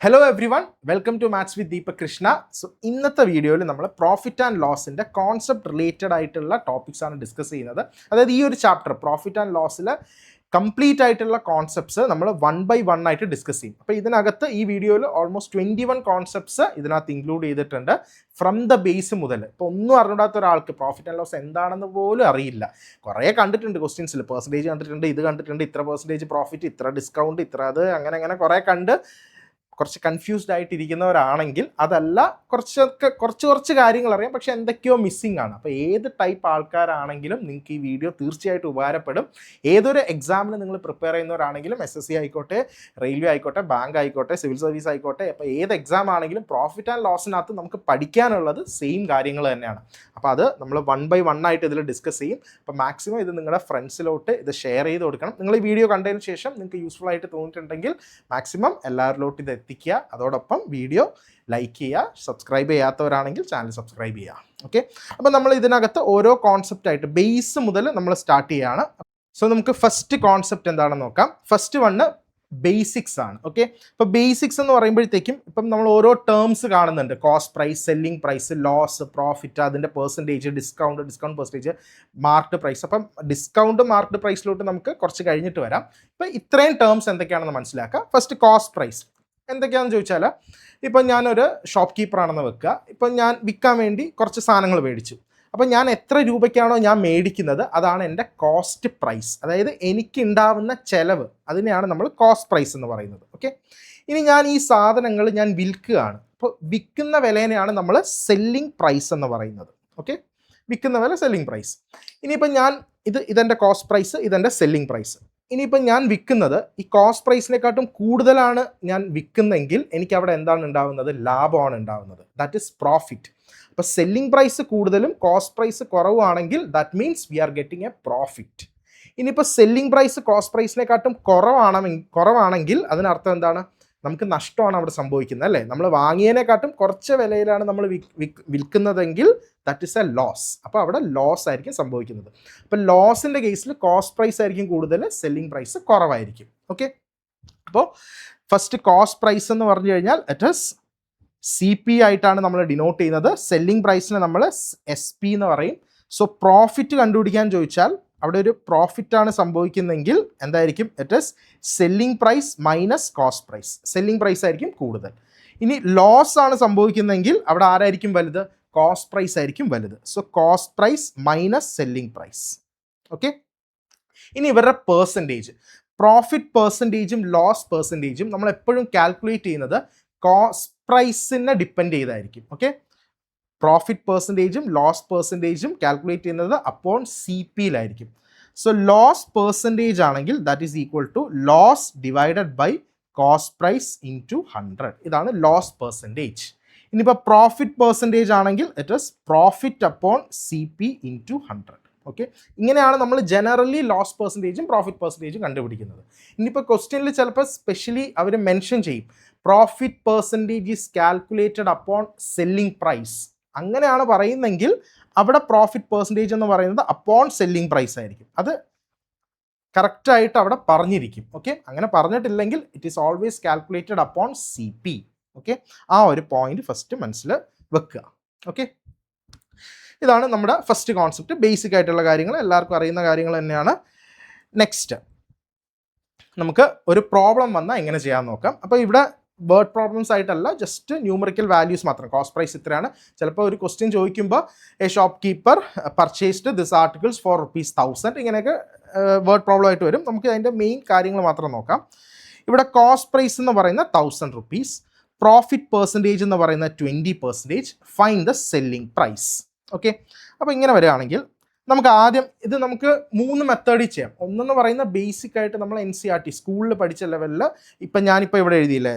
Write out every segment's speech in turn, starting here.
Hello everyone, welcome to Maths with Deepak Krishna. So ഇന്നത്തെ വീഡിയോയിൽ നമ്മൾ പ്രോഫിറ്റ് ആൻഡ് ലോസിൻ്റെ കോൺസെപ്റ്റ് റിലേറ്റഡ് ആയിട്ടുള്ള topics ആണ് ഡിസ്കസ് ചെയ്യുന്നത്. അതായത് ഈ ഒരു ചാപ്റ്റർ പ്രോഫിറ്റ് ആൻഡ് ലോസിൽ കംപ്ലീറ്റ് ആയിട്ടുള്ള കോൺസെപ്റ്റ്സ് നമ്മൾ 1 by 1 ആയിട്ട് ഡിസ്കസ് ചെയ്യും. അപ്പോൾ ഇതിനകത്ത് ഈ വീഡിയോയിൽ ഓൾമോസ്റ്റ് 21 കോൺസെപ്റ്റ്സ് ഇതിനകത്ത് ഇൻക്ലൂഡ് ചെയ്തിട്ടുണ്ട്. ഫ്രം ദ ബേസ് മുതൽ ഇപ്പോൾ ഒന്നും അറിഞ്ഞാത്ത ഒരാൾക്ക് പ്രോഫിറ്റ് ആൻഡ് ലോസ് എന്താണെന്ന് പോലും അറിയില്ല. കുറേ കണ്ടിട്ടുണ്ട് ക്വസ്റ്റ്യൻസിൽ, പെർസെൻറ്റേജ് കണ്ടിട്ടുണ്ട്, ഇത് കണ്ടിട്ടുണ്ട്, ഇത്ര പെർസെൻറ്റേജ് പ്രോഫിറ്റ്, ഇത്ര ഡിസ്കൗണ്ട്, ഇത്ര അത് അങ്ങനെ കുറേ കണ്ട് കുറച്ച് കൺഫ്യൂസ്ഡ് ആയിട്ടിരിക്കുന്നവരാണെങ്കിൽ അതല്ല, കുറച്ച് കാര്യങ്ങൾ അറിയാം, പക്ഷെ എന്തൊക്കെയോ മിസ്സിംഗ് ആണ്. അപ്പോൾ ഏത് ടൈപ്പ് ആൾക്കാരാണെങ്കിലും നിങ്ങൾക്ക് ഈ വീഡിയോ തീർച്ചയായിട്ടും ഉപകാരപ്പെടും. ഏതൊരു എക്സാമിന് നിങ്ങൾ പ്രിപ്പയർ ചെയ്യുന്നവരാണെങ്കിലും, SSC ആയിക്കോട്ടെ, റെയിൽവേ ആയിക്കോട്ടെ, ബാങ്ക് ആയിക്കോട്ടെ, സിവിൽ സർവീസ് ആയിക്കോട്ടെ, അപ്പോൾ ഏത് എക്സാം ആണെങ്കിലും പ്രോഫിറ്റ് ആൻഡ് ലോസിനകത്ത് നമുക്ക് പഠിക്കാനുള്ളത് സെയിം കാര്യങ്ങൾ തന്നെയാണ്. അപ്പോൾ അത് നമ്മൾ 1 by 1 ആയിട്ട് ഇതിൽ ഡിസ്കസ് ചെയ്യും. അപ്പോൾ മാക്സിമം ഇത് നിങ്ങളുടെ ഫ്രണ്ട്സിലോട്ട് ഇത് ഷെയർ ചെയ്ത് കൊടുക്കണം. നിങ്ങൾ ഈ വീഡിയോ കണ്ടതിന് ശേഷം നിങ്ങൾക്ക് യൂസ്ഫുൾ ആയിട്ട് തോന്നിയിട്ടുണ്ടെങ്കിൽ മാക്സിമം എല്ലാവരിലോട്ട് ഇത് എത്തിക്കുക. അതോടൊപ്പം വീഡിയോ ലൈക്ക് ചെയ്യുക. സബ്സ്ക്രൈബ് ചെയ്യാത്തവരാണെങ്കിൽ ചാനൽ സബ്സ്ക്രൈബ് ചെയ്യുക. ഓക്കെ, അപ്പോൾ നമ്മൾ ഇതിനകത്ത് ഓരോ കോൺസെപ്റ്റായിട്ട് ബേസ് മുതൽ നമ്മൾ സ്റ്റാർട്ട് ചെയ്യുകയാണ്. സോ നമുക്ക് ഫസ്റ്റ് കോൺസെപ്റ്റ് എന്താണെന്ന് നോക്കാം. ഫസ്റ്റ് വണ്ണ് ബേസിക്സ് ആണ്. ഓക്കെ, ഇപ്പോൾ ബേസിക്സ് എന്ന് പറയുമ്പോഴത്തേക്കും ഇപ്പം നമ്മൾ ഓരോ ടേംസ് കാണുന്നുണ്ട്. Cost price, selling price, loss, profit, അതിൻ്റെ percentage, discount percentage, marked price. അപ്പം ഡിസ്കൗണ്ട് മാർക്ക്ഡ് പ്രൈസിലോട്ട് നമുക്ക് കുറച്ച് കഴിഞ്ഞിട്ട് വരാം. ഇപ്പം ഇത്രയും ടേംസ് എന്തൊക്കെയാണെന്ന് മനസ്സിലാക്കുക. ഫസ്റ്റ് കോസ്റ്റ് പ്രൈസ് എന്തൊക്കെയാണെന്ന് ചോദിച്ചാൽ, ഇപ്പം ഞാനൊരു ഷോപ്പ് കീപ്പറാണെന്ന് വെക്കുക. ഇപ്പം ഞാൻ വിൽക്കാൻ വേണ്ടി കുറച്ച് സാധനങ്ങൾ മേടിച്ചു. അപ്പം ഞാൻ എത്ര രൂപയ്ക്കാണോ ഞാൻ മേടിക്കുന്നത് അതാണ് എൻ്റെ കോസ്റ്റ് പ്രൈസ്. അതായത് എനിക്കുണ്ടാവുന്ന ചിലവ്, അതിനെയാണ് നമ്മൾ കോസ്റ്റ് പ്രൈസ് എന്ന് പറയുന്നത്. ഓക്കെ, ഇനി ഞാൻ ഈ സാധനങ്ങൾ ഞാൻ വിൽക്കുകയാണ്. അപ്പോൾ വിൽക്കുന്ന വിലേനെയാണ് നമ്മൾ സെല്ലിംഗ് പ്രൈസ് എന്ന് പറയുന്നത്. ഓക്കെ, വിൽക്കുന്ന വില സെല്ലിംഗ് പ്രൈസ്. ഇനിയിപ്പം ഞാൻ ഇതെൻ്റെ കോസ്റ്റ് പ്രൈസ്, ഇതെൻ്റെ സെല്ലിംഗ് പ്രൈസ്. ഇനിയിപ്പം ഞാൻ വിൽക്കുന്നത് ഈ കോസ്റ്റ് പ്രൈസിനെക്കാട്ടും കൂടുതലാണ് ഞാൻ വിൽക്കുന്നെങ്കിൽ എനിക്ക് അവിടെ എന്താണ് ഉണ്ടാവുന്നത്? ലാഭമാണ് ഉണ്ടാവുന്നത്. That is profit. അപ്പോൾ സെല്ലിംഗ് പ്രൈസ് കൂടുതലും കോസ്റ്റ് പ്രൈസ് കുറവാണെങ്കിൽ that means we are getting A profit. ഇനിയിപ്പോൾ സെല്ലിംഗ് പ്രൈസ് കോസ്റ്റ് പ്രൈസിനെക്കാട്ടും കുറവാണെങ്കിൽ അതിനർത്ഥം എന്താണ്? നമുക്ക് നഷ്ടമാണ് അവിടെ സംഭവിക്കുന്നത്, അല്ലേ? നമ്മൾ വാങ്ങിയതിനെക്കാട്ടും കുറച്ച് വിലയിലാണ് നമ്മൾ വിൽക്കുന്നതെങ്കിൽ ദാറ്റ് ഇസ് എ ലോസ്. അപ്പോൾ അവിടെ ലോസ് ആയിരിക്കും സംഭവിക്കുന്നത്. അപ്പോൾ ലോസിൻ്റെ കേസിൽ കോസ്റ്റ് പ്രൈസ് ആയിരിക്കും കൂടുതൽ, സെല്ലിംഗ് പ്രൈസ് കുറവായിരിക്കും. ഓക്കെ, അപ്പോൾ ഫസ്റ്റ് കോസ്റ്റ് പ്രൈസ് എന്ന് പറഞ്ഞു കഴിഞ്ഞാൽ ഇറ്റ് ഈസ് CP ആയിട്ടാണ് നമ്മൾ ഡിനോട്ട് ചെയ്യുന്നത്. സെല്ലിംഗ് പ്രൈസിനെ നമ്മൾ SP എന്ന് പറയും. സോ പ്രോഫിറ്റ് കണ്ടുപിടിക്കാൻ ചോദിച്ചാൽ അവിടെ ഒരു പ്രോഫിറ്റാണ് സംഭവിക്കുന്നതെങ്കിൽ എന്തായിരിക്കും? It is selling price minus cost price. Selling price ആയിരിക്കും കൂടുതൽ. ഇനി ലോസ് ആണ് സംഭവിക്കുന്നതെങ്കിൽ അവിടെ ആരായിരിക്കും വലുത്? കോസ്റ്റ് പ്രൈസ് ആയിരിക്കും വലുത്. So cost price minus selling price. Okay, ഇനി ഇവരുടെ പെർസെൻറ്റേജ്, പ്രോഫിറ്റ് പെർസെൻറ്റേജും ലോസ് പെർസെൻറ്റേജും നമ്മൾ എപ്പോഴും കാൽക്കുലേറ്റ് ചെയ്യുന്നത് കോസ്റ്റ് പ്രൈസിനെ ഡിപ്പെൻഡ് ചെയ്തായിരിക്കും. ഓക്കെ, പ്രോഫിറ്റ് പെർസെൻറ്റേജും ലോസ് പെർസെൻറ്റേജും കാൽക്കുലേറ്റ് ചെയ്യുന്നത് അപ്പോൺ CPയിലായിരിക്കും. സോ ലോസ് പെർസെൻറ്റേജ് ആണെങ്കിൽ that is equal to loss divided by cost price into 100. ഇതാണ് ലോസ് പെർസെൻറ്റേജ്. ഇനിയിപ്പോൾ പ്രോഫിറ്റ് പെർസെൻറ്റേജ് ആണെങ്കിൽ it is profit upon CP into 100. Okay, ഇങ്ങനെയാണ് നമ്മൾ ജനറലി ലോസ് പെർസെൻറ്റേജും പ്രോഫിറ്റ് പെർസെൻറ്റേജും കണ്ടുപിടിക്കുന്നത്. ഇനിയിപ്പോൾ ക്വസ്റ്റ്യനിൽ ചിലപ്പോൾ സ്പെഷ്യലി അവർ മെൻഷൻ ചെയ്യും profit percentage is calculated upon selling price. അങ്ങനെയാണ് പറയുന്നെങ്കിൽ അവിടെ പ്രോഫിറ്റ് പെർസെൻറ്റേജ് എന്ന് പറയുന്നത് അപ്പോൺ സെല്ലിംഗ് പ്രൈസ് ആയിരിക്കും. അത് കറക്റ്റായിട്ട് അവിടെ പറഞ്ഞിരിക്കും. ഓക്കെ, അങ്ങനെ പറഞ്ഞിട്ടില്ലെങ്കിൽ it is always calculated upon CP. Okay, ആ ഒരു പോയിന്റ് ഫസ്റ്റ് മനസ്സിൽ വെക്കുക. ഓക്കെ, ഇതാണ് നമ്മുടെ ഫസ്റ്റ് കോൺസെപ്റ്റ്. ബേസിക് ആയിട്ടുള്ള കാര്യങ്ങൾ എല്ലാവർക്കും അറിയുന്ന കാര്യങ്ങൾ തന്നെയാണ്. നെക്സ്റ്റ് നമുക്ക് ഒരു പ്രോബ്ലം വന്നാൽ എങ്ങനെ ചെയ്യാൻ നോക്കാം. അപ്പോൾ ഇവിടെ വേർഡ് പ്രോബ്ലംസ് ആയിട്ടല്ല, ജസ്റ്റ് ന്യൂമറിക്കൽ വാല്യൂസ് മാത്രം. കോസ്റ്റ് പ്രൈസ് ഇത്രയാണ്. ചിലപ്പോൾ ഒരു ക്വസ്റ്റ്യൻ ചോദിക്കുമ്പോൾ a shopkeeper purchased this articles for ₹1000, ഇങ്ങനെയൊക്കെ വേർഡ് പ്രോബ്ലം ആയിട്ട് വരും. നമുക്ക് അതിൻ്റെ മെയിൻ കാര്യങ്ങൾ മാത്രം നോക്കാം. ഇവിടെ കോസ്റ്റ് പ്രൈസ് എന്ന് പറയുന്ന ₹1000, പ്രോഫിറ്റ് പെർസെൻറ്റേജ് എന്ന് പറയുന്ന 20%, find the selling price. Okay, അപ്പോൾ ഇങ്ങനെ വരികയാണെങ്കിൽ നമുക്ക് ആദ്യം നമുക്ക് 3 മെത്തേഡിൽ ചെയ്യാം. ഒന്നെന്ന് പറയുന്ന ബേസിക് ആയിട്ട് നമ്മൾ NCERT സ്കൂളിൽ പഠിച്ച ലെവലിൽ ഇപ്പം ഞാനിപ്പോൾ ഇവിടെ എഴുതിയില്ലേ,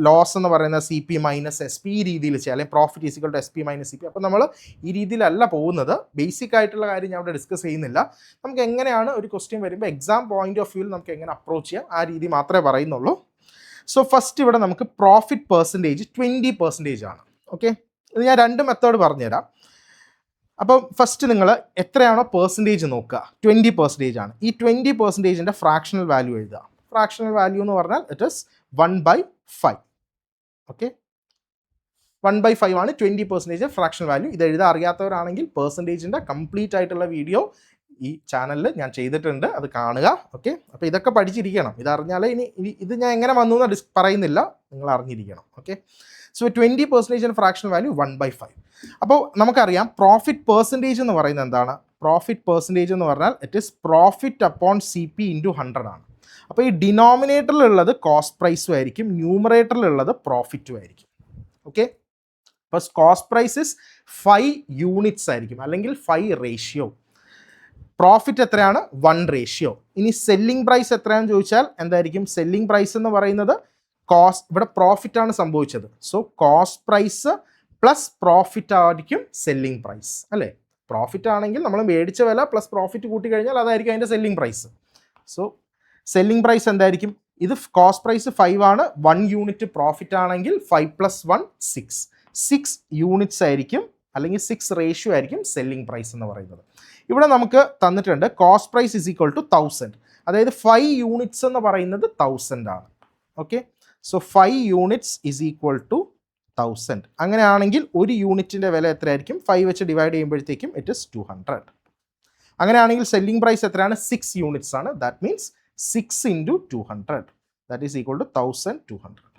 ലോസ് എന്ന് പറയുന്ന CP മൈനസ് SP, ഈ രീതിയിൽ ചെയ്യാം. അല്ലെങ്കിൽ profit is equal to SP minus CP. അപ്പോൾ നമ്മൾ ഈ രീതിയിലല്ല പോകുന്നത്. ബേസിക് ആയിട്ടുള്ള കാര്യം ഞാൻ ഇവിടെ ഡിസ്കസ് ചെയ്യുന്നില്ല. നമുക്ക് എങ്ങനെയാണ് ഒരു ക്വസ്റ്റ്യൻ വരുമ്പോൾ എക്സാം പോയിന്റ് ഓഫ് വ്യൂവിൽ നമുക്ക് എങ്ങനെ അപ്രോച്ച് ചെയ്യാം, ആ രീതി മാത്രമേ പറയുന്നുള്ളൂ. സോ ഫസ്റ്റ് ഇവിടെ നമുക്ക് പ്രോഫിറ്റ് പെർസെൻറ്റേജ് 20% ആണ്. ഓക്കെ, ഇത് ഞാൻ 2 മെത്തേഡ് പറഞ്ഞുതരാം. അപ്പം ഫസ്റ്റ് നിങ്ങൾ എത്രയാണോ പെർസെൻറ്റേജ് നോക്കുക, 20% ആണ്. ഈ 20%ൻ്റെ ഫ്രാക്ഷണൽ വാല്യൂ എഴുതുക. ഫ്രാക്ഷണൽ വാല്യൂ എന്ന് പറഞ്ഞാൽ ഇറ്റ് ഈസ് 1/5. ഓക്കെ, 1/5 ആണ് 20% ഫ്രാക്ഷൻ വാല്യൂ. ഇത് എഴുതാൻ അറിയാത്തവരാണെങ്കിൽ പെർസെൻറ്റേജിൻ്റെ കംപ്ലീറ്റ് ആയിട്ടുള്ള വീഡിയോ ഈ ചാനലിൽ ഞാൻ ചെയ്തിട്ടുണ്ട്, അത് കാണുക. ഓക്കെ, അപ്പോൾ ഇതൊക്കെ പഠിച്ചിരിക്കണം, ഇതറിഞ്ഞാലേ ഇത് ഞാൻ എങ്ങനെ വന്നു എന്ന് പറയുന്നില്ല, നിങ്ങൾ അറിഞ്ഞിരിക്കണം. Okay, so 20% fraction value 1/5. അപ്പോൾ നമുക്കറിയാം പ്രോഫിറ്റ് പെർസെൻറ്റേജ് എന്ന് പറയുന്നത് എന്താണ്? പ്രോഫിറ്റ് പെർസെൻറ്റേജ് എന്ന് പറഞ്ഞാൽ it is profit upon CP × 100 ആണ്. അപ്പോൾ ഈ ഡിനോമിനേറ്ററിലുള്ളത് കോസ്റ്റ് പ്രൈസും ആയിരിക്കും, ന്യൂമറേറ്ററിലുള്ളത് പ്രോഫിറ്റും ആയിരിക്കും. ഓക്കെ, അപ്പോൾ കോസ്റ്റ് പ്രൈസ് ഇസ് 5 യൂണിറ്റ്സ് ആയിരിക്കും, അല്ലെങ്കിൽ 5 റേഷ്യോ. പ്രോഫിറ്റ് എത്രയാണ്? 1 റേഷ്യോ. ഇനി സെല്ലിംഗ് പ്രൈസ് എത്രയാണെന്ന് ചോദിച്ചാൽ എന്തായിരിക്കും? സെല്ലിംഗ് പ്രൈസ് എന്ന് പറയുന്നത് ഇവിടെ പ്രോഫിറ്റ് ആണ് സംഭവിച്ചത്, so cost price plus profit ആയിരിക്കും സെല്ലിംഗ് പ്രൈസ്, അല്ലേ? പ്രോഫിറ്റ് ആണെങ്കിൽ നമ്മൾ മേടിച്ച വില പ്ലസ് പ്രോഫിറ്റ് കൂട്ടി കഴിഞ്ഞാൽ അതായിരിക്കും അതിൻ്റെ selling price. So selling price എന്തായിരിക്കും? ഇത് കോസ്റ്റ് പ്രൈസ് 5 ആണ്, 1 യൂണിറ്റ് പ്രോഫിറ്റ് ആണെങ്കിൽ 5 + 1 6 യൂണിറ്റ്സ് ആയിരിക്കും, അല്ലെങ്കിൽ 6 റേഷ്യോ ആയിരിക്കും സെല്ലിംഗ് പ്രൈസ് എന്ന് പറയുന്നത്. ഇവിടെ നമുക്ക് തന്നിട്ടുണ്ട് cost price is equal to 1000, അതായത് 5 യൂണിറ്റ്സ് എന്ന് പറയുന്നത് 1000 ആണ്. Okay, so 5 units is equal to 1000. അങ്ങനെയാണെങ്കിൽ ഒരു യൂണിറ്റിൻ്റെ വില എത്രയായിരിക്കും? 5 വെച്ച് ഡിവൈഡ് ചെയ്യുമ്പോഴത്തേക്കും ഇറ്റ് ഇസ് 200. അങ്ങനെയാണെങ്കിൽ സെല്ലിംഗ് പ്രൈസ് എത്രയാണ്? 6 യൂണിറ്റ്സ് ആണ്. That means 6 × 200 that is equal to 1200.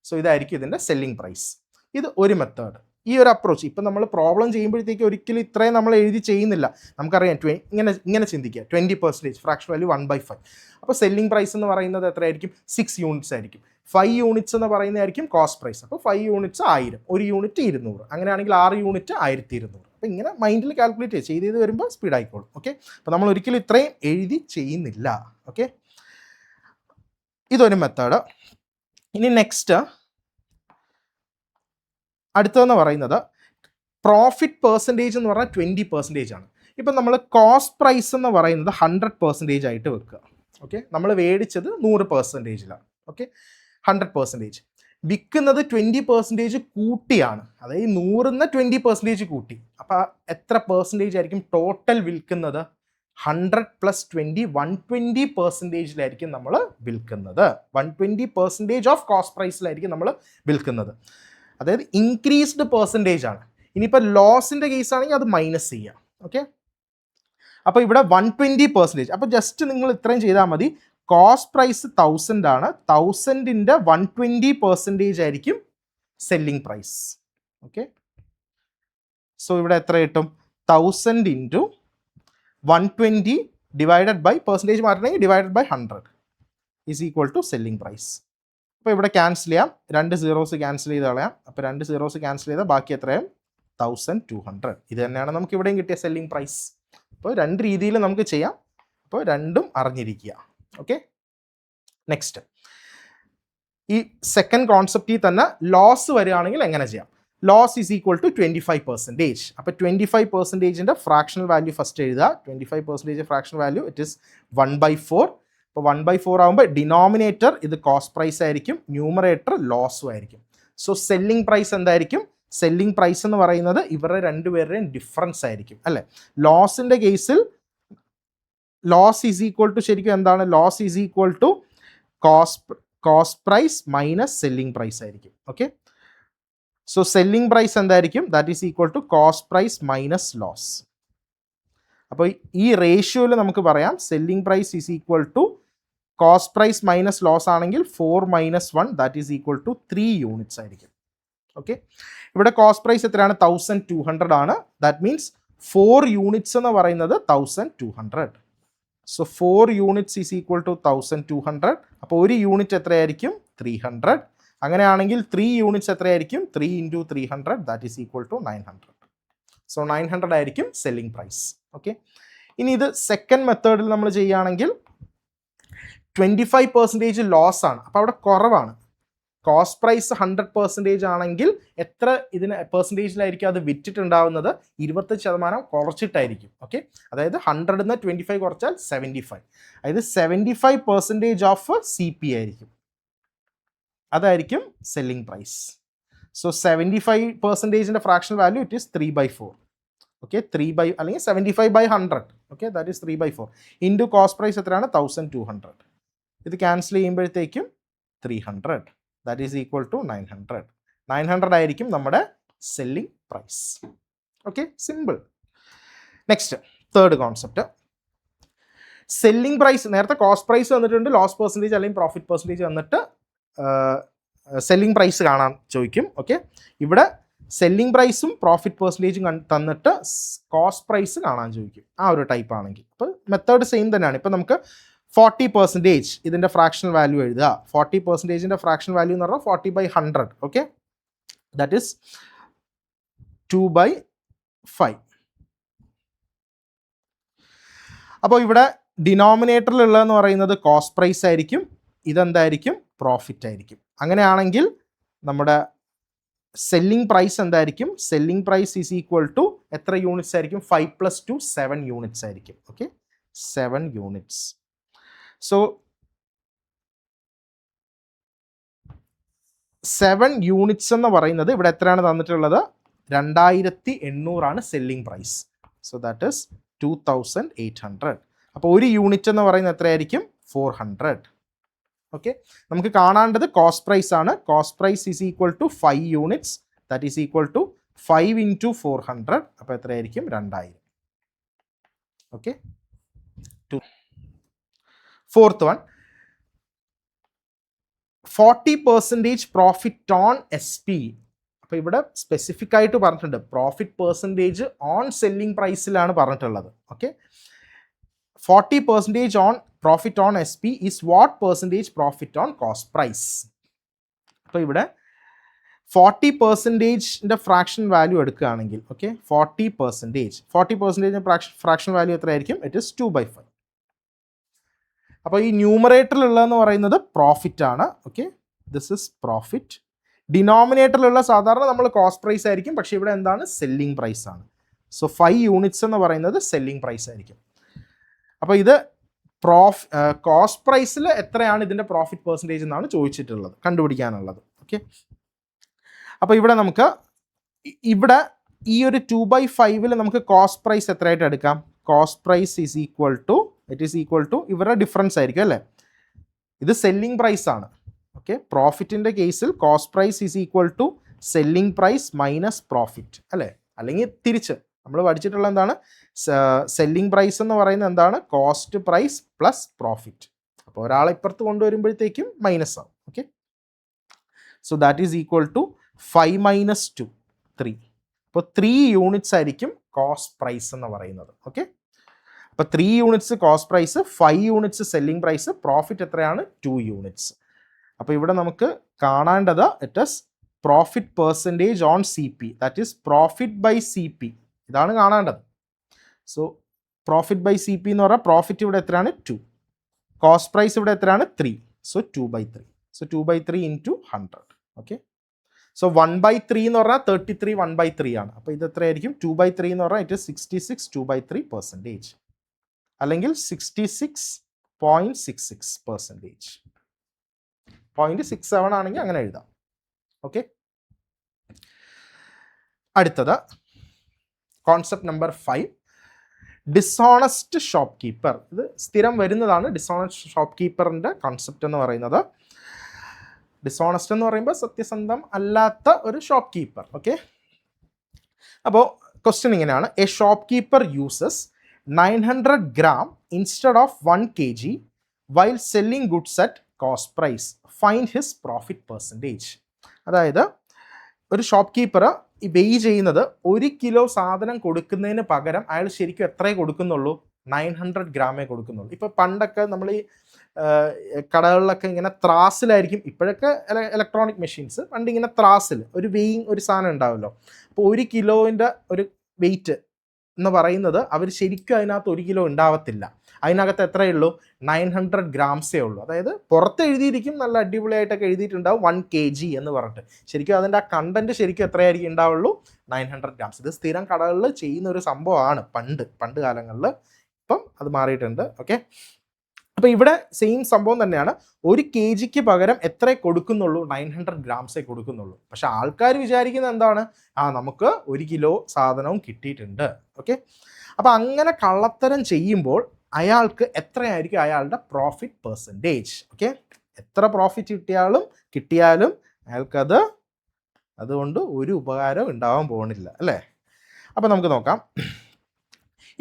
So ഇതായിരിക്കും ഇതിൻ്റെ സെല്ലിംഗ് പ്രൈസ്. ഇത് ഒരു മെത്തേഡ്. ഈ ഒരു അപ്രോച്ച് ഇപ്പം നമ്മൾ പ്രോബ്ലം ചെയ്യുമ്പോഴത്തേക്ക് ഒരിക്കലും ഇത്രയും നമ്മൾ എഴുതി ചെയ്യുന്നില്ല. നമുക്കറിയാം ഇങ്ങനെ ചിന്തിക്കുക, 20% ഫ്രാക്ഷൻ വാല്യൂ 1/5. അപ്പോൾ സെല്ലിംഗ് പ്രൈസ് എന്ന് പറയുന്നത് എത്രയായിരിക്കും? 6 യൂണിറ്റ്സ് ആയിരിക്കും. 5 യൂണിറ്റ്സ് എന്ന് പറയുന്നതായിരിക്കും കോസ്റ്റ് പ്രൈസ്. അപ്പോൾ 5 യൂണിറ്റ്സ് 1000, ഒരു യൂണിറ്റ് 200, അങ്ങനെയാണെങ്കിൽ 6 യൂണിറ്റ് 1200. അപ്പോൾ ഇങ്ങനെ മൈൻഡിൽ കാൽക്കുലേറ്റ് ചെയ്ത് വരുമ്പോൾ സ്പീഡ് ആയിക്കോളും. ഓക്കെ, അപ്പോൾ നമ്മൾ ഒരിക്കലും ഇത്രയും എഴുതി ചെയ്യുന്നില്ല. ഓക്കെ, ഇതൊരു മെത്തേഡ്. ഇനി നെക്സ്റ്റ് അടുത്തതെന്ന് പറയുന്നത് പ്രോഫിറ്റ് പെർസെൻറ്റേജ് എന്ന് പറഞ്ഞാൽ 20% ആണ്. ഇപ്പം നമ്മൾ കോസ്റ്റ് പ്രൈസ് എന്ന് പറയുന്നത് 100% ആയിട്ട് വെക്കുക. ഓക്കെ, നമ്മൾ മേടിച്ചത് 100%ലാണ്. ഓക്കെ, 100%. വിൽക്കുന്നത് 20% കൂട്ടിയാണ്, അതായത് 100ന്ന് 20% കൂട്ടി. അപ്പോൾ എത്ര പെർസെൻറ്റേജ് ആയിരിക്കും ടോട്ടൽ വിൽക്കുന്നത്? 100 + 20 120%ലായിരിക്കും നമ്മൾ വിൽക്കുന്നത്. 120% ഓഫ് കോസ്റ്റ് പ്രൈസിലായിരിക്കും നമ്മൾ വിൽക്കുന്നത്, അതായത് ഇൻക്രീസ്ഡ് പെർസെൻറ്റേജ് ആണ്. ഇനിയിപ്പോൾ ലോസിൻ്റെ കേസ് ആണെങ്കിൽ അത് മൈനസ് ചെയ്യാം. ഓക്കെ, അപ്പോൾ ഇവിടെ 120%. അപ്പോൾ ജസ്റ്റ് നിങ്ങൾ ഇത്രയും ചെയ്താൽ മതി. കോസ്റ്റ് പ്രൈസ് 1000 ആണ്, 1000ൻ്റെ 120% ആയിരിക്കും സെല്ലിംഗ് പ്രൈസ്. ഓക്കെ, സോ ഇവിടെ എത്ര കിട്ടും? 1000 × 120 ഡിവൈഡഡ് ബൈ പെർസെൻറ്റേജ് മാറ്റണമെങ്കിൽ divided by 100 is equal to selling price. അപ്പോൾ ഇവിടെ ക്യാൻസൽ ചെയ്യാം, 2 zeros ക്യാൻസൽ ചെയ്ത് കളയാം. അപ്പോൾ 2 zeros ക്യാൻസൽ ചെയ്താൽ ബാക്കി എത്രയും? 1200. ഇത് തന്നെയാണ് നമുക്ക് ഇവിടെയും കിട്ടിയ സെല്ലിംഗ് പ്രൈസ്. അപ്പോൾ 2 രീതിയിൽ നമുക്ക് ചെയ്യാം, അപ്പോൾ രണ്ടും അറിഞ്ഞിരിക്കുക. ഓക്കെ, നെക്സ്റ്റ് ഈ സെക്കൻഡ് കോൺസെപ്റ്റിൽ തന്നെ ലോസ് വരികയാണെങ്കിൽ എങ്ങനെ ചെയ്യാം? Loss is equal to 25%. അപ്പോൾ 25%ൻ്റെ ഫ്രാക്ഷണൽ വാല്യൂ ഫസ്റ്റ് എഴുതുക. 25% ഫ്രാക്ഷണൽ വാല്യൂ ഇറ്റ് ഈസ് 1/4. അപ്പോൾ 1/4 ആകുമ്പോൾ ഡിനോമിനേറ്റർ ഇത് കോസ്റ്റ് പ്രൈസ് ആയിരിക്കും, ന്യൂമറേറ്റർ ലോസും ആയിരിക്കും. സോ സെല്ലിംഗ് പ്രൈസ് എന്തായിരിക്കും? സെല്ലിംഗ് പ്രൈസ് എന്ന് പറയുന്നത് ഇവരുടെ രണ്ടുപേരുടെയും ഡിഫറൻസ് ആയിരിക്കും, അല്ലേ? ലോസിൻ്റെ കേസിൽ ലോസ് ഈസ് ഈക്വൽ ടു ശരിക്കും എന്താണ്? Loss is equal to cost price minus selling price ആയിരിക്കും. ഓക്കെ, സോ സെല്ലിംഗ് പ്രൈസ് എന്തായിരിക്കും? That is equal to cost price minus loss. അപ്പോൾ ഈ റേഷ്യോയിൽ നമുക്ക് പറയാം selling price is equal to cost price minus loss ആണെങ്കിൽ 4 - 1 that is equal to 3 units ആയിരിക്കും. Okay, ഇവിടെ കോസ്റ്റ് പ്രൈസ് എത്രയാണ്? 1200 ആണ്. ദാറ്റ് മീൻസ് 4 യൂണിറ്റ്സ് എന്ന് പറയുന്നത് 1200. So 4 units is equal to 1200. അപ്പോൾ ഒരു യൂണിറ്റ് എത്രയായിരിക്കും? 300. അങ്ങനെയാണെങ്കിൽ 3 യൂണിറ്റ്സ് എത്രയായിരിക്കും? 3 × 300 that is equal to 900. So 900 ആയിരിക്കും സെല്ലിംഗ് പ്രൈസ്. ഓക്കെ, ഇനി ഇത് സെക്കൻഡ് മെത്തേഡിൽ നമ്മൾ ചെയ്യുകയാണെങ്കിൽ 25% ലോസ് ആണ്. അപ്പോൾ അവിടെ കുറവാണ്. കോസ്റ്റ് പ്രൈസ് 100% ആണെങ്കിൽ എത്ര ഇതിന് പെർസെൻറ്റേജിലായിരിക്കും അത് വിറ്റിട്ടുണ്ടാവുന്നത്? 25% കുറച്ചിട്ടായിരിക്കും. ഓക്കെ, അതായത് 100ന്ന് 25 കുറച്ചാൽ 75, അതായത് 75% ഓഫ് CP ആയിരിക്കും, അതായിരിക്കും സെല്ലിംഗ് പ്രൈസ്. സോ 75%ൻ്റെ fraction value it is 3/4. Okay, 3 അല്ലെങ്കിൽ 75/100. Okay, that is 3/4 into cost price എത്രയാണ്? 1200. ഇത് ക്യാൻസൽ ചെയ്യുമ്പോഴത്തേക്കും 300. That is equal to 900. 900 ആയിരിക്കും നമ്മുടെ selling price. Okay, simple. Next third concept, selling price. നേരത്തെ കോസ്റ്റ് പ്രൈസ് വന്നിട്ടുണ്ട്, ലോസ് പെർസെൻറ്റേജ് അല്ലെങ്കിൽ പ്രോഫിറ്റ് പെർസെൻറ്റേജ് വന്നിട്ട് സെല്ലിംഗ് പ്രൈസ് കാണാൻ ചോദിക്കും. ഓക്കെ, ഇവിടെ സെല്ലിംഗ് പ്രൈസും പ്രോഫിറ്റ് പെർസെൻറ്റേജും തന്നിട്ട് കോസ്റ്റ് പ്രൈസ് കാണാൻ ചോദിക്കും, ആ ഒരു ടൈപ്പ് ആണെങ്കിൽ. അപ്പോൾ മെത്തേഡ് സെയിം തന്നെയാണ്. ഇപ്പോൾ നമുക്ക് 40% ഇതിൻ്റെ ഫ്രാക്ഷണൽ വാല്യൂ എഴുതുക. 40%ൻ്റെ ഫ്രാക്ഷൻ വാല്യൂ എന്ന് പറഞ്ഞാൽ 40/100. Okay, that is 2/5. അപ്പോൾ ഇവിടെ ഡിനോമിനേറ്ററിലുള്ളതെന്ന് പറയുന്നത് കോസ്റ്റ് പ്രൈസ് ആയിരിക്കും, ഇതെന്തായിരിക്കും, പ്രോഫിറ്റ് ആയിരിക്കും. അങ്ങനെയാണെങ്കിൽ നമ്മുടെ സെല്ലിംഗ് പ്രൈസ് എന്തായിരിക്കും? Selling price is equal to എത്ര യൂണിറ്റ്സ് ആയിരിക്കും? 5 + 2 7 യൂണിറ്റ്സ് ആയിരിക്കും. Okay, 7 units. സോ 7 യൂണിറ്റ്സ് എന്ന് പറയുന്നത് ഇവിടെ എത്രയാണ് തന്നിട്ടുള്ളത്? 2800 ആണ് selling price. So that is 2800. അപ്പോൾ ഒരു യൂണിറ്റ് എന്ന് പറയുന്നത് എത്രയായിരിക്കും? 400. ഓക്കെ, നമുക്ക് കാണേണ്ടത് കോസ്റ്റ് പ്രൈസ് ആണ്. Cost price is equal to 5 units, that is equal to 5 × 400. അപ്പോൾ എത്രയായിരിക്കും? 2000. Okay, fourth one, 40% profit on SP. അപ്പോൾ ഇവിടെ സ്പെസിഫിക് ആയിട്ട് പറഞ്ഞിട്ടുണ്ട്, പ്രോഫിറ്റ് പെർസെൻറ്റേജ് ഓൺ സെല്ലിംഗ് പ്രൈസിലാണ് പറഞ്ഞിട്ടുള്ളത്. Okay, 40% on profit on SP is what percentage profit on cost price. അപ്പോൾ ഇവിടെ 40%ൻ്റെ ഫ്രാക്ഷൻ വാല്യൂ എടുക്കുകയാണെങ്കിൽ, ഓക്കെ, 40%ൻ്റെ ഫ്രാക്ഷൻ വാല്യൂ എത്രയായിരിക്കും? It is 2/5. അപ്പോൾ ഈ ന്യൂമറേറ്ററിലുള്ളതെന്ന് പറയുന്നത് പ്രോഫിറ്റ് ആണ്. Okay, this is profit. ഡിനോമിനേറ്ററിലുള്ള സാധാരണ നമ്മൾ കോസ്റ്റ് പ്രൈസ് ആയിരിക്കും, പക്ഷേ ഇവിടെ എന്താണ്? സെല്ലിംഗ് പ്രൈസ് ആണ്. സോ 5 യൂണിറ്റ്സ് എന്ന് പറയുന്നത് സെല്ലിംഗ് പ്രൈസ് ആയിരിക്കും. അപ്പോൾ ഇത് കോസ്റ്റ് പ്രൈസിൽ എത്രയാണ് ഇതിൻ്റെ പ്രോഫിറ്റ് പെർസെൻറ്റേജ് എന്നാണ് ചോദിച്ചിട്ടുള്ളത്, കണ്ടുപിടിക്കാനുള്ളത്. ഓക്കെ, അപ്പോൾ ഇവിടെ നമുക്ക് ഇവിടെ ഈ ഒരു 2/5 നമുക്ക് കോസ്റ്റ് പ്രൈസ് എത്രയായിട്ട് എടുക്കാം? Cost price is equal to, it is equal to ഇവരുടെ ഡിഫറൻസ് ആയിരിക്കും അല്ലേ? ഇത് സെല്ലിംഗ് പ്രൈസ് ആണ്. ഓക്കെ, പ്രോഫിറ്റിൻ്റെ കേസിൽ cost price is equal to selling price minus profit അല്ലേ? അല്ലെങ്കിൽ തിരിച്ച് നമ്മൾ പഠിച്ചിട്ടുള്ള എന്താണ്? സെല്ലിംഗ് പ്രൈസ് എന്ന് പറയുന്നത് എന്താണ്? Cost price plus profit. അപ്പോൾ ഒരാളെ ഇപ്പുറത്ത് കൊണ്ടുവരുമ്പോഴത്തേക്കും മൈനസ് ആവും. Okay, so that is equal to 5 - 2 3. അപ്പോൾ 3 യൂണിറ്റ്സ് ആയിരിക്കും കോസ്റ്റ് പ്രൈസ് എന്ന് പറയുന്നത്. ഓക്കെ, അപ്പോൾ 3 units cost price, 5 units selling price, profit എത്രയാണ്? 2 യൂണിറ്റ്സ്. അപ്പോൾ ഇവിടെ നമുക്ക് കാണേണ്ടത് it is profit percentage on CP, that is profit by CP. ഇതാണ് കാണേണ്ടത്. സോ പ്രോഫിറ്റ് ബൈ CP എന്ന് പറഞ്ഞാൽ പ്രോഫിറ്റ് ഇവിടെ എത്രയാണ്? 2. കോസ്റ്റ് പ്രൈസ് ഇവിടെ എത്രയാണ്? 3. സോ 2/3. സോ 2/3 × 100. ഓക്കെ, സോ 1/3 എന്ന് പറഞ്ഞാൽ 33 1/3 ആണ്. അപ്പോൾ ഇത് എത്രയായിരിക്കും? 2/3 എന്ന് പറഞ്ഞാൽ ഇറ്റ് ഇസ് 66 2/3%, അല്ലെങ്കിൽ 66.66%. 0.67 ആണെങ്കിൽ അങ്ങനെ എഴുതാം. ഓക്കെ, അടുത്തത് concept number 5, dishonest shop keeper. ഇത് സ്ഥിരം വരുന്നതാണ് ഡിസോണസ്റ്റ് ഷോപ്പ് കീപ്പറിൻ്റെ കോൺസെപ്റ്റ് എന്ന് പറയുന്നത്. ഡിസോണസ്റ്റ് എന്ന് പറയുമ്പോൾ സത്യസന്ധം അല്ലാത്ത ഒരു ഷോപ്പ് കീപ്പർ. ഓക്കെ, അപ്പോൾ ക്വസ്റ്റ്യൻ ഇങ്ങനെയാണ്: A shop keeper uses 900 gram instead of 1 kg while selling goods at cost price. Find his profit percentage. അതായത് ഒരു ഷോപ്പ് കീപ്പർ ഈ വെയ് ചെയ്യുന്നത് 1 കിലോ സാധനം കൊടുക്കുന്നതിന് പകരം അയാൾ ശരിക്കും എത്രയേ കൊടുക്കുന്നുള്ളൂ? 900 ഗ്രാമേ കൊടുക്കുന്നുള്ളൂ. ഇപ്പോൾ പണ്ടൊക്കെ നമ്മൾ ഈ കടകളിലൊക്കെ ഇങ്ങനെ ത്രാസിലായിരിക്കും, ഇപ്പോഴൊക്കെ ഇലക്ട്രോണിക് മെഷീൻസ്, പണ്ട് ഇങ്ങനെ ത്രാസിൽ ഒരു വെയിങ് ഒരു സാധനം ഉണ്ടാവുമല്ലോ. അപ്പോൾ 1 കിലോൻ്റെ ഒരു വെയിറ്റ് എന്ന് പറയുന്നത് അവർ ശരിക്കും അതിനകത്ത് 1 കിലോ ഉണ്ടാവത്തില്ല. അതിനകത്ത് എത്രയേ ഉള്ളൂ? 900 ഗ്രാംസേ ഉള്ളൂ. അതായത് പുറത്ത് എഴുതിയിരിക്കും, നല്ല അടിപൊളിയായിട്ടൊക്കെ എഴുതിയിട്ടുണ്ടാവും 1 kg എന്ന് പറഞ്ഞിട്ട്. ശരിക്കും അതിൻ്റെ ആ കണ്ടന്റ് ശരിക്കും എത്രയായിരിക്കും ഉണ്ടാവുള്ളൂ? 900 ഗ്രാംസ്. ഇത് സ്ഥിരം കടകളിൽ ചെയ്യുന്ന ഒരു സംഭവമാണ് പണ്ട് കാലങ്ങളിൽ. ഇപ്പം അത് മാറിയിട്ടുണ്ട്. ഓക്കെ, അപ്പോൾ ഇവിടെ സെയിം സംഭവം തന്നെയാണ്. 1 kgക്ക് പകരം എത്ര കൊടുക്കുന്നുള്ളൂ? 900 ഗ്രാംസേ കൊടുക്കുന്നുള്ളൂ. പക്ഷെ ആൾക്കാർ വിചാരിക്കുന്നത് എന്താണ്? നമുക്ക് 1 കിലോ സാധനവും കിട്ടിയിട്ടുണ്ട്. ഓക്കെ, അപ്പോൾ അങ്ങനെ കള്ളത്തരം ചെയ്യുമ്പോൾ അയാൾക്ക് എത്രയായിരിക്കും അയാളുടെ പ്രോഫിറ്റ് പെർസെൻറ്റേജ്? ഓക്കെ, എത്ര പ്രോഫിറ്റ് കിട്ടിയാലും കിട്ടിയാലും അയാൾക്കത് അതുകൊണ്ട് ഒരു ഉപകാരം ഉണ്ടാവാൻ പോകുന്നില്ല അല്ലേ. അപ്പോൾ നമുക്ക് നോക്കാം.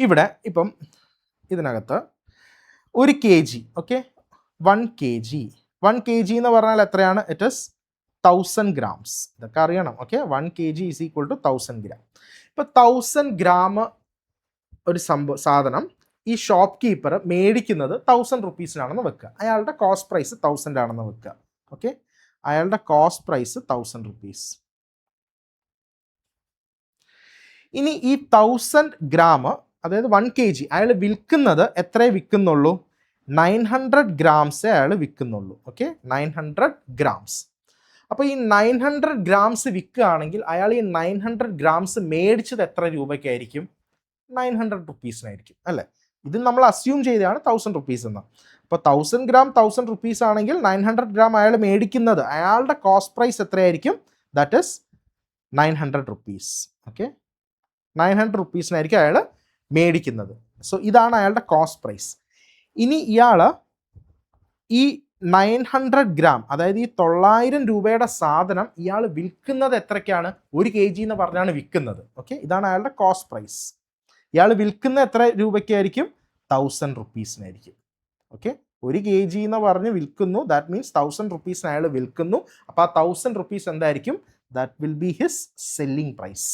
ഇവിടെ ഇപ്പം ഇതിനകത്ത് 1 kg, ഓക്കെ, 1 kg എന്ന് പറഞ്ഞാൽ എത്രയാണ്? It is 1000 grams. ഇതൊക്കെ അറിയണം. Okay, 1 kg is equal to 1000 gram. ഇപ്പോൾ 1000 gram ഒരു സാധനം ഈ ഷോപ്പ് കീപ്പർ മേടിക്കുന്നത് 1000 rupeesനാണെന്ന് വെക്കുക. അയാളുടെ കോസ്റ്റ് പ്രൈസ് 1000 ആണെന്ന് വെക്കുക. ഓക്കെ, അയാളുടെ കോസ്റ്റ് പ്രൈസ് 1000 rupees. ഇനി ഈ 1000 gram, അതായത് 1 kg അയാൾ വിൽക്കുന്നത് എത്രയേ വിൽക്കുന്നുള്ളൂ? 900 grams അയാൾ വിൽക്കുന്നുള്ളൂ. Okay, 900 grams. അപ്പോൾ ഈ 900 grams വിൽക്കുകയാണെങ്കിൽ അയാൾ ഈ 900 grams മേടിച്ചത് എത്ര രൂപയ്ക്കായിരിക്കും? 900 rupeesനായിരിക്കും അല്ലേ. ഇത് നമ്മൾ അസ്യൂം ചെയ്തതാണ് 1000 rupees എന്ന്. അപ്പോൾ 1000 gram 1000 rupees ആണെങ്കിൽ 900 gram അയാൾ മേടിക്കുന്നത്, അയാളുടെ കോസ്റ്റ് പ്രൈസ് എത്രയായിരിക്കും? That is 900 rupees. ഓക്കെ, 900 rupeesനായിരിക്കും അയാൾ മേടിക്കുന്നത്. സോ ഇതാണ് അയാളുടെ കോസ്റ്റ് പ്രൈസ്. ഇനി ഇയാൾ ഈ 900 gram, അതായത് ഈ 900 രൂപയുടെ സാധനം ഇയാൾ വിൽക്കുന്നത് എത്രയ്ക്കാണ്? 1 kg എന്ന് പറഞ്ഞാണ് വിൽക്കുന്നത്. ഓക്കെ, ഇതാണ് അയാളുടെ കോസ്റ്റ് പ്രൈസ്. ഇയാൾ വിൽക്കുന്ന എത്ര രൂപയ്ക്കായിരിക്കും? 1000 rupeesനായിരിക്കും. ഓക്കെ, 1 kg എന്ന് പറഞ്ഞ് വിൽക്കുന്നു, ദാറ്റ് മീൻസ് 1000 rupeesന് അയാൾ വിൽക്കുന്നു. അപ്പോൾ ആ 1000 rupees എന്തായിരിക്കും? That will be his selling price.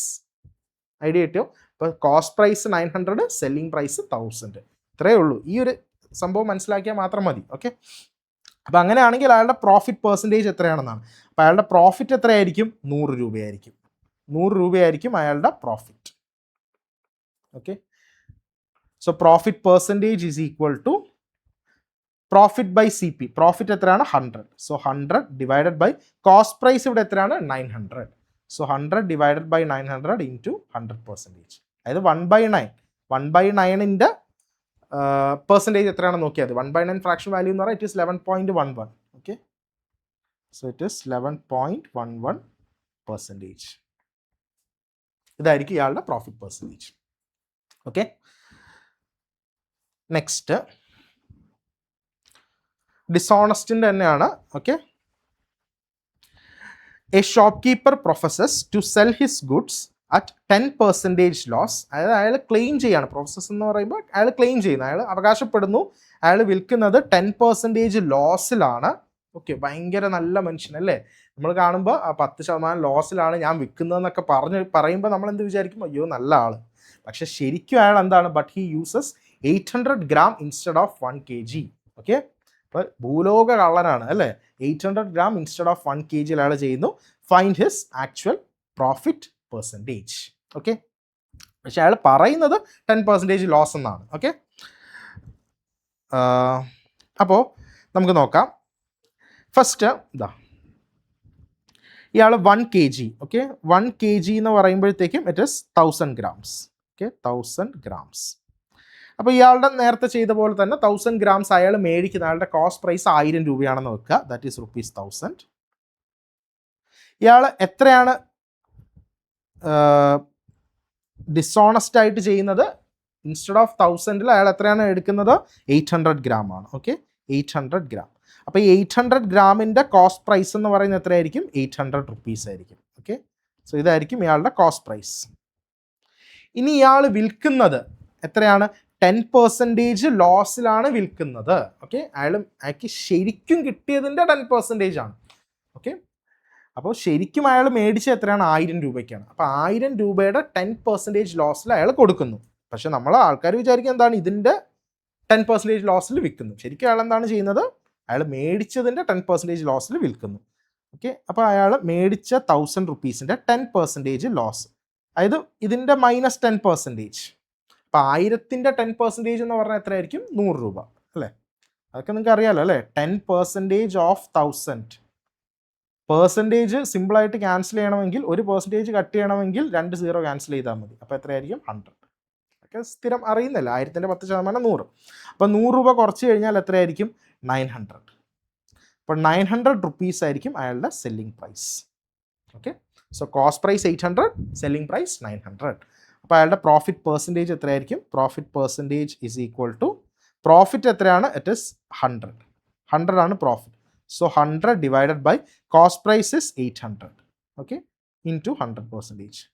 Idea കിട്ടിയോ? ഇപ്പോൾ കോസ്റ്റ് പ്രൈസ് 900, സെല്ലിംഗ് പ്രൈസ് 1000. ഇത്രയേ ഉള്ളൂ. ഈ ഒരു സംഭവം മനസ്സിലാക്കിയാൽ മാത്രം മതി. ഓക്കെ, അപ്പോൾ അങ്ങനെയാണെങ്കിൽ അയാളുടെ പ്രോഫിറ്റ് പെർസെൻറ്റേജ് എത്രയാണെന്നാണ്. അപ്പോൾ അയാളുടെ പ്രോഫിറ്റ് എത്രയായിരിക്കും? 100 രൂപയായിരിക്കും. 100 രൂപയായിരിക്കും അയാളുടെ profit. Okay, so profit percentage is equal to profit by C P. പ്രോഫിറ്റ് എത്രയാണ്? 100. So 100 divided by cost price ഇവിടെ എത്രയാണ്? 900. So 100 divided by 900 into 100%. അതായത് 1/9. 1/9ൻ്റെ പെർസെൻറ്റേജ് എത്രയാണെന്ന് നോക്കിയാൽ 1/9 ഫ്രാക്ഷൻ വാല്യൂ എന്ന് പറഞ്ഞാൽ it is 11.11. Okay, so it is 11.11%. ഇതായിരിക്കും ഇയാളുടെ പ്രോഫിറ്റ് പെർസെൻറ്റേജ്. ഓക്കെ, നെക്സ്റ്റ് ഡിസോണസ്റ്റിൻ്റെ തന്നെയാണ്. Okay, a shopkeeper professes to sell his goods at 10% loss. അതായത് അയാൾ ക്ലെയിം ചെയ്യാണ്. പ്രൊഫസസ് എന്ന് പറയുമ്പോൾ അയാൾ ക്ലെയിം ചെയ്യുന്നു, അയാൾ അവകാശപ്പെടുന്നു അയാൾ വിൽക്കുന്നത് 10% ലോസിലാണ്. ഓക്കെ, ഭയങ്കര നല്ല മനുഷ്യനല്ലേ. നമ്മൾ കാണുമ്പോൾ 10% ലോസിലാണ് ഞാൻ വിൽക്കുന്നതെന്നൊക്കെ പറയുമ്പോൾ നമ്മൾ എന്ത് വിചാരിക്കും? അയ്യോ നല്ല ആൾ. പക്ഷെ ശരിക്കും അയാൾ എന്താണ്? But he uses 800 gram instead of 1 kg. Okay, അപ്പോൾ ഭൂലോക കള്ളനാണ് അല്ലേ. 800 gram ഇൻസ്റ്റെഡ് ഓഫ് 1 kg അയാൾ ചെയ്യുന്നു. Find his actual profit percentage. Okay, പക്ഷെ അയാൾ പറയുന്നത് 10% ലോസ് എന്നാണ്. ഓക്കെ, അപ്പോൾ നമുക്ക് നോക്കാം. ഫസ്റ്റ് ഇതാ ഇയാൾ 1 kg. ഓക്കെ, 1 kg എന്ന് പറയുമ്പോഴത്തേക്കും it is 1000 grams. Okay, 1000 grams. അപ്പോൾ ഇയാളുടെ നേരത്തെ ചെയ്ത പോലെ തന്നെ 1000 grams അയാൾ മേടിക്കുന്ന അയാളുടെ കോസ്റ്റ് പ്രൈസ് 1000 രൂപയാണെന്ന് വെക്കുക. That is ₹1000. ഇയാൾ എത്രയാണ് ഡിസോണസ്റ്റ് ആയിട്ട് ചെയ്യുന്നത്? ഇൻസ്റ്റെഡ് ഓഫ് 1000 അയാൾ എത്രയാണ് എടുക്കുന്നത്? 800 gram ആണ്. Okay, 800 gram. അപ്പോൾ ഈ 800 ഗ്രാമിൻ്റെ കോസ്റ്റ് പ്രൈസ് എന്ന് പറയുന്നത് എത്രയായിരിക്കും? 800 rupees ആയിരിക്കും. ഓക്കെ, സോ ഇതായിരിക്കും ഇയാളുടെ കോസ്റ്റ് പ്രൈസ്. ഇനി ഇയാൾ വിൽക്കുന്നത് എത്രയാണ്? 10% ലോസിലാണ് വിൽക്കുന്നത്. ഓക്കെ, അയാൾക്ക് ശരിക്കും കിട്ടിയതിൻ്റെ 10% ആണ്. ഓക്കെ, അപ്പോൾ ശരിക്കും അയാൾ മേടിച്ച എത്രയാണ്? 1000 രൂപയ്ക്കാണ്. അപ്പോൾ 1000 രൂപയുടെ 10% ലോസിൽ അയാൾ കൊടുക്കുന്നു. പക്ഷെ നമ്മൾ ആൾക്കാർ വിചാരിക്കുക എന്താണ്? ഇതിൻ്റെ 10% ലോസിൽ വിൽക്കുന്നു. ശരിക്കും അയാൾ എന്താണ് ചെയ്യുന്നത്? അയാൾ മേടിച്ചതിൻ്റെ 10% ലോസിൽ വിൽക്കുന്നു. ഓക്കെ, അപ്പോൾ അയാൾ മേടിച്ച 1000 rupeesൻ്റെ 10% ലോസ്, അതായത് ഇതിൻ്റെ -10%. അപ്പോൾ 1000ൻ്റെ 10% എന്ന് പറഞ്ഞാൽ എത്രയായിരിക്കും? 100 രൂപ അല്ലേ. അതൊക്കെ നിങ്ങൾക്ക് അറിയാമല്ലോ അല്ലേ. 10% ഓഫ് 1000. പെർസെൻറ്റേജ് സിമ്പിളായിട്ട് ക്യാൻസൽ ചെയ്യണമെങ്കിൽ, ഒരു പെർസെൻറ്റേജ് കട്ട് ചെയ്യണമെങ്കിൽ 2 0 ക്യാൻസൽ ചെയ്താൽ മതി. അപ്പോൾ എത്രയായിരിക്കും? 100. ഒക്കെ സ്ഥിരം അറിയുന്നില്ല. 1000ൻ്റെ 10% 100. അപ്പോൾ 100 രൂപ കുറച്ച് കഴിഞ്ഞാൽ എത്രയായിരിക്കും? 900. അപ്പോൾ 900 rupees ആയിരിക്കും അയാളുടെ selling price. Okay, so cost price 800, selling price 900. അപ്പോൾ അയാളുടെ പ്രോഫിറ്റ് പെർസെൻറ്റേജ് എത്രയായിരിക്കും? Profit percentage is equal to profit എത്രയാണ്? It is 100. 100 ആണ് profit. So 100 divided by cost price is 800, okay, into 100%.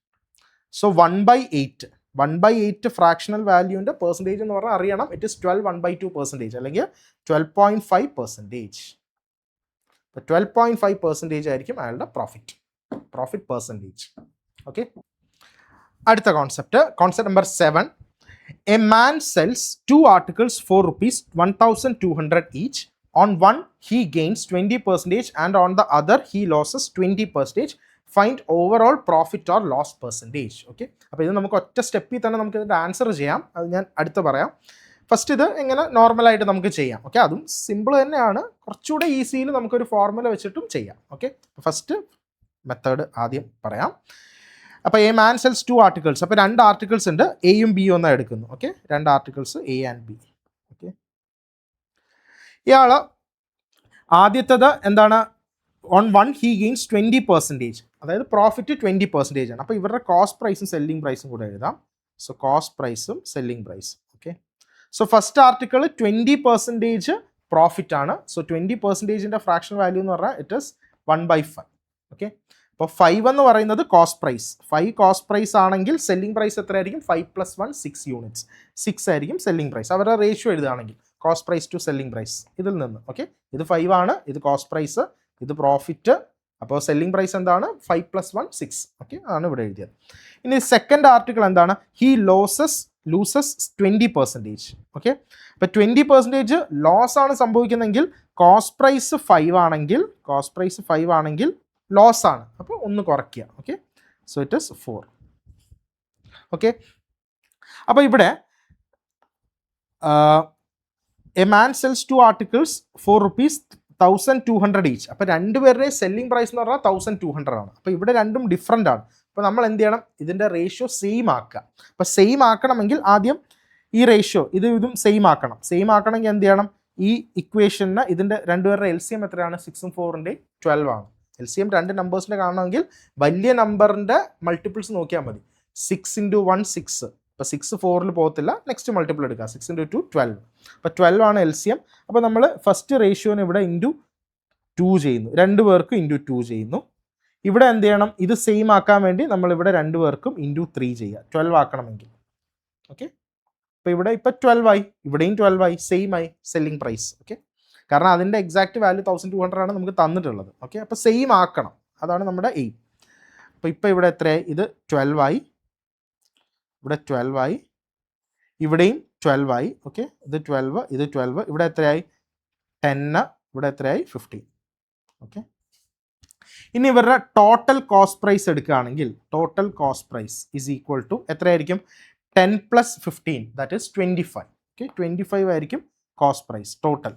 So 1 by 8. 1 by 8 fractional value in the percentage എന്ന് പറഞ്ഞാൽ അറിയണം, it is 12 1/2% അല്ലെങ്കിൽ 12.5%. 12.5% ആയിരിക്കും അയാളുടെ പ്രോഫിറ്റ് പെർസെൻറ്റേജ്. ഓക്കെ, അടുത്ത concept number 7. A man sells 2 articles for rupees 1200 each. On one he gains 20% and on the other he loses 20%. Find overall profit or loss percentage. Okay, അപ്പോൾ ഇത് നമുക്ക് ഒറ്റ സ്റ്റെപ്പിൽ തന്നെ നമുക്ക് ഇതിൻ്റെ ആൻസർ ചെയ്യാം. അത് ഞാൻ അടുത്ത് പറയാം. ഫസ്റ്റ് ഇത് എങ്ങനെ നോർമലായിട്ട് നമുക്ക് ചെയ്യാം. ഓക്കെ, അതും സിമ്പിൾ തന്നെയാണ്, കുറച്ചുകൂടെ ഈസിയിൽ നമുക്കൊരു ഫോർമുല വെച്ചിട്ടും ചെയ്യാം. ഓക്കെ, ഫസ്റ്റ് മെത്തേഡ് ആദ്യം പറയാം. അപ്പോൾ എ മാൻ സെൽസ് 2 ആർട്ടിക്കിൾസ്. അപ്പോൾ 2 ആർട്ടിക്കിൾസ് ഉണ്ട്, എയും ബിയും ഒന്നും എടുക്കുന്നു. Okay, 2 articles A and B. Okay, ഇയാൾ ആദ്യത്തേത് എന്താണ്, ഓൺ വൺ ഹി ഗെയിൻസ് 20%, അതായത് പ്രോഫിറ്റ് 20% ആണ്. അപ്പോൾ ഇവരുടെ കോസ്റ്റ് പ്രൈസും സെല്ലിംഗ് പ്രൈസും കൂടെ എഴുതാം. സോ കോസ്റ്റ് പ്രൈസും സെല്ലിംഗ് പ്രൈസും. Okay, so first article 20% profit ആണ്. സോ 20%ൻ്റെ ഫ്രാക്ഷൻ വാല്യൂ എന്ന് പറഞ്ഞാൽ ഇറ്റ് ഇസ് 1/5. ഓക്കെ, അപ്പോൾ 5 എന്ന് പറയുന്നത് കോസ്റ്റ് പ്രൈസ്. 5 കോസ്റ്റ് പ്രൈസ് ആണെങ്കിൽ സെല്ലിംഗ് പ്രൈസ് എത്രയായിരിക്കും? 5 + 1 6 യൂണിറ്റ്സ്. 6 ആയിരിക്കും സെല്ലിംഗ് പ്രൈസ്. അവരുടെ റേഷ്യോ എഴുതുകയാണെങ്കിൽ cost price to selling price ഇതിൽ നിന്ന്. ഓക്കെ, ഇത് 5 ആണ്, ഇത് കോസ്റ്റ് പ്രൈസ്, ഇത് പ്രോഫിറ്റ്. അപ്പോൾ സെല്ലിംഗ് പ്രൈസ് എന്താണ്? 5 + 1 6. ഓക്കെ, അതാണ് ഇവിടെ എഴുതിയത്. ഇനി സെക്കൻഡ് ആർട്ടിക്കിൾ എന്താണ്? He loses 20%. ഓക്കെ, അപ്പോൾ 20% ലോസ് ആണ് സംഭവിക്കുന്നതെങ്കിൽ കോസ്റ്റ് പ്രൈസ് 5 ആണെങ്കിൽ ലോസ് ആണ്. അപ്പോൾ ഒന്ന് കുറയ്ക്കുക. Okay, so it is 4. Okay, അപ്പോൾ ഇവിടെ a man sells 2 articles for rupees 1200 each. അപ്പോൾ രണ്ടുപേരുടെ സെല്ലിംഗ് പ്രൈസ് എന്ന് പറഞ്ഞാൽ 1200 ആണ്. അപ്പോൾ ഇവിടെ രണ്ടും ഡിഫറെൻ്റ് ആണ്. അപ്പോൾ നമ്മൾ എന്ത് ചെയ്യണം? ഇതിൻ്റെ റേഷ്യോ സെയിം ആക്കുക. അപ്പോൾ സെയിം ആക്കണമെങ്കിൽ ആദ്യം ഈ റേഷ്യോ ഇതും സെയിം ആക്കണം. സെയിം ആക്കണമെങ്കിൽ എന്ത് ചെയ്യണം? ഈ ഇക്വേഷന് ഇതിൻ്റെ രണ്ടുപേരുടെ LCM എത്രയാണ്? 6ഉം 4ൻ്റെയും 12 ആണ്. LCM രണ്ട് നമ്പേഴ്സിൻ്റെ കാണണമെങ്കിൽ വലിയ നമ്പറിൻ്റെ മൾട്ടിപ്പിൾസ് നോക്കിയാൽ മതി. 6 × 1 6. അപ്പോൾ 6 4ൽ പോകത്തില്ല, നെക്സ്റ്റ് മൾട്ടിപ്പിൾ എടുക്കുക. 6 × 2 12. അപ്പോൾ 12 ആണ് LCM. അപ്പോൾ നമ്മൾ ഫസ്റ്റ് റേഷ്യോന് ഇവിടെ *2 ചെയ്യുന്നു, രണ്ടു പേർക്കും *2 ചെയ്യുന്നു. ഇവിടെ എന്ത് ചെയ്യണം? ഇത് സെയിം ആക്കാൻ വേണ്ടി നമ്മളിവിടെ രണ്ടു പേർക്കും *3 ചെയ്യുക, 12 ആക്കണമെങ്കിൽ. ഓക്കെ, അപ്പോൾ ഇവിടെ ഇപ്പോൾ 12 ആയി, ഇവിടെയും 12 ആയി, സെയിം ആയി സെല്ലിംഗ് പ്രൈസ്. ഓക്കെ, കാരണം അതിൻ്റെ എക്സാക്റ്റ് വാല്യൂ 1200 ആണ് നമുക്ക് തന്നിട്ടുള്ളത്. ഓക്കെ, അപ്പോൾ സെയിം ആക്കണം, അതാണ് നമ്മുടെ എയിം. അപ്പോൾ ഇപ്പോൾ ഇവിടെ എത്രയായി? ഇത് 12 ആയി, ഇവിടെ 12 ആയി, ഇവിടെയും 12 ആയി. ഓക്കെ, ഇത് 12, ഇത് 12, ഇവിടെ എത്രയായി? 10, ഇവിടെ എത്രയായി? 15. ഓക്കെ, ഇനി ഇവരുടെ ടോട്ടൽ കോസ്റ്റ് പ്രൈസ് എടുക്കുകയാണെങ്കിൽ total cost price is equal to എത്രയായിരിക്കും? 10 + 15, ദാറ്റ് ഈസ് 25. ഓക്കെ, 25 ആയിരിക്കും കോസ്റ്റ് പ്രൈസ് ടോട്ടൽ.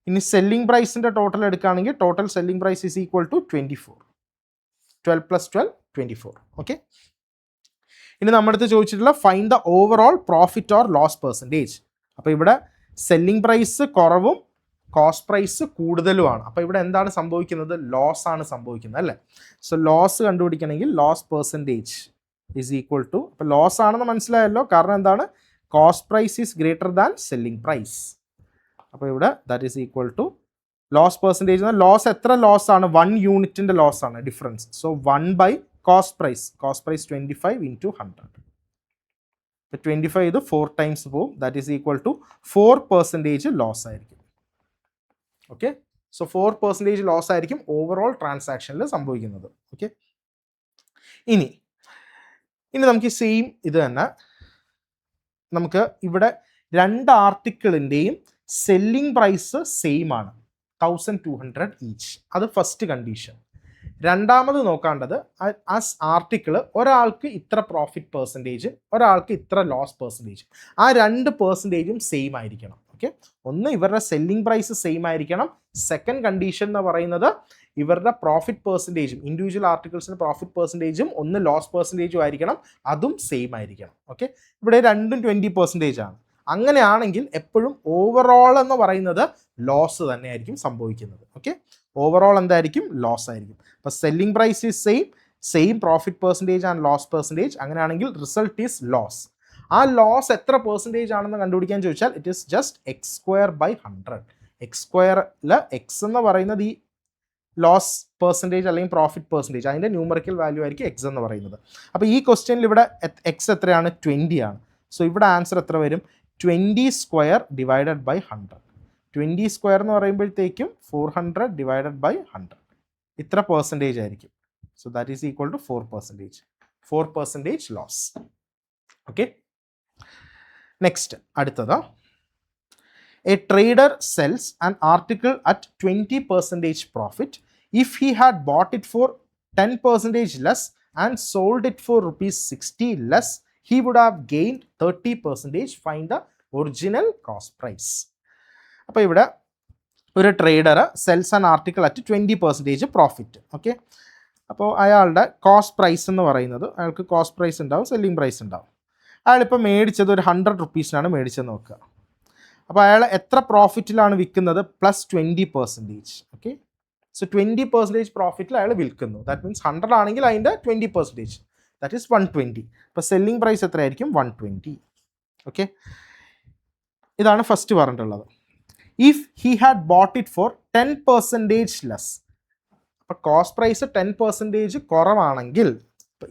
ഇനി സെല്ലിംഗ് പ്രൈസിൻ്റെ ടോട്ടൽ എടുക്കുകയാണെങ്കിൽ total selling price is equal to 24. 12 + 12 24. Okay, ഇനി നമ്മുടെ അടുത്ത് ചോദിച്ചിട്ടുള്ള find the overall profit or loss percentage. അപ്പോൾ ഇവിടെ സെല്ലിംഗ് പ്രൈസ് കുറവും കോസ്റ്റ് പ്രൈസ് കൂടുതലുമാണ്. അപ്പോൾ ഇവിടെ എന്താണ് സംഭവിക്കുന്നത്? ലോസ് ആണ് സംഭവിക്കുന്നത്, അല്ലേ? സോ ലോസ് കണ്ടുപിടിക്കണമെങ്കിൽ loss percentage is equal to, അപ്പോൾ ലോസ് ആണെന്ന് മനസ്സിലായല്ലോ, കാരണം എന്താണ്? Cost price is greater than selling price. അപ്പോൾ ഇവിടെ that is equal to loss percentage. Loss എത്ര ലോസ് ആണ്? 1 യൂണിറ്റിൻ്റെ ലോസ് ആണ് ഡിഫറൻസ്. So 1/, cost price 25 × 100. ഇപ്പോൾ 25 ഇത് 4 ടൈംസ് പോവും, that is equal to 4% loss ആയിരിക്കും. ഓക്കെ, സോ 4% ലോസ് ആയിരിക്കും ഓവറോൾ ട്രാൻസാക്ഷനിൽ സംഭവിക്കുന്നത്. ഓക്കെ, ഇനി നമുക്ക് സെയിം ഇത് തന്നെ നമുക്ക് ഇവിടെ 2 ആർട്ടിക്കിളിൻ്റെയും സെല്ലിംഗ് പ്രൈസ് സെയിം ആണ്, 1200 ഈച്ച്. അത് ഫസ്റ്റ് കണ്ടീഷൻ. രണ്ടാമത് നോക്കേണ്ടത് ആസ് ആർട്ടിക്കിൾ ഒരാൾക്ക് ഇത്ര പ്രോഫിറ്റ് പെർസെൻറ്റേജ്, ഒരാൾക്ക് ഇത്ര ലോസ് പെർസെൻറ്റേജ്, ആ 2% സെയിം ആയിരിക്കണം. ഓക്കെ, ഒന്ന് ഇവരുടെ സെല്ലിംഗ് പ്രൈസ് സെയിം ആയിരിക്കണം. സെക്കൻഡ് കണ്ടീഷൻ എന്ന് പറയുന്നത് ഇവരുടെ പ്രോഫിറ്റ് പെർസെൻറ്റേജും, ഇൻഡിവിജ്വൽ ആർട്ടിക്കിൾസിന് പ്രോഫിറ്റ് പെർസെൻറ്റേജും ഒന്ന് ലോസ് പെർസെൻറ്റേജും ആയിരിക്കണം, അതും സെയിം ആയിരിക്കണം. ഓക്കെ, ഇവിടെ രണ്ടും 20% ആണ്. അങ്ങനെയാണെങ്കിൽ എപ്പോഴും ഓവറോൾ എന്ന് പറയുന്നത് ലോസ് തന്നെയായിരിക്കും സംഭവിക്കുന്നത്. ഓക്കെ, ഓവറോൾ എന്തായിരിക്കും? ലോസ് ആയിരിക്കും. അപ്പോൾ selling price is same profit percentage and loss percentage. അങ്ങനെയാണെങ്കിൽ റിസൾട്ട് ഈസ് ലോസ്. ആ ലോസ് എത്ര പെർസെൻറ്റേജ് ആണെന്ന് കണ്ടുപിടിക്കാൻ ചോദിച്ചാൽ it is just x² / 100. X സ്ക്വയറിൽ എക്സ് എന്ന് പറയുന്നത് ഈ ലോസ് പെർസെൻറ്റേജ് അല്ലെങ്കിൽ പ്രോഫിറ്റ് പെർസെൻറ്റേജ് അതിൻ്റെ ന്യൂമറിക്കൽ വാല്യൂ ആയിരിക്കും എക്സ് എന്ന് പറയുന്നത്. അപ്പോൾ ഈ ക്വസ്റ്റ്യനിൽ ഇവിടെ എക്സ് എത്രയാണ്? 20 ആണ്. സോ ഇവിടെ ആൻസർ എത്ര വരും? 20 സ്ക്വയർ ഡിവൈഡഡ് ബൈ 100. 20 സ്ക്വയർ എന്ന് പറയുമ്പോഴത്തേക്കും 400 ഡിവൈഡഡ് ബൈ 100 ഇത്ര പെർസെൻറ്റേജ് ആയിരിക്കും. So that is equal to 4% loss. Okay, next അടുത്തത്. A trader sells an article at 20% profit. If he had bought it for 10% less and sold it for rupees 60 less, he would have gained 30%. Find the original cost price. അപ്പോൾ ഇവിടെ ഒരു trader cells an article at 20% profit. Okay, അപ്പോൾ അയാളുടെ cost price എന്ന് പറയുന്നത്, അയാൾക്ക് cost price ഉണ്ടാവും, selling price ഉണ്ടാവും. അയാളിപ്പോൾ മേടിച്ചത് ഒരു 100 റുപ്പീസിനാണ് മേടിച്ചതെന്ന് നോക്കുക. അപ്പോൾ അയാൾ എത്ര പ്രോഫിറ്റിലാണ് വിൽക്കുന്നത്? +20%. ഓക്കെ, സോ 20% പ്രോഫിറ്റിൽ അയാൾ വിൽക്കുന്നു. ദാറ്റ് മീൻസ് 100 ആണെങ്കിൽ അതിൻ്റെ 20%, ദാറ്റ് ഈസ് 120. അപ്പോൾ സെല്ലിംഗ് പ്രൈസ് എത്രയായിരിക്കും? 120. ഓക്കെ, ഇതാണ് ഫസ്റ്റ് പറഞ്ഞിട്ടുള്ളത്. If he had boat it for 10% less, അപ്പോൾ കോസ്റ്റ് പ്രൈസ് 10% കുറവാണെങ്കിൽ,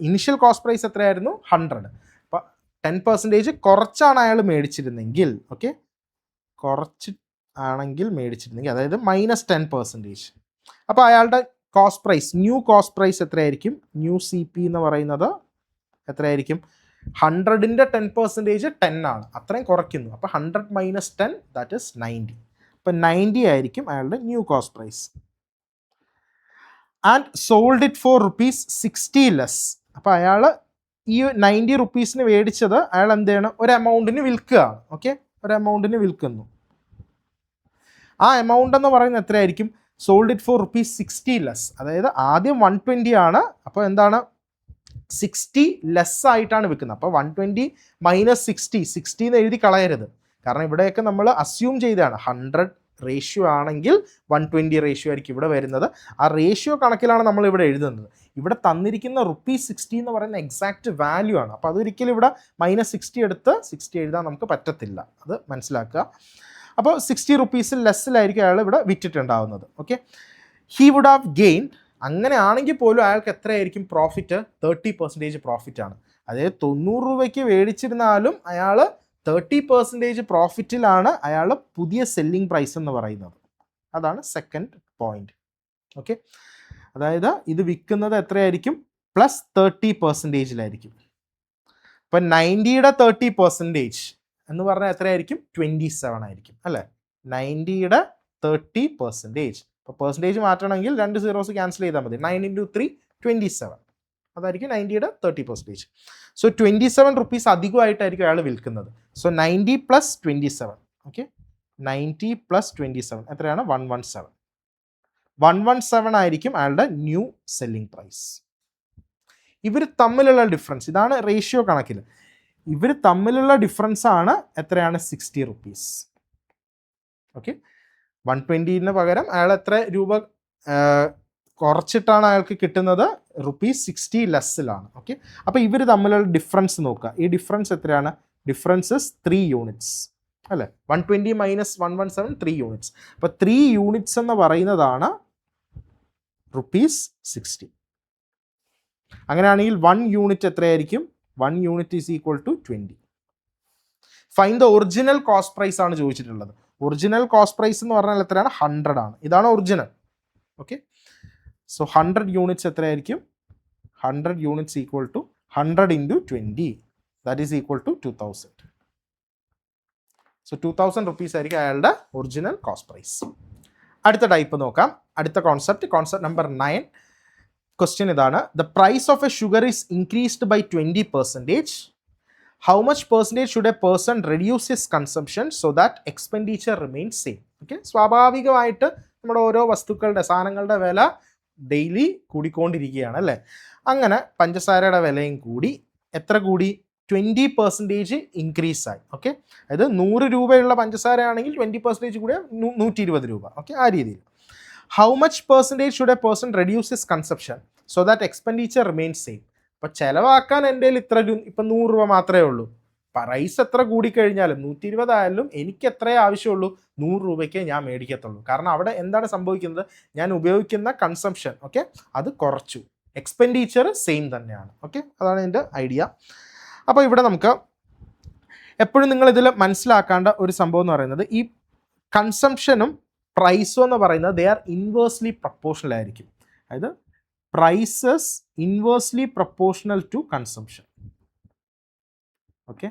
ഇനിഷ്യൽ കോസ്റ്റ് പ്രൈസ് എത്രയായിരുന്നു? 100. അപ്പോൾ 10% കുറച്ചാണ് അയാൾ മേടിച്ചിരുന്നെങ്കിൽ, ഓക്കെ, കുറച്ച് ആണെങ്കിൽ മേടിച്ചിരുന്നെങ്കിൽ, അതായത് -10%. അപ്പോൾ അയാളുടെ cost price, new cost price എത്രയായിരിക്കും? ന്യൂ CP എന്ന് പറയുന്നത് എത്രയായിരിക്കും? 100ൻ്റെ 10% 10 ആണ്, അത്രയും കുറയ്ക്കുന്നു. അപ്പോൾ 100 - 10 ദാറ്റ് ഇസ് 90. അപ്പോൾ 90 ആയിരിക്കും അയാളുടെ new cost price. And sold it for rupees 60 less. അപ്പോൾ അയാൾ ഈ 90 റുപ്പീസിന് മേടിച്ചത് അയാൾ എന്ത് ചെയ്യണം? ഒരു എമൗണ്ടിന് വിൽക്കുകയാണ്. ഓക്കെ, ഒരു എമൗണ്ടിന് വിൽക്കുന്നു. ആ എമൗണ്ട് എന്ന് പറയുന്നത് എത്രയായിരിക്കും? Sold it for rupees 60 less. അതായത് ആദ്യം 120 ആണ്, അപ്പോൾ എന്താണ്? 60 ലെസ് ആയിട്ടാണ് വിൽക്കുന്നത്. അപ്പോൾ 120 - 60 എന്ന് എഴുതി കളയരുത്. കാരണം ഇവിടെയൊക്കെ നമ്മൾ അസ്യൂം ചെയ്തതാണ് 100 റേഷ്യോ ആണെങ്കിൽ 120 റേഷ്യോ ആയിരിക്കും ഇവിടെ വരുന്നത്. ആ റേഷ്യോ കണക്കിലാണ് നമ്മൾ ഇവിടെ എഴുതുന്നത്. ഇവിടെ തന്നിരിക്കുന്ന ₹60 എന്ന് പറയുന്ന എക്സാക്റ്റ് വാല്യൂ ആണ്. അപ്പോൾ അതൊരിക്കലും ഇവിടെ -60 എടുത്ത് 60 എഴുതാൻ നമുക്ക് പറ്റത്തില്ല, അത് മനസ്സിലാക്കുക. അപ്പോൾ 60 റുപ്പീസിൽ ലെസ്സിലായിരിക്കും അയാൾ ഇവിടെ വിറ്റിട്ടുണ്ടാവുന്നത്. Okay, he would have gain, അങ്ങനെ ആണെങ്കിൽ പോലും അയാൾക്ക് എത്രയായിരിക്കും പ്രോഫിറ്റ്? 30% പ്രോഫിറ്റ് ആണ്. അതായത് 90 രൂപയ്ക്ക് മേടിച്ചിരുന്നാലും അയാൾ 30% പ്രോഫിറ്റിലാണ് അയാൾ പുതിയ സെല്ലിംഗ് പ്രൈസ് എന്ന് പറയുന്നത്. അതാണ് സെക്കൻഡ് പോയിന്റ്. ഓക്കെ, അതായത് ഇത് വിൽക്കുന്നത് എത്രയായിരിക്കും? +30%. ഇപ്പം 90യുടെ 30% എന്ന് പറഞ്ഞാൽ എത്രയായിരിക്കും? 27 ആയിരിക്കും അല്ലേ? 90യുടെ 30%. അപ്പോൾ പെർസെൻറ്റേജ് മാറ്റണമെങ്കിൽ 2 zeros ക്യാൻസൽ ചെയ്താൽ മതി. 9 × 3 27. അതായിരിക്കും 90യുടെ 30%. സോ 27 റുപ്പീസ് അധികമായിട്ടായിരിക്കും അയാൾ വിൽക്കുന്നത്. സോ 90 + 27. ഓക്കെ, 90 + 27 എത്രയാണ്? 117. 117 ആയിരിക്കും അയാളുടെ ന്യൂ സെല്ലിംഗ് പ്രൈസ്. ഇവർ തമ്മിലുള്ള ഡിഫറൻസ്, ഇതാണ് റേഷ്യോ കണക്കിൽ. ഇവർ തമ്മിലുള്ള ഡിഫറൻസ് ആണ് എത്രയാണ്? 60 റുപ്പീസ്. ഓക്കെ, 120ന് പകരം അയാൾ എത്ര രൂപ കുറച്ചിട്ടാണ് അയാൾക്ക് കിട്ടുന്നത്? ₹60 ലെസ്സിലാണ്. ഓക്കെ, അപ്പോൾ ഇവർ തമ്മിലുള്ള ഡിഫറൻസ് നോക്കുക. ഈ ഡിഫറൻസ് എത്രയാണ്? ഡിഫറൻസ് 3 യൂണിറ്റ്സ് അല്ലേ? 120 - 117 3 യൂണിറ്റ്സ്. അപ്പോൾ 3 യൂണിറ്റ്സ് എന്ന് പറയുന്നതാണ് ₹60. അങ്ങനെയാണെങ്കിൽ 1 യൂണിറ്റ് എത്രയായിരിക്കും? 1 unit is equal to 20. Fine the original cost price ആണ് ചോദിച്ചിട്ടുള്ളത്. ഒറിജിനൽ കോസ്റ്റ് പ്രൈസ് എന്ന് പറഞ്ഞാൽ എത്രയാണ്? 100 ആണ്. ഇതാണ് ഒറിജിനൽ. ഓക്കെ, സോ 100 യൂണിറ്റ്സ് എത്രയായിരിക്കും? 100 units equal to 100 × 20, that is equal to 2000. So 2000 rupees ആയിരിക്കും അയാളുടെ ഒറിജിനൽ കോസ്റ്റ് പ്രൈസ്. അടുത്ത ടൈപ്പ് നോക്കാം. അടുത്ത കോൺസെപ്റ്റ് നമ്പർ 9. ക്വസ്റ്റ്യൻ ഇതാണ്. The price of a sugar is increased by 20%. How much percentage should a person reduce his consumption so that expenditure remains same? Okay, സ്വാഭാവികമായിട്ട് നമ്മുടെ ഓരോ വസ്തുക്കളുടെ, സാധനങ്ങളുടെ വില ഡെയിലി കൂടിക്കൊണ്ടിരിക്കുകയാണ് അല്ലേ? അങ്ങനെ പഞ്ചസാരയുടെ വിലയും കൂടി. എത്ര കൂടി? 20% ഇൻക്രീസ് ആയി. ഓക്കെ, അതായത് 100 രൂപയുള്ള പഞ്ചസാര ആണെങ്കിൽ 20% കൂടെ 120 രൂപ. ഓക്കെ, ആ രീതിയിൽ. How much percentage should a person reduce his consumption so that expenditure remains same? അപ്പോൾ ചിലവാക്കാൻ എൻ്റെ കയ്യിൽ ഇപ്പം 100 രൂപ മാത്രമേ ഉള്ളൂ. പ്രൈസ് എത്ര കൂടിക്കഴിഞ്ഞാലും 120 ആയാലും എനിക്ക് എത്രയേ ആവശ്യമുള്ളൂ, 100 രൂപയ്ക്ക് ഞാൻ മേടിക്കത്തുള്ളൂ. കാരണം അവിടെ എന്താണ് സംഭവിക്കുന്നത്, ഞാൻ ഉപയോഗിക്കുന്ന കൺസംഷൻ ഓക്കെ അത് കുറച്ചു, എക്സ്പെൻഡിച്ചർ സെയിം തന്നെയാണ്. ഓക്കെ, അതാണ് എൻ്റെ ഐഡിയ. അപ്പോൾ ഇവിടെ നമുക്ക് എപ്പോഴും നിങ്ങളിതിൽ മനസ്സിലാക്കേണ്ട ഒരു സംഭവം എന്ന് പറയുന്നത്, ഈ കൺസംഷനും പ്രൈസും എന്ന് പറയുന്നത് ദേ ആർ ഇൻവേഴ്സ്ലി പ്രപ്പോർഷണൽ ആയിരിക്കും. അതായത് prices inversely proportional to consumption. Okay,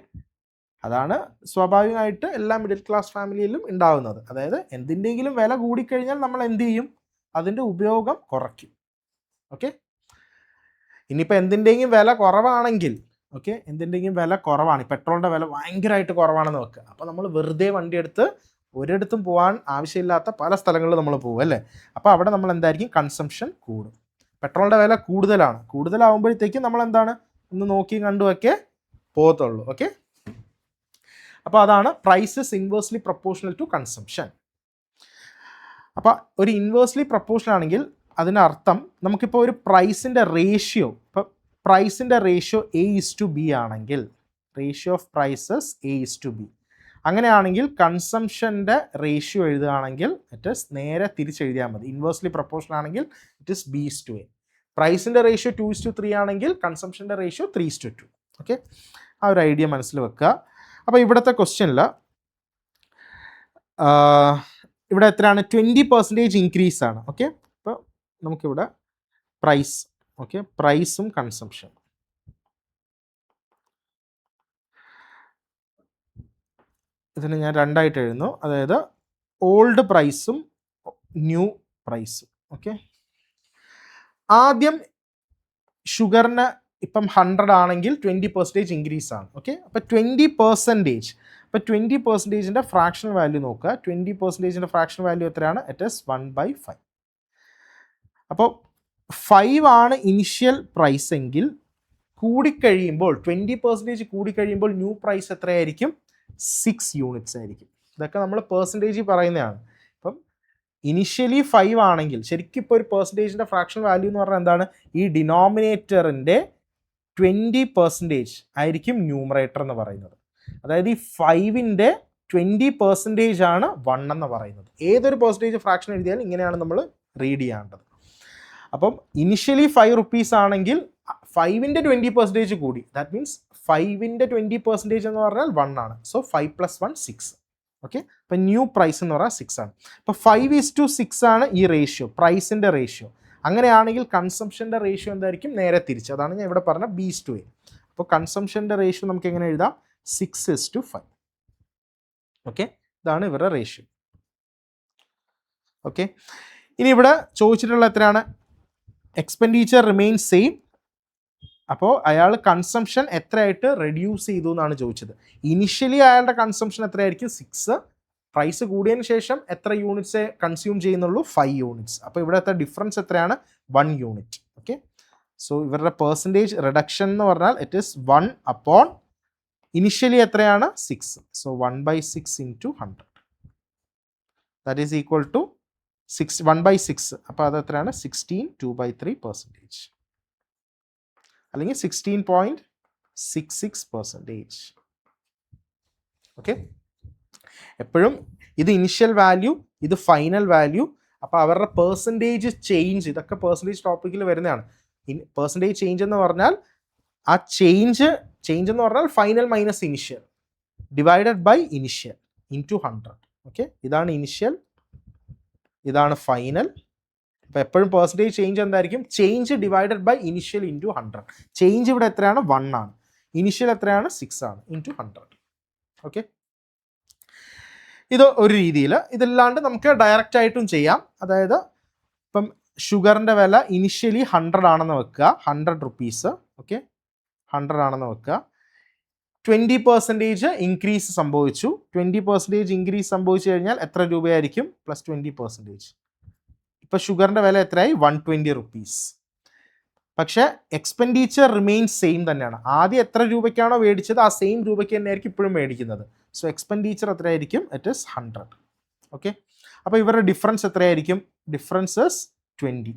അതാണ് സ്വാഭാവികമായിട്ട് എല്ലാ മിഡിൽ ക്ലാസ് ഫാമിലിയിലും ഉണ്ടാകുന്നത്. അതായത് എന്തിൻ്റെങ്കിലും വില കൂടിക്കഴിഞ്ഞാൽ നമ്മൾ എന്ത് ചെയ്യും, അതിൻ്റെ ഉപയോഗം കുറയ്ക്കും. ഓക്കെ, ഇനിയിപ്പോൾ എന്തിൻ്റെങ്കിലും വില കുറവാണെങ്കിൽ, ഓക്കെ, എന്തിൻ്റെങ്കിലും വില കുറവാണ്, പെട്രോളിൻ്റെ വില ഭയങ്കരമായിട്ട് കുറവാണെന്ന് വെക്കുക, അപ്പോൾ നമ്മൾ വെറുതെ വണ്ടി എടുത്ത് ഒരിടത്തും പോകാൻ ആവശ്യമില്ലാത്ത പല സ്ഥലങ്ങളിൽ നമ്മൾ പോകും അല്ലേ. അപ്പോൾ അവിടെ നമ്മൾ എന്തായിരിക്കും, കൺസംഷൻ കൂടും. പെട്രോളിൻ്റെ വില കൂടുതലാവുമ്പോഴത്തേക്കും നമ്മൾ എന്താണ്, ഒന്ന് നോക്കി കണ്ടുമൊക്കെ പോകത്തുള്ളൂ. ഓക്കെ, അപ്പോൾ അതാണ് prices inversely proportional to consumption. അപ്പോൾ ഒരു ഇൻവേഴ്സ്ലി പ്രപ്പോർഷണൽ ആണെങ്കിൽ അതിനർത്ഥം നമുക്കിപ്പോൾ ഒരു പ്രൈസിൻ്റെ റേഷ്യോ, ഇപ്പോൾ പ്രൈസിൻ്റെ റേഷ്യോ A:B ആണെങ്കിൽ, റേഷ്യോ ഓഫ് പ്രൈസസ് A:B, അങ്ങനെയാണെങ്കിൽ കൺസംഷൻ്റെ റേഷ്യോ എഴുതുകയാണെങ്കിൽ ഇറ്റ് ഇസ് നേരെ തിരിച്ചെഴുതിയാൽ മതി. ഇൻവേഴ്സ്ലി പ്രപ്പോർഷണൽ ആണെങ്കിൽ ഇറ്റ് ഇസ് B:A. പ്രൈസിൻ്റെ റേഷ്യോ 2:3 ആണെങ്കിൽ കൺസംഷൻ്റെ റേഷ്യോ 3:2. ഓക്കെ, ആ ഒരു ഐഡിയ മനസ്സിൽ വെക്കുക. അപ്പോൾ ഇവിടുത്തെ ക്വസ്റ്റ്യനിൽ ഇവിടെ എത്രയാണ്, 20% ഇൻക്രീസ് ആണ്. ഓക്കെ, അപ്പോൾ നമുക്കിവിടെ പ്രൈസ്, ഓക്കെ, പ്രൈസും കൺസംഷൻ, ഇതിന് ഞാൻ രണ്ടായിട്ട് എഴുതുന്നു. അതായത് ഓൾഡ് പ്രൈസും ന്യൂ പ്രൈസും. ഓക്കെ, ആദ്യം ഷുഗറിന് ഇപ്പം 100 ആണെങ്കിൽ 20% ഇൻക്രീസ് ആണ്. ഓക്കെ, അപ്പോൾ 20%, അപ്പോൾ 20%ൻ്റെ ഫ്രാക്ഷണൽ വാല്യൂ നോക്കുക. 20%ൻ്റെ ഫ്രാക്ഷണൽ വാല്യൂ എത്രയാണ്, ഇറ്റ് ഈസ് 1/5. അപ്പോൾ 5 ആണ് ഇനിഷ്യൽ പ്രൈസ് എങ്കിൽ കൂടിക്കഴിയുമ്പോൾ 20% കൂടിക്കഴിയുമ്പോൾ ന്യൂ പ്രൈസ് എത്രയായിരിക്കും, 6 യൂണിറ്റ്സ് ആയിരിക്കും. ഇതൊക്കെ നമ്മൾ പെർസെൻറ്റേജ് പറയുന്നതാണ്. ഇപ്പം ഇനിഷ്യലി 5 ആണെങ്കിൽ ശരിക്കും ഇപ്പോൾ ഒരു പെർസെൻറ്റേജിൻ്റെ ഫ്രാക്ഷണൽ വാല്യൂ എന്ന് പറഞ്ഞാൽ എന്താണ്, ഈ ഡിനോമിനേറ്ററിൻ്റെ 20% ആയിരിക്കും ന്യൂമറേറ്റർ എന്ന് പറയുന്നത്. അതായത് ഈ 5ൻ്റെ 20% ആണ് 1 എന്ന് പറയുന്നത്. ഏതൊരു പെർസെൻറ്റേജ് ഫ്രാക്ഷൻ എഴുതിയാലും ഇങ്ങനെയാണ് നമ്മൾ റീഡ് ചെയ്യേണ്ടത്. അപ്പം ഇനിഷ്യലി 5 rupees ആണെങ്കിൽ 5ൻ്റെ 20% കൂടി, ദാറ്റ് മീൻസ് 5ൻ്റെ 20% എന്ന് പറഞ്ഞാൽ 1 ആണ്. സോ 5 + 1 6. ഓക്കെ, അപ്പം ന്യൂ പ്രൈസ് എന്ന് പറഞ്ഞാൽ 6 ആണ്. അപ്പോൾ 5:6 ആണ് ഈ റേഷ്യോ, പ്രൈസിൻ്റെ റേഷ്യോ. അങ്ങനെയാണെങ്കിൽ കൺസംഷൻ്റെ റേഷ്യോ എന്തായിരിക്കും, നേരെ തിരിച്ച്. അതാണ് ഞാൻ ഇവിടെ പറഞ്ഞ B:A. അപ്പോൾ കൺസംഷൻ്റെ റേഷ്യോ നമുക്ക് എങ്ങനെ എഴുതാം, 6:5. ഓക്കെ, ഇതാണ് ഇവരുടെ റേഷ്യോ. ഓക്കെ, ഇനി ഇവിടെ ചോദിച്ചിട്ടുള്ള എത്രയാണ്, എക്സ്പെൻഡിച്ചർ റിമെയിൻ സെയിം. അപ്പോൾ അയാൾ കൺസംഷൻ എത്രയായിട്ട് റെഡ്യൂസ് ചെയ്തു എന്നാണ് ചോദിച്ചത്. ഇനിഷ്യലി അയാളുടെ കൺസംഷൻ എത്രയായിരിക്കും, 6. പ്രൈസ് കൂടിയതിന് ശേഷം എത്ര യൂണിറ്റ്സ് കൺസ്യൂം ചെയ്യുന്നുള്ളൂ, 5 യൂണിറ്റ്സ്. അപ്പോൾ ഇവിടുത്തെ ഡിഫറൻസ് എത്രയാണ്, 1 യൂണിറ്റ്. ഓക്കെ, സോ ഇവരുടെ പെർസെൻറ്റേജ് റിഡക്ഷൻ എന്ന് പറഞ്ഞാൽ ഇറ്റ് ഈസ് 1 upon ഇനിഷ്യലി എത്രയാണ്, 6. So 1/6 × 100 that is equal to 1/6. അപ്പോൾ അത് എത്രയാണ്, 16 2/3%, അല്ലെങ്കിൽ 16.66%. ഓക്കെ, എപ്പോഴും ഇത് ഇനിഷ്യൽ വാല്യൂ, ഇത് ഫൈനൽ വാല്യൂ. അപ്പോൾ അവരുടെ പെർസെൻറ്റേജ് ചേഞ്ച്, ഇതൊക്കെ പെർസെൻറ്റേജ് ടോപ്പിക്കിൽ വരുന്നതാണ്. പെർസെൻറ്റേജ് ചേഞ്ച് എന്ന് പറഞ്ഞാൽ ആ ചേഞ്ച് എന്ന് പറഞ്ഞാൽ final minus initial divided by initial into 100. Okay, ഇതാണ് ഇനിഷ്യൽ, ഇതാണ് ഫൈനൽ. അപ്പോൾ എപ്പോഴും പെർസെൻറ്റേജ് ചേഞ്ച് എന്തായിരിക്കും, change divided by initial into 100. Change ഇവിടെ എത്രയാണ്, 1 ആണ്. ഇനിഷ്യൽ എത്രയാണ്, 6 ആണ്, ഇൻറ്റു 100. ഓക്കെ, ഇത് ഒരു രീതിയിൽ. ഇതല്ലാണ്ട് നമുക്ക് ഡയറക്റ്റ് ആയിട്ടും ചെയ്യാം. അതായത് ഇപ്പം ഷുഗറിൻ്റെ വില ഇനിഷ്യലി 100 ആണെന്ന് വെക്കുക, 100 rupees. ഓക്കെ, 100 ആണെന്ന് വെക്കുക. 20% ഇൻക്രീസ് സംഭവിച്ചു. 20% ഇൻക്രീസ് സംഭവിച്ചു കഴിഞ്ഞാൽ എത്ര രൂപയായിരിക്കും, +20%. ഇപ്പോൾ ഷുഗറിൻ്റെ വില എത്രയായി, 120 rupees. പക്ഷേ എക്സ്പെൻഡിച്ചർ റിമെയിൻ സെയിം തന്നെയാണ്. ആദ്യം എത്ര രൂപയ്ക്കാണോ മേടിച്ചത് ആ സെയിം രൂപയ്ക്ക് തന്നെയായിരിക്കും ഇപ്പോഴും മേടിക്കുന്നത്. സോ എക്സ്പെൻഡിച്ചർ എത്രയായിരിക്കും, ഇറ്റ് ഈസ് 100. ഓക്കെ, അപ്പോൾ ഇവരുടെ ഡിഫറൻസ് എത്രയായിരിക്കും, differences 20.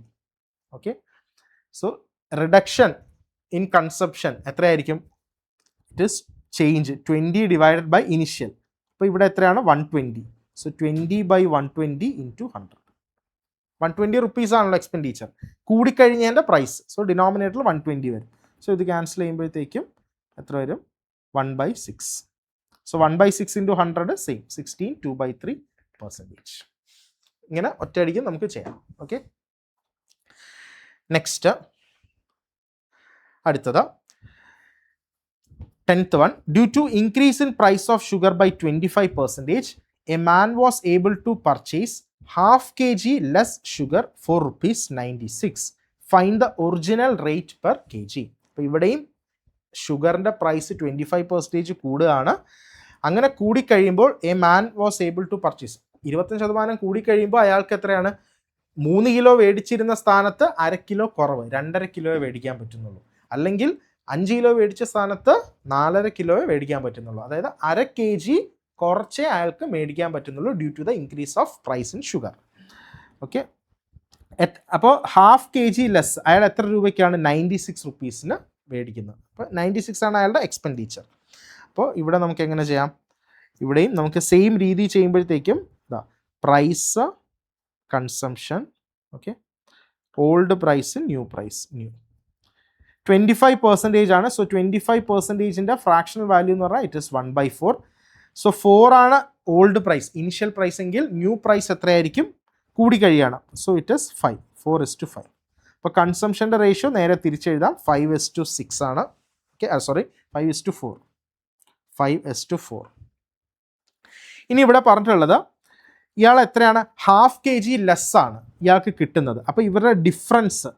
Okay, so reduction in consumption എത്രയായിരിക്കും, it is change 20 divided by initial. അപ്പോൾ ഇവിടെ എത്രയാണ് 120. So 20 by 120 into 100. 120 റുപ്പീസ് ആണല്ലോ എക്സ്പെൻഡിച്ചർ. കൂടിക്കഴിഞ്ഞതിൻ്റെ പ്രൈസ്. സോ ഡിനോമിനേറ്ററിൽ 120 വരും. സോ ഇത് ക്യാൻസൽ ചെയ്യുമ്പോഴത്തേക്കും എത്ര വരും? 1/6. So 1/6 into 100 same 16, 2/3%. ഇങ്ങനെ ഒറ്റയടിക്ക് നമുക്ക് ചെയ്യാം. ഓക്കെ, നെക്സ്റ്റ് അടുത്തത് 10th one. Due to increase in price of sugar by 25%, a man was able to purchase half kg less sugar for ₹96. Find the original rate per kg. അപ്പോൾ ഇവിടെയും ഷുഗറിൻ്റെ price 25% കൂടുകയാണ്. അങ്ങനെ കൂടിക്കഴിയുമ്പോൾ a man was able to purchase, 25% കൂടിക്കഴിയുമ്പോൾ അയാൾക്ക് എത്രയാണ്? 3 kilo മേടിച്ചിരുന്ന സ്ഥാനത്ത് 1/2 കിലോ കുറവ്, 2.5 കിലോയെ മേടിക്കാൻ പറ്റുന്നുള്ളൂ. അല്ലെങ്കിൽ 5 കിലോ മേടിച്ച സ്ഥാനത്ത് 4.5 കിലോയെ മേടിക്കാൻ പറ്റുന്നുള്ളൂ. അതായത് 1/2 kg കുറച്ചേ അയാൾക്ക് മേടിക്കാൻ പറ്റുന്നുള്ളൂ due to the increase of price in sugar. Okay, അപ്പോൾ ½ kg ലെസ് അയാൾ എത്ര രൂപയ്ക്കാണ്? 96 റുപ്പീസിന് മേടിക്കുന്നത്. അപ്പോൾ 96 ആണ് അയാളുടെ എക്സ്പെൻഡിച്ചർ. അപ്പോൾ ഇവിടെ നമുക്ക് എങ്ങനെ ചെയ്യാം? ഇവിടെയും നമുക്ക് സെയിം രീതി ചെയ്യുമ്പോഴത്തേക്കും price, consumption, okay, old price, new price, new 25% ആണ്. സോ 25%ൻ്റെ ഫ്രാക്ഷണൽ വാല്യൂ എന്ന് പറഞ്ഞാൽ ഇറ്റ് ഇസ് 1/4. സോ 4 ആണ് ഓൾഡ് പ്രൈസ്, ഇനിഷ്യൽ പ്രൈസ് എങ്കിൽ ന്യൂ പ്രൈസ് എത്രയായിരിക്കും? കൂടി കഴിയാണ്. So it is 5, 4:5. അപ്പോൾ കൺസംഷൻ്റെ റേഷ്യോ നേരെ തിരിച്ചെഴുതാം, 5:6 ആണ്. Okay, sorry 5:4, 5:4. ഇനി ഇവിടെ പറഞ്ഞിട്ടുള്ളത് ഇയാൾ എത്രയാണ്? ½ kg ലെസ് ആണ് ഇയാൾക്ക് കിട്ടുന്നത്. അപ്പോൾ ഇവരുടെ ഡിഫറൻസ്,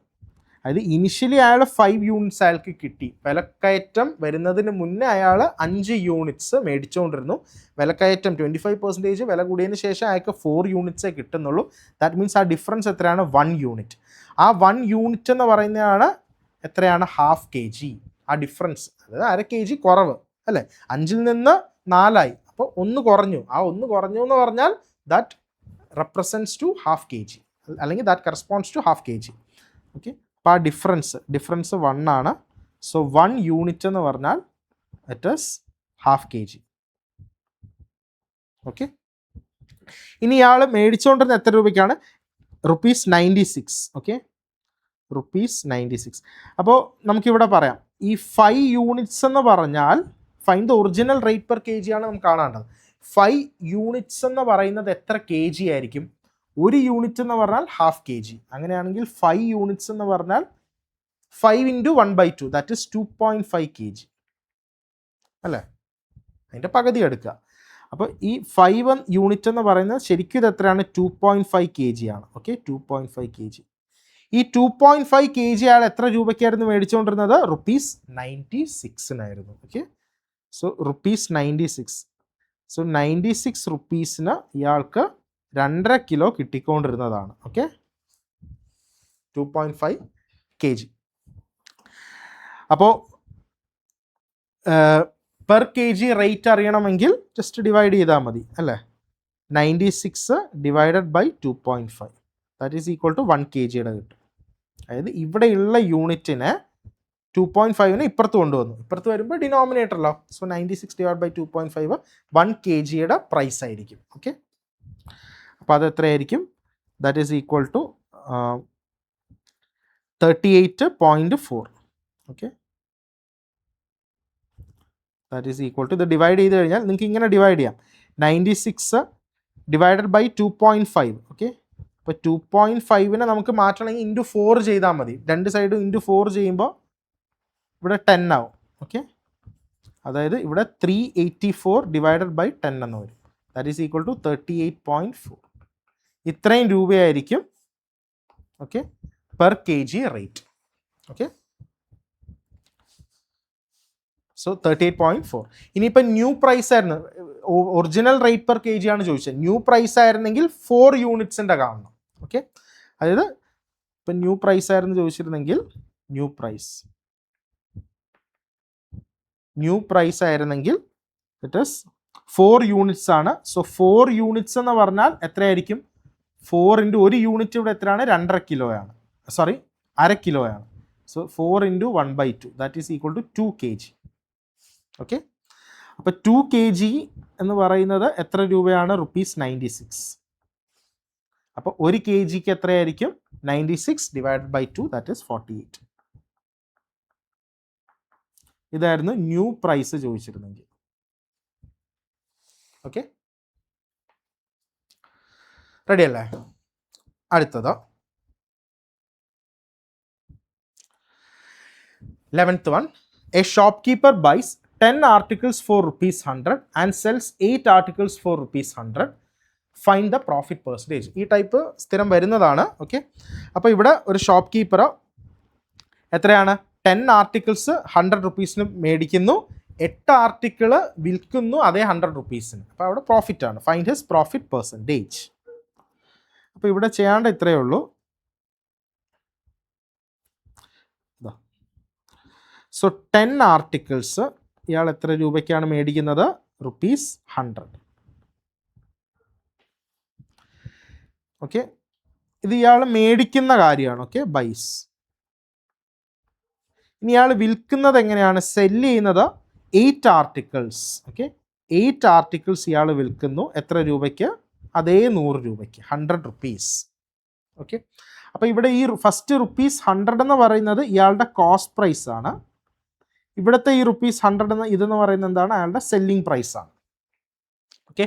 അതായത് ഇനിഷ്യലി അയാൾ 5 യൂണിറ്റ്സ് അയാൾക്ക് കിട്ടി. വിലക്കയറ്റം വരുന്നതിന് മുന്നേ അയാൾ 5 യൂണിറ്റ്സ് മേടിച്ചുകൊണ്ടിരുന്നു. വിലക്കയറ്റം 25% വില കൂടിയതിന് ശേഷം അയാൾക്ക് 4 യൂണിറ്റ്സേ കിട്ടുന്നുള്ളൂ. ദാറ്റ് മീൻസ് ആ ഡിഫറൻസ് എത്രയാണ്? 1 യൂണിറ്റ്. ആ 1 യൂണിറ്റ് എന്ന് പറയുന്നതാണ് എത്രയാണ്? ½ kg. ആ ഡിഫറൻസ്, അതായത് 1/2 kg കുറവ് അല്ലേ? 5-ൽ നിന്ന് 4 ആയി, അപ്പോൾ 1 കുറഞ്ഞു. ആ 1 കുറഞ്ഞു എന്ന് പറഞ്ഞാൽ ദാറ്റ് റെപ്രസെൻറ്റ്സ് ടു ½ kg, അല്ലെങ്കിൽ that corresponds to ½ kg. Okay, അപ്പോൾ ആ ഡിഫറൻസ് 1 ആണ്. സോ 1 യൂണിറ്റ് എന്ന് പറഞ്ഞാൽ ഇറ്റ് ഈസ് ½ kg. ഓക്കെ, ഇനി ഇയാൾ മേടിച്ചുകൊണ്ടിരുന്ന എത്ര രൂപയ്ക്കാണ്? ₹96. ഓക്കെ, ₹96. അപ്പോൾ നമുക്കിവിടെ പറയാം, ഈ 5 യൂണിറ്റ്സ് എന്ന് പറഞ്ഞാൽ find the original rate per kg ആണ് നമുക്ക് കാണേണ്ടത്. 5 യൂണിറ്റ്സ് എന്ന് പറയുന്നത് എത്ര kg ആയിരിക്കും? 1 യൂണിറ്റ് എന്ന് പറഞ്ഞാൽ ½ kg. അങ്ങനെയാണെങ്കിൽ 5 യൂണിറ്റ്സ് എന്ന് പറഞ്ഞാൽ 5 into 1/2, ദാറ്റ് ഇസ് 2.5 kg അല്ലേ? അതിൻ്റെ പകുതി എടുക്കുക. അപ്പോൾ ഈ 5 യൂണിറ്റ് എന്ന് പറയുന്നത് ശരിക്കും ഇത് എത്രയാണ്? 2.5 kg ആണ്. Okay, 2.5 kg. ഈ 2.5 kg അയാൾ എത്ര രൂപയ്ക്കായിരുന്നു മേടിച്ചുകൊണ്ടിരുന്നത്? ₹96. Okay, so ₹96. സോ 96 റുപ്പീസിന് ഇയാൾക്ക് 2.5 കിലോ കിട്ടിക്കൊണ്ടിരുന്നതാണ്. Okay, 2.5 kg. അപ്പോൾ പെർ kg റേറ്റ് അറിയണമെങ്കിൽ ജസ്റ്റ് ഡിവൈഡ് ചെയ്താൽ മതി അല്ലേ? 96 divided by 2.5 that is equal to 1 kgയുടെ കിട്ടും. അതായത് ഇവിടെയുള്ള യൂണിറ്റിനെ 2.5നെ ഇപ്പുറത്ത് കൊണ്ടുവന്നു. ഇപ്പുറത്ത് വരുമ്പോൾ ഡിനോമിനേറ്ററല്ലോ. സോ 96 ഡിവൈഡ് ബൈ 2.5 1 kgയുടെ പ്രൈസ് ആയിരിക്കും. ഓക്കെ, അപ്പോൾ അത് എത്രയായിരിക്കും? That is equal to 38.4. Okay, that is equal to ഇത് ഡിവൈഡ് ചെയ്ത് കഴിഞ്ഞാൽ നിങ്ങൾക്ക് ഇങ്ങനെ ഡിവൈഡ് ചെയ്യാം, 96 ഡിവൈഡഡ് ബൈ 2.5. ഓക്കെ, അപ്പോൾ 2.5നെ നമുക്ക് മാറ്റണമെങ്കിൽ ഇൻറ്റു 4 ചെയ്താൽ മതി. രണ്ട് സൈഡും ഇൻറ്റു 4 ചെയ്യുമ്പോൾ ഇവിടെ 10 ആവും. ഓക്കെ, അതായത് ഇവിടെ 384 ഡിവൈഡഡ് ബൈ 10 എന്ന് വരും. That is equal to 38.4. ഇത്രയും രൂപയായിരിക്കും okay per kg rate. Okay, so 38.4. ഇനിയിപ്പോൾ ന്യൂ പ്രൈസ് ആയിരുന്നു, ഒറിജിനൽ റേറ്റ് പെർ kg ആണ് ചോദിച്ചത്. ന്യൂ പ്രൈസ് ആയിരുന്നെങ്കിൽ 4 യൂണിറ്റ്സിൻ്റെ കാണണം. ഓക്കെ, അതായത് ഇപ്പം ന്യൂ പ്രൈസ് ആയിരുന്നു ചോദിച്ചിരുന്നെങ്കിൽ ന്യൂ പ്രൈസ് ആയിരുന്നെങ്കിൽ ഇറ്റ് ഈസ് 4 യൂണിറ്റ്സ് ആണ്. സോ 4 യൂണിറ്റ്സ് എന്ന് പറഞ്ഞാൽ എത്രയായിരിക്കും? 4 into 1 യൂണിറ്റ് ഇവിടെ എത്രയാണ്? 2.5 കിലോയാണ്, സോറി 1/2 കിലോയാണ്. So 4 into 1/2 that is equal to 2 kg. Okay, അപ്പോൾ 2 kg എന്ന് പറയുന്നത് എത്ര രൂപയാണ്? ₹96. അപ്പോൾ 1 kg എത്രയായിരിക്കും? 96 ഡിവൈഡഡ് ബൈ 2 ദാറ്റ് ഈസ് 48. ഇതായിരുന്നു ന്യൂ പ്രൈസ് ചോദിച്ചിരുന്നെങ്കിൽ. ഓക്കെ, റെഡി അല്ലേ? അടുത്തത് 11th one. A shopkeeper buys 10 articles for ₹100 and sells 8 articles for ₹100. Find the profit percentage. ഈ ടൈപ്പ് സ്ഥിരം വരുന്നതാണ്. ഓക്കെ, അപ്പോൾ ഇവിടെ ഒരു ഷോപ്പ് കീപ്പർ എത്രയാണ്? 10 ആർട്ടിക്കിൾസ് ₹100 മേടിക്കുന്നു, 8 ആർട്ടിക്കിൾ വിൽക്കുന്നു അതേ ₹100. അപ്പോൾ അവിടെ പ്രോഫിറ്റ് ആണ്. Find his profit percentage. അപ്പോൾ ഇവിടെ ചെയ്യേണ്ട ഇത്രയേ ഉള്ളൂ. സോ 10 ആർട്ടിക്കിൾസ് ഇയാൾ എത്ര രൂപയ്ക്കാണ് മേടിക്കുന്നത്? ₹100. ഓക്കെ, ഇത് ഇയാൾ മേടിക്കുന്ന കാര്യമാണ്. ഓക്കെ, ബൈസ്. ഇനി ഇയാൾ വിൽക്കുന്നത് എങ്ങനെയാണ്? സെല്ല് ചെയ്യുന്നത് 8 ആർട്ടിക്കിൾസ്. ഓക്കെ, 8 ആർട്ടിക്കിൾസ് ഇയാൾ വിൽക്കുന്നു. എത്ര രൂപയ്ക്ക്? അതേ 100 രൂപയ്ക്ക്, ₹100. ഓക്കെ, അപ്പോൾ ഇവിടെ ഈ ഫസ്റ്റ് ₹100 എന്ന് പറയുന്നത് ഇയാളുടെ കോസ്റ്റ് പ്രൈസ് ആണ്. ഇവിടുത്തെ ഈ ₹100 ഇതെന്ന് പറയുന്നത് എന്താണ്? അയാളുടെ സെല്ലിംഗ് പ്രൈസാണ്. ഓക്കെ,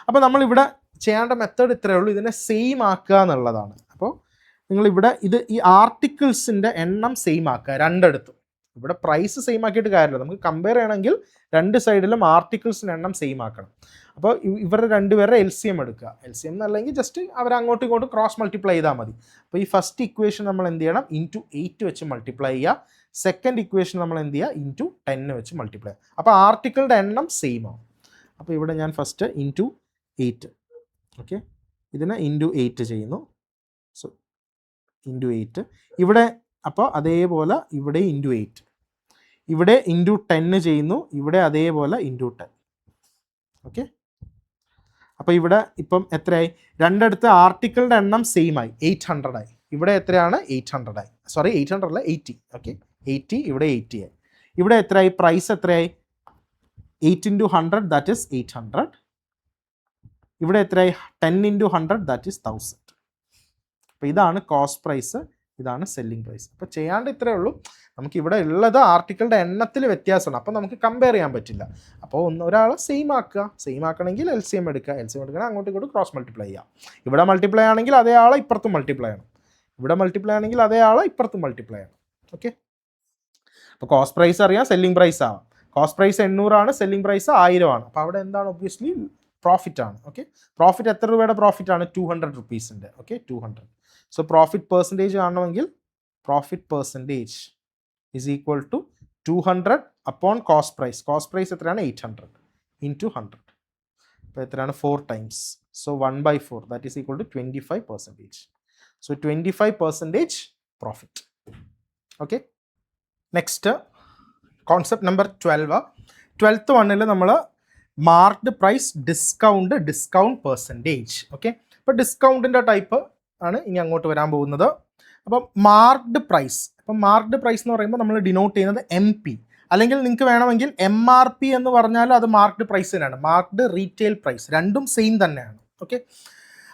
അപ്പോൾ നമ്മളിവിടെ ചെയ്യേണ്ട മെത്തേഡ് ഇത്രയേ ഉള്ളൂ. ഇതിനെ സെയിം ആക്കുക എന്നുള്ളതാണ്. അപ്പോൾ നിങ്ങളിവിടെ ഈ ആർട്ടിക്കിൾസിൻ്റെ എണ്ണം സെയിം ആക്കുക രണ്ടിടത്തും. ഇവിടെ പ്രൈസ് സെയിം ആക്കിയിട്ട് കാര്യമില്ല. നമുക്ക് കമ്പയർ ചെയ്യണമെങ്കിൽ രണ്ട് സൈഡിലും ആർട്ടിക്കിൾസിൻ്റെ എണ്ണം സെയിം ആക്കണം. അപ്പോൾ ഇവരുടെ രണ്ടുപേരുടെ LCM എടുക്കുക. LCM എന്നല്ലെങ്കിൽ ജസ്റ്റ് അവർ അങ്ങോട്ടും ഇങ്ങോട്ടും ക്രോസ് മൾട്ടിപ്ലൈ ചെയ്താൽ മതി. അപ്പോൾ ഈ ഫസ്റ്റ് ഇക്വേഷൻ നമ്മൾ എന്ത് ചെയ്യണം? *8 വെച്ച് മൾട്ടിപ്ലൈ ചെയ്യുക. സെക്കൻഡ് ഇക്വേഷൻ നമ്മൾ എന്ത് ചെയ്യുക? *10 വെച്ച് മൾട്ടിപ്ലൈ. അപ്പോൾ ആർട്ടിക്കിളുടെ എണ്ണം സെയിം ആവും. അപ്പോൾ ഇവിടെ ഞാൻ ഫസ്റ്റ് *8. ഓക്കെ, ഇതിനെ *8 ചെയ്യുന്നു. സോ *8 ഇവിടെ. അപ്പോൾ അതേപോലെ ഇവിടെ *8, ഇവിടെ *10 ചെയ്യുന്നു, ഇവിടെ അതേപോലെ *10. ഓക്കെ, അപ്പോൾ ഇവിടെ ഇപ്പം എത്രയായി? രണ്ടിടത്ത് ആർട്ടിക്കിളുടെ എണ്ണം സെയിം ആയി, 800 ആയി. ഇവിടെ എത്രയാണ്? 800 ആയി. സോറി, 800 അല്ല, 80. ഓക്കെ, 80, ഇവിടെ 80 ആയി. ഇവിടെ എത്രയായി? പ്രൈസ് എത്രയായി? 8 × 100 ദാറ്റ് ഈസ് 800. ഇവിടെ എത്രയായി? 10 × 100 ദാറ്റ് ഈസ് 1000. അപ്പോൾ ഇതാണ് കോസ്റ്റ് പ്രൈസ്, ഇതാണ് സെല്ലിംഗ് പ്രൈസ്. അപ്പോൾ ചെയ്യാണ്ട് ഇത്രയേ ഉള്ളൂ. നമുക്ക് ഇവിടെ ഉള്ളത് ആർട്ടിക്കിളുടെ എണ്ണത്തിൽ വ്യത്യാസമാണ്. അപ്പോൾ നമുക്ക് കമ്പയർ ചെയ്യാൻ പറ്റില്ല. അപ്പോൾ ഒരാളെ സെയിം ആക്കുക. സെയിം ആക്കണമെങ്കിൽ LCM എടുക്കുക. LCM എടുക്കണമെങ്കിൽ അങ്ങോട്ടും ഇങ്ങോട്ടും ക്രോസ് മൾട്ടിപ്ലൈ ചെയ്യാം. ഇവിടെ മൾട്ടിപ്ലൈ ആണെങ്കിൽ അതേ ആളെ ഇപ്പുറത്തും മൾട്ടിപ്ലൈ ചെയ്യണം. ഇവിടെ മൾട്ടിപ്ലൈ ആണെങ്കിൽ അതേ ആളെ ഇപ്പുറത്തും മൾട്ടിപ്ലൈ ചെയ്യണം. ഓക്കെ, അപ്പോൾ കോസ്റ്റ് പ്രൈസ് അറിയാം, സെല്ലിംഗ് പ്രൈസ് ആവാം. കോസ്റ്റ് പ്രൈസ് 800 ആണ്, സെല്ലിംഗ് പ്രൈസ് 1000 ആണ്. അപ്പോൾ അവിടെ എന്താണ്? ഒബ്വിയസ്ലി പ്രോഫിറ്റ് ആണ്. ഓക്കെ, പ്രോഫിറ്റ് എത്ര രൂപയുടെ പ്രോഫിറ്റ് ആണ്? ₹200. ഓക്കെ, 200. സോ പ്രോഫിറ്റ് പെർസെൻറ്റേജ് കാണണമെങ്കിൽ profit percentage is equal to 200 upon cost price. Cost price എത്രയാണ്? 800 × 100. അപ്പോൾ എത്രയാണ്? 4 times. So 1/4 that is equal to 25%. So 25% profit. Okay, next concept number 12. 12th വണ്ണിൽ നമ്മൾ marked price, discount percentage. Okay, അപ്പോൾ ഡിസ്കൗണ്ടിൻ്റെ type ആണ് ഇനി അങ്ങോട്ട് വരാൻ പോകുന്നത്. അപ്പം മാർക്ക്ഡ് പ്രൈസ്. അപ്പം മാർക്ക്ഡ് പ്രൈസ് എന്ന് പറയുമ്പോൾ നമ്മൾ ഡിനോട്ട് ചെയ്യുന്നത് MP, അല്ലെങ്കിൽ നിങ്ങൾക്ക് വേണമെങ്കിൽ MRP എന്ന് പറഞ്ഞാലും അത് മാർക്ക്ഡ് പ്രൈസ് തന്നെയാണ്. മാർക്ക്ഡ് റീറ്റെയിൽ പ്രൈസ്, രണ്ടും സെയിം തന്നെയാണ്. ഓക്കെ,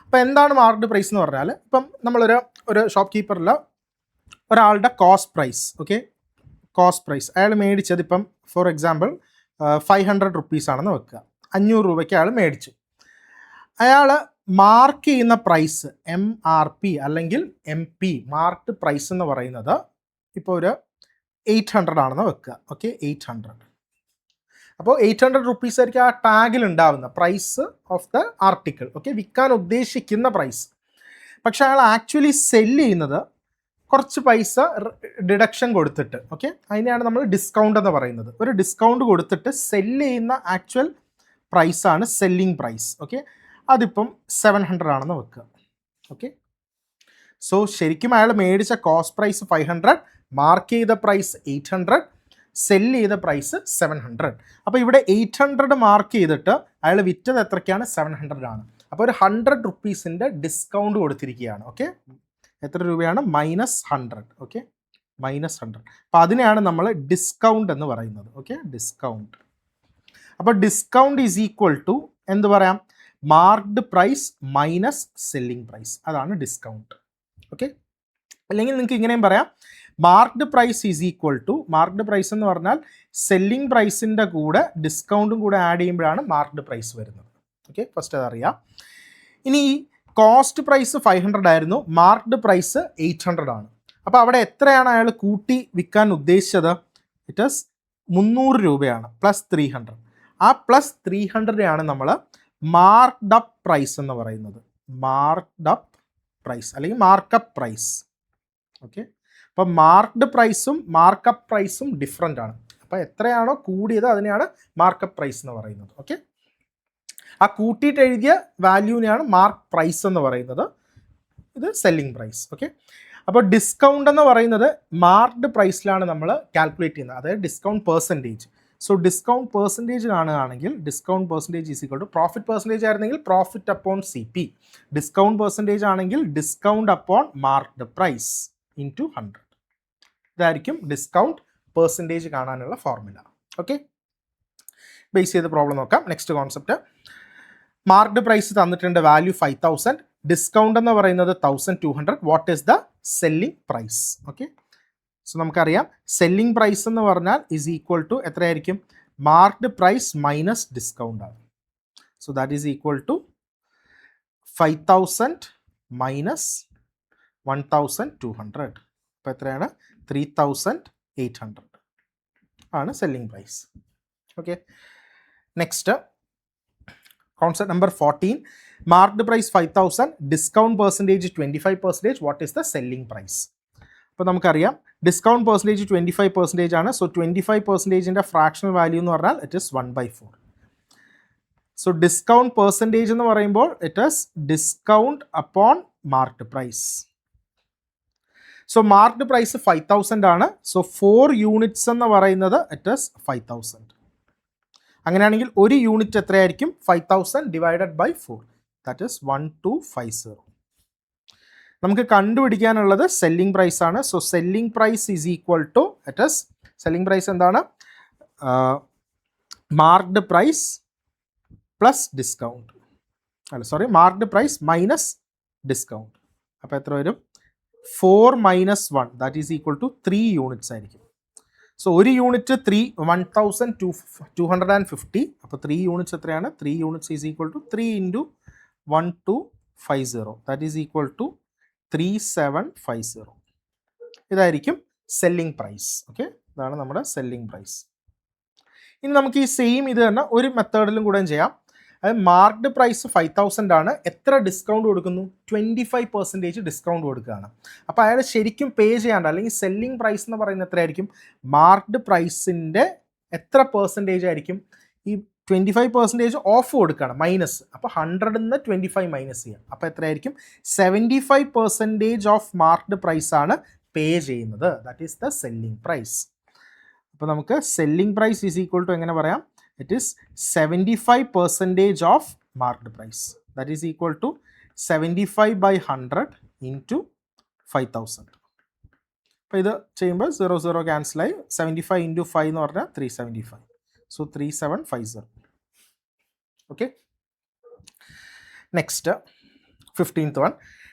അപ്പോൾ എന്താണ് മാർക്ക്ഡ് പ്രൈസ് എന്ന് പറഞ്ഞാൽ, ഇപ്പം നമ്മളൊരു ഷോപ്പ് കീപ്പറിൽ ഒരാളുടെ cost price. Okay, cost price അയാൾ മേടിച്ചത് ഇപ്പം ഫോർ എക്സാമ്പിൾ ₹500 ആണെന്ന് വെക്കുക. 500 രൂപയ്ക്ക് അയാൾ മേടിച്ചു. അയാൾ മാർക്ക് ചെയ്യുന്ന പ്രൈസ് MRP അല്ലെങ്കിൽ MP, മാർക്ക്ഡ് പ്രൈസ് എന്ന് പറയുന്നത് ഇപ്പോൾ ഒരു 800 ആണെന്ന് വെക്കുക. ഓക്കെ, 800. അപ്പോൾ 800 rupees ആയിരിക്കും ആ ടാഗിൽ ഉണ്ടാവുന്ന price of the article. Okay, വിൽക്കാൻ ഉദ്ദേശിക്കുന്ന പ്രൈസ്. പക്ഷെ അയാൾ ആക്ച്വലി സെല്ല് ചെയ്യുന്നത് കുറച്ച് പൈസ ഡിഡക്ഷൻ കൊടുത്തിട്ട്. ഓക്കെ, അതിനെയാണ് നമ്മൾ ഡിസ്കൗണ്ട് എന്ന് പറയുന്നത്. ഒരു ഡിസ്കൗണ്ട് കൊടുത്തിട്ട് സെല്ല് ചെയ്യുന്ന ആക്ച്വൽ പ്രൈസാണ് സെല്ലിംഗ് പ്രൈസ്. ഓക്കെ, അതിപ്പം 700 ആണെന്ന് വെക്കുക. ഓക്കെ, സോ ശരിക്കും അയാൾ മേടിച്ച കോസ്റ്റ് പ്രൈസ് 500, മാർക്ക് ചെയ്ത പ്രൈസ് 800, സെല്ല് ചെയ്ത പ്രൈസ് 700. അപ്പോൾ ഇവിടെ 800 മാർക്ക് ചെയ്തിട്ട് അയാൾ വിറ്റത് എത്രയ്ക്കാണ്? 700 ആണ്. അപ്പോൾ ഒരു 100 rupeesൻ്റെ ഡിസ്കൗണ്ട് കൊടുത്തിരിക്കുകയാണ്. ഓക്കെ, എത്ര രൂപയാണ്? -100. ഓക്കെ, -100. അപ്പോൾ അതിനെയാണ് നമ്മൾ ഡിസ്കൗണ്ട് എന്ന് പറയുന്നത്. Okay, discount. അപ്പോൾ ഡിസ്കൗണ്ട് ഈസ് ഈക്വൽ ടു എന്ത് പറയാം, marked price minus selling price, അതാണ് ഡിസ്കൗണ്ട്. ഓക്കെ, അല്ലെങ്കിൽ നിങ്ങൾക്ക് ഇങ്ങനെയും പറയാം, marked price is equal to, marked price എന്ന് പറഞ്ഞാൽ സെല്ലിംഗ് പ്രൈസിൻ്റെ കൂടെ ഡിസ്കൗണ്ടും കൂടെ ആഡ് ചെയ്യുമ്പോഴാണ് മാർക്ക്ഡ് പ്രൈസ് വരുന്നത്. ഓക്കെ, ഫസ്റ്റ് അതറിയാം. ഇനി കോസ്റ്റ് പ്രൈസ് 500 ആയിരുന്നു, മാർക്ക്ഡ് പ്രൈസ് 800 ആണ്. അപ്പോൾ അവിടെ എത്രയാണ് അയാൾ കൂട്ടി വിൽക്കാൻ ഉദ്ദേശിച്ചത്? ഇറ്റ് ഈസ് 300 രൂപയാണ് പ്ലസ് 300. ആ പ്ലസ് 300 ആണ് നമ്മൾ മാർക്ക്ഡ് അപ്പ് പ്രൈസ് എന്ന് പറയുന്നത്. മാർക്ക്ഡ് അപ്പ് പ്രൈസ് അല്ലെങ്കിൽ മാർക്കപ്പ് പ്രൈസ്. ഓക്കെ, അപ്പോൾ മാർക്ക്ഡ് പ്രൈസും മാർക്കപ്പ് പ്രൈസും ഡിഫറെൻ്റ് ആണ്. അപ്പോൾ എത്രയാണോ കൂടിയത് അതിനെയാണ് മാർക്കപ്പ് പ്രൈസ് എന്ന് പറയുന്നത്. ഓക്കെ, ആ കൂട്ടിയിട്ട് എഴുതിയ വാല്യൂവിനെയാണ് മാർക്ക് പ്രൈസ് എന്ന് പറയുന്നത്. ഇത് സെല്ലിംഗ് പ്രൈസ്. ഓക്കെ, അപ്പോൾ ഡിസ്കൗണ്ട് എന്ന് പറയുന്നത് മാർക്ക്ഡ് പ്രൈസിലാണ് നമ്മൾ കാൽക്കുലേറ്റ് ചെയ്യുന്നത്, അതായത് discount percentage. So discount percentage കാണുകയാണെങ്കിൽ discount percentage is equal to profit percentage ആയിരുന്നെങ്കിൽ profit upon C P, discount percentage ആണെങ്കിൽ discount upon marked price into 100. ഇതായിരിക്കും ഡിസ്കൗണ്ട് പെർസെൻറ്റേജ് കാണാനുള്ള ഫോർമുല. ഓക്കെ, ബേസ് ചെയ്ത് പ്രോബ്ലം നോക്കാം. നെക്സ്റ്റ് കോൺസെപ്റ്റ്, മാർക്ക്ഡ് പ്രൈസ് തന്നിട്ടുണ്ട്, value 5000, discount എന്ന് പറയുന്നത് 1200. What is the selling price? Okay, so നമുക്കറിയാം സെല്ലിംഗ് പ്രൈസ് എന്ന് പറഞ്ഞാൽ ഈസ് ഈക്വൽ ടു എത്രയായിരിക്കും, മാർക്ക്ഡ് പ്രൈസ് മൈനസ് ഡിസ്കൗണ്ട് ആണ്. So that is equal to 5000 minus 1200. അപ്പോൾ എത്രയാണ്, 3800 ആണ് selling price. Okay, next concept number 14, marked price 5000, discount percentage 25%. What is the selling price? അപ്പോൾ നമുക്കറിയാം ഡിസ്കൗണ്ട് പെർസെൻറ്റേജ് 25% ആണ്. സോ 25%ൻ്റെ ഫ്രാക്ഷണൽ വാല്യൂ എന്ന് പറഞ്ഞാൽ it is 1/4. So discount percentage എന്ന് പറയുമ്പോൾ it is discount upon marked price. So marked price 5000 ആണ്. So 4 units എന്ന് പറയുന്നത് ഇറ്റ് ഈസ് 5000. അങ്ങനെയാണെങ്കിൽ ഒരു യൂണിറ്റ് എത്രയായിരിക്കും, 5000 ഡിവൈഡഡ് ബൈ 4, ദാറ്റ് ഈസ് 1250. നമുക്ക് കണ്ടുപിടിക്കാനുള്ളത് സെല്ലിംഗ് പ്രൈസ് ആണ്. So selling price is equal to, it is selling price എന്താണ്, മാർക്ക്ഡ് പ്രൈസ് പ്ലസ് ഡിസ്കൗണ്ട്, അല്ല sorry, marked price minus discount. അപ്പോൾ എത്ര വരും, 4 minus 1 that is equal to 3 units ആയിരിക്കും. So ഒരു യൂണിറ്റ് 1250. അപ്പോൾ 3 യൂണിറ്റ്സ് എത്രയാണ്, 3 units is equal to 3 into 1250 that is equal to 3750. ഇതായിരിക്കും സെല്ലിംഗ് പ്രൈസ്. ഓക്കെ, ഇതാണ് നമ്മുടെ സെല്ലിംഗ് പ്രൈസ്. ഇനി നമുക്ക് ഈ സെയിം ഇത് തന്നെ ഒരു മെത്തേഡിലും കൂടെ ചെയ്യാം. അത് മാർക്ക്ഡ് പ്രൈസ് 5000 ആണ്, എത്ര ഡിസ്കൗണ്ട് കൊടുക്കുന്നു, 25% ഡിസ്കൗണ്ട് കൊടുക്കുകയാണ്. അപ്പോൾ അയാൾ ശരിക്കും പേ ചെയ്യാണ്ട്, അല്ലെങ്കിൽ സെല്ലിംഗ് പ്രൈസ് എന്ന് പറയുന്നത് എത്രയായിരിക്കും, മാർക്ക്ഡ് പ്രൈസിൻ്റെ എത്ര പെർസെൻറ്റേജ് ആയിരിക്കും, ഈ 25% ഓഫ് കൊടുക്കുകയാണ്, മൈനസ്. അപ്പോൾ 100 നിന്ന് 25 മൈനസ് ചെയ്യാം. അപ്പോൾ എത്രയായിരിക്കും, 75% ഓഫ് മാർക്ക്ഡ് പ്രൈസ് ആണ് പേ ചെയ്യുന്നത്. That is the selling price. അപ്പോൾ നമുക്ക് selling price is equal to എങ്ങനെ പറയാം, it is 75% of marked price, that is equal to 75 by 100 into 5000. അപ്പോൾ ഇത് ചെയ്യുമ്പോൾ 0 ക്യാൻസൽ ആയി, 75 ഇൻറ്റു 5 എന്ന് പറഞ്ഞാൽ 375. So 3750. Okay, next 15th one,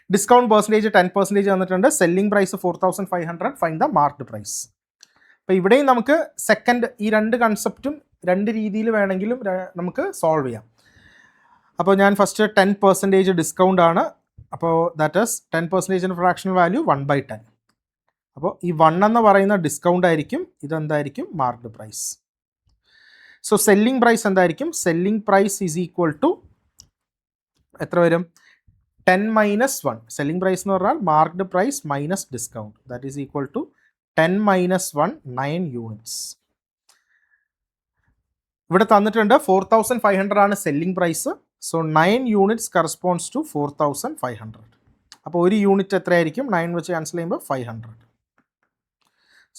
discount percentage 10% തന്നിട്ടുണ്ട്, selling price 4500, find the marked price. അപ്പോൾ ഇവിടെയും നമുക്ക് സെക്കൻഡ് ഈ രണ്ട് കൺസെപ്റ്റും രണ്ട് രീതിയിൽ വേണമെങ്കിലും നമുക്ക് സോൾവ് ചെയ്യാം. അപ്പോൾ ഞാൻ ഫസ്റ്റ് 10% ഡിസ്കൗണ്ട് ആണ്. അപ്പോൾ ദാറ്റ് ഈസ് 10% ഫ്രാക്ഷണൽ വാല്യൂ 1/10. അപ്പോൾ ഈ 1 എന്ന് പറയുന്ന ഡിസ്കൗണ്ട് ആയിരിക്കും, ഇതെന്തായിരിക്കും, marked price. So selling price എന്തായിരിക്കും, selling price is equal to എത്ര വരും, 10 മൈനസ് 1. സെല്ലിംഗ് പ്രൈസ് എന്ന് പറഞ്ഞാൽ marked price minus discount, that is equal to 10 minus 1, 9 units. ഇവിടെ തന്നിട്ടുണ്ട് 4500 ആണ് selling price. So 9 units corresponds to 4500. അപ്പോൾ ഒരു യൂണിറ്റ് എത്രയായിരിക്കും, 9 വെച്ച് ക്യാൻസൽ ചെയ്യുമ്പോൾ 500.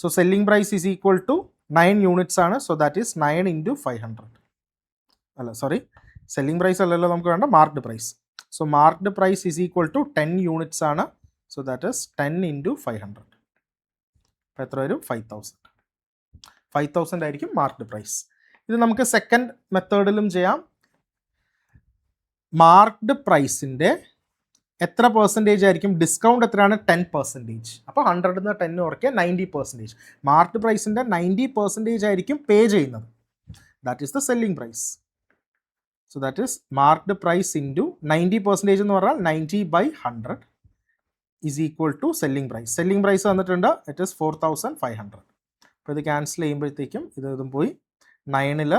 So selling price is equal to 9 units ആണ്. So that is 9 into 500. അല്ല സോറി, സെല്ലിംഗ് പ്രൈസ് അല്ലല്ലോ നമുക്ക് വേണ്ട, marked price. So marked price is equal to 10 units ആണ്. So that is 10 into 500. അപ്പോൾ എത്ര വരും, 5000. 5000 ആയിരിക്കും മാർക്ക്ഡ് പ്രൈസ്. ഇത് നമുക്ക് സെക്കൻഡ് മെത്തേഡിലും ചെയ്യാം. മാർക്ക്ഡ് പ്രൈസിൻ്റെ എത്ര പെർസെൻറ്റേജ് ആയിരിക്കും? ഡിസ്കൗണ്ട് എത്രയാണ്? 10%. അപ്പോൾ 100 നിന്ന് 10 കുറയ്ക്കുക 90%. മാർക്ക്ഡ് പ്രൈസിൻ്റെ 90% ആയിരിക്കും പേ ചെയ്യുന്നത്. That is the selling price. So that is marked price into 90% എന്ന് പറഞ്ഞാൽ 90/100 is equal to selling price. Selling price വന്നിട്ടുണ്ട്, ഇറ്റ് ഈസ് 4500. അപ്പോൾ ഇത് ക്യാൻസൽ ചെയ്യുമ്പോഴത്തേക്കും ഇതും പോയി. 9ൽ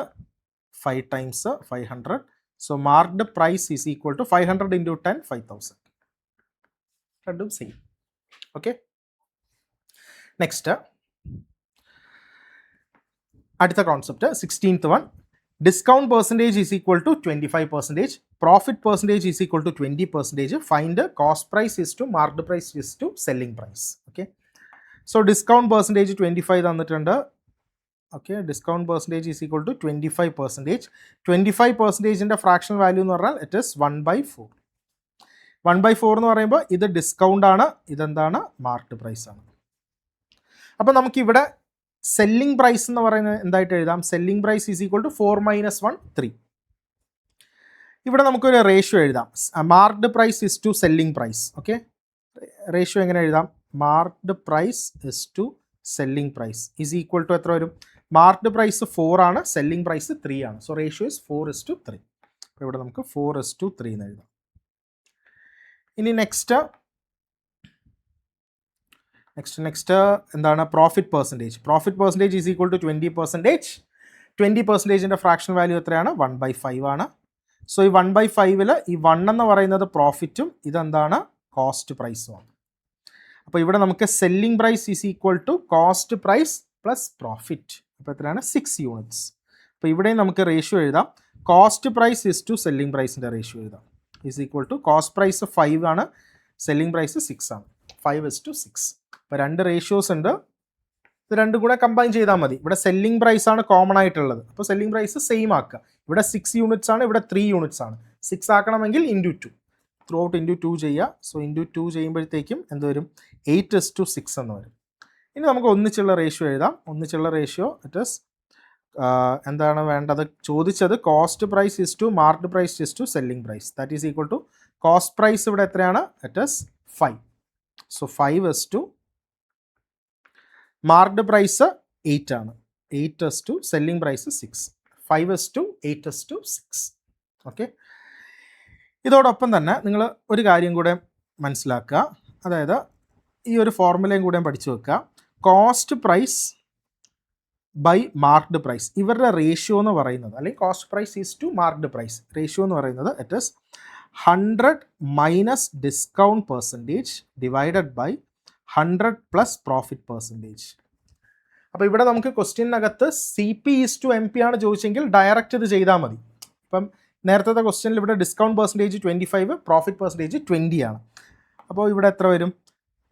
5 times 500. So marked price is equal to 500 into 10 5000. രണ്ടും സെയിം. ഓക്കെ, നെക്സ്റ്റ് അടുത്ത concept 16th one. Discount percentage is equal to 25%. Profit percentage is equal to 20%. Find cost price is to marked price is to selling price. Okay, so discount percentage 25 തന്നിട്ടുണ്ട്. Okay, discount percentage is equal to 25%. 25%ൻ്റെ fractional value എന്ന് പറഞ്ഞാൽ it is 1/4. 1/4 എന്ന് പറയുമ്പോൾ ഇത് discount ആണ്, ഇതെന്താണ്? Marked price ആണ്. അപ്പോൾ നമുക്കിവിടെ സെല്ലിംഗ് പ്രൈസ് എന്ന് പറയുന്നത് എന്തായിട്ട് എഴുതാം? Selling price is equal to 4 - 1 3. ഇവിടെ നമുക്കൊരു റേഷ്യോ എഴുതാം. Marked price is to selling price. Okay, ratio എങ്ങനെ എഴുതാം? Marked price is to selling price is equal to എത്ര വരും? മാർക്ക്ഡ് പ്രൈസ് 4 ആണ്, സെല്ലിംഗ് പ്രൈസ് 3 ആണ്. So ratio is 4:3. അപ്പോൾ ഇവിടെ നമുക്ക് 4:3 എന്ന് എഴുതാം. ഇനി നെക്സ്റ്റ് എന്താണ്? Profit percentage. Profit percentage is equal to 20%. 20%ൻ്റെ ഫ്രാക്ഷൻ വാല്യൂ എത്രയാണ്? 1/5 ആണ്. സോ ഈ 1/5ൽ ഈ 1 എന്ന് പറയുന്നത് പ്രോഫിറ്റും ഇതെന്താണ്? കോസ്റ്റ് പ്രൈസുമാണ്. അപ്പോൾ ഇവിടെ നമുക്ക് selling price is equal to cost price plus profit. അപ്പോൾ എത്രയാണ്? 6 യൂണിറ്റ്സ്. അപ്പോൾ ഇവിടെയും നമുക്ക് റേഷ്യോ എഴുതാം. Cost price is to selling പ്രൈസിൻ്റെ റേഷ്യോ എഴുതാം. Is equal to cost price 5 ആണ്, സെല്ലിംഗ് പ്രൈസ് 6 ആണ്. 5:6. അപ്പോൾ 2 റേഷ്യോസ് ഉണ്ട്. ഇത് രണ്ടും കൂടെ കമ്പൈൻ ചെയ്താൽ മതി. ഇവിടെ സെല്ലിംഗ് പ്രൈസ് ആണ് കോമൺ ആയിട്ടുള്ളത്. അപ്പോൾ സെല്ലിംഗ് പ്രൈസ് സെയിം ആക്കുക. ഇവിടെ 6 യൂണിറ്റ്സ് ആണ്, ഇവിടെ 3 യൂണിറ്റ്സ് ആണ്. 6 ആക്കണമെങ്കിൽ × 2 ത്രൂ ഔട്ട് × 2 ചെയ്യുക. സോ × 2 ചെയ്യുമ്പോഴത്തേക്കും എന്ത് വരും? 8:6 എന്ന് വരും. ഇനി നമുക്ക് ഒന്നിച്ചുള്ള റേഷ്യോ എഴുതാം. ഒന്നിച്ചുള്ള റേഷ്യോ ഇറ്റ് ഈസ് എന്താണ് വേണ്ടത്? ചോദിച്ചത് cost price is to marked price is to selling price. That is equal to cost price ഇവിടെ എത്രയാണ്? It is 5. So 5:, marked price 8 ആണ്. 8:, സെല്ലിംഗ് പ്രൈസ് 6. 5:8:6. ഓക്കെ, ഇതോടൊപ്പം തന്നെ നിങ്ങൾ ഒരു കാര്യം കൂടെ മനസ്സിലാക്കുക. അതായത് ഈ ഒരു ഫോർമുലയും കൂടെ പഠിച്ചു വെക്കുക. Cost price by marked price, ഇവരുടെ റേഷ്യോ എന്ന് പറയുന്നത്, അല്ലെങ്കിൽ cost price is to marked price ratio എന്ന് പറയുന്നത് it is 100 minus discount percentage divided by 100 plus profit percentage. അപ്പോൾ ഇവിടെ നമുക്ക് ക്വസ്റ്റ്യനകത്ത് CP ഈസ് ടു MP ആണ് ചോദിച്ചെങ്കിൽ ഡയറക്റ്റ് ഇത് ചെയ്താൽ മതി. ഇപ്പം നേരത്തെ ക്വസ്റ്റ്യനിൽ ഇവിടെ ഡിസ്കൗണ്ട് പെർസെൻറ്റേജ് 25, പ്രോഫിറ്റ് പെർസെൻറ്റേജ് 20 ആണ്. അപ്പോൾ ഇവിടെ എത്ര വരും?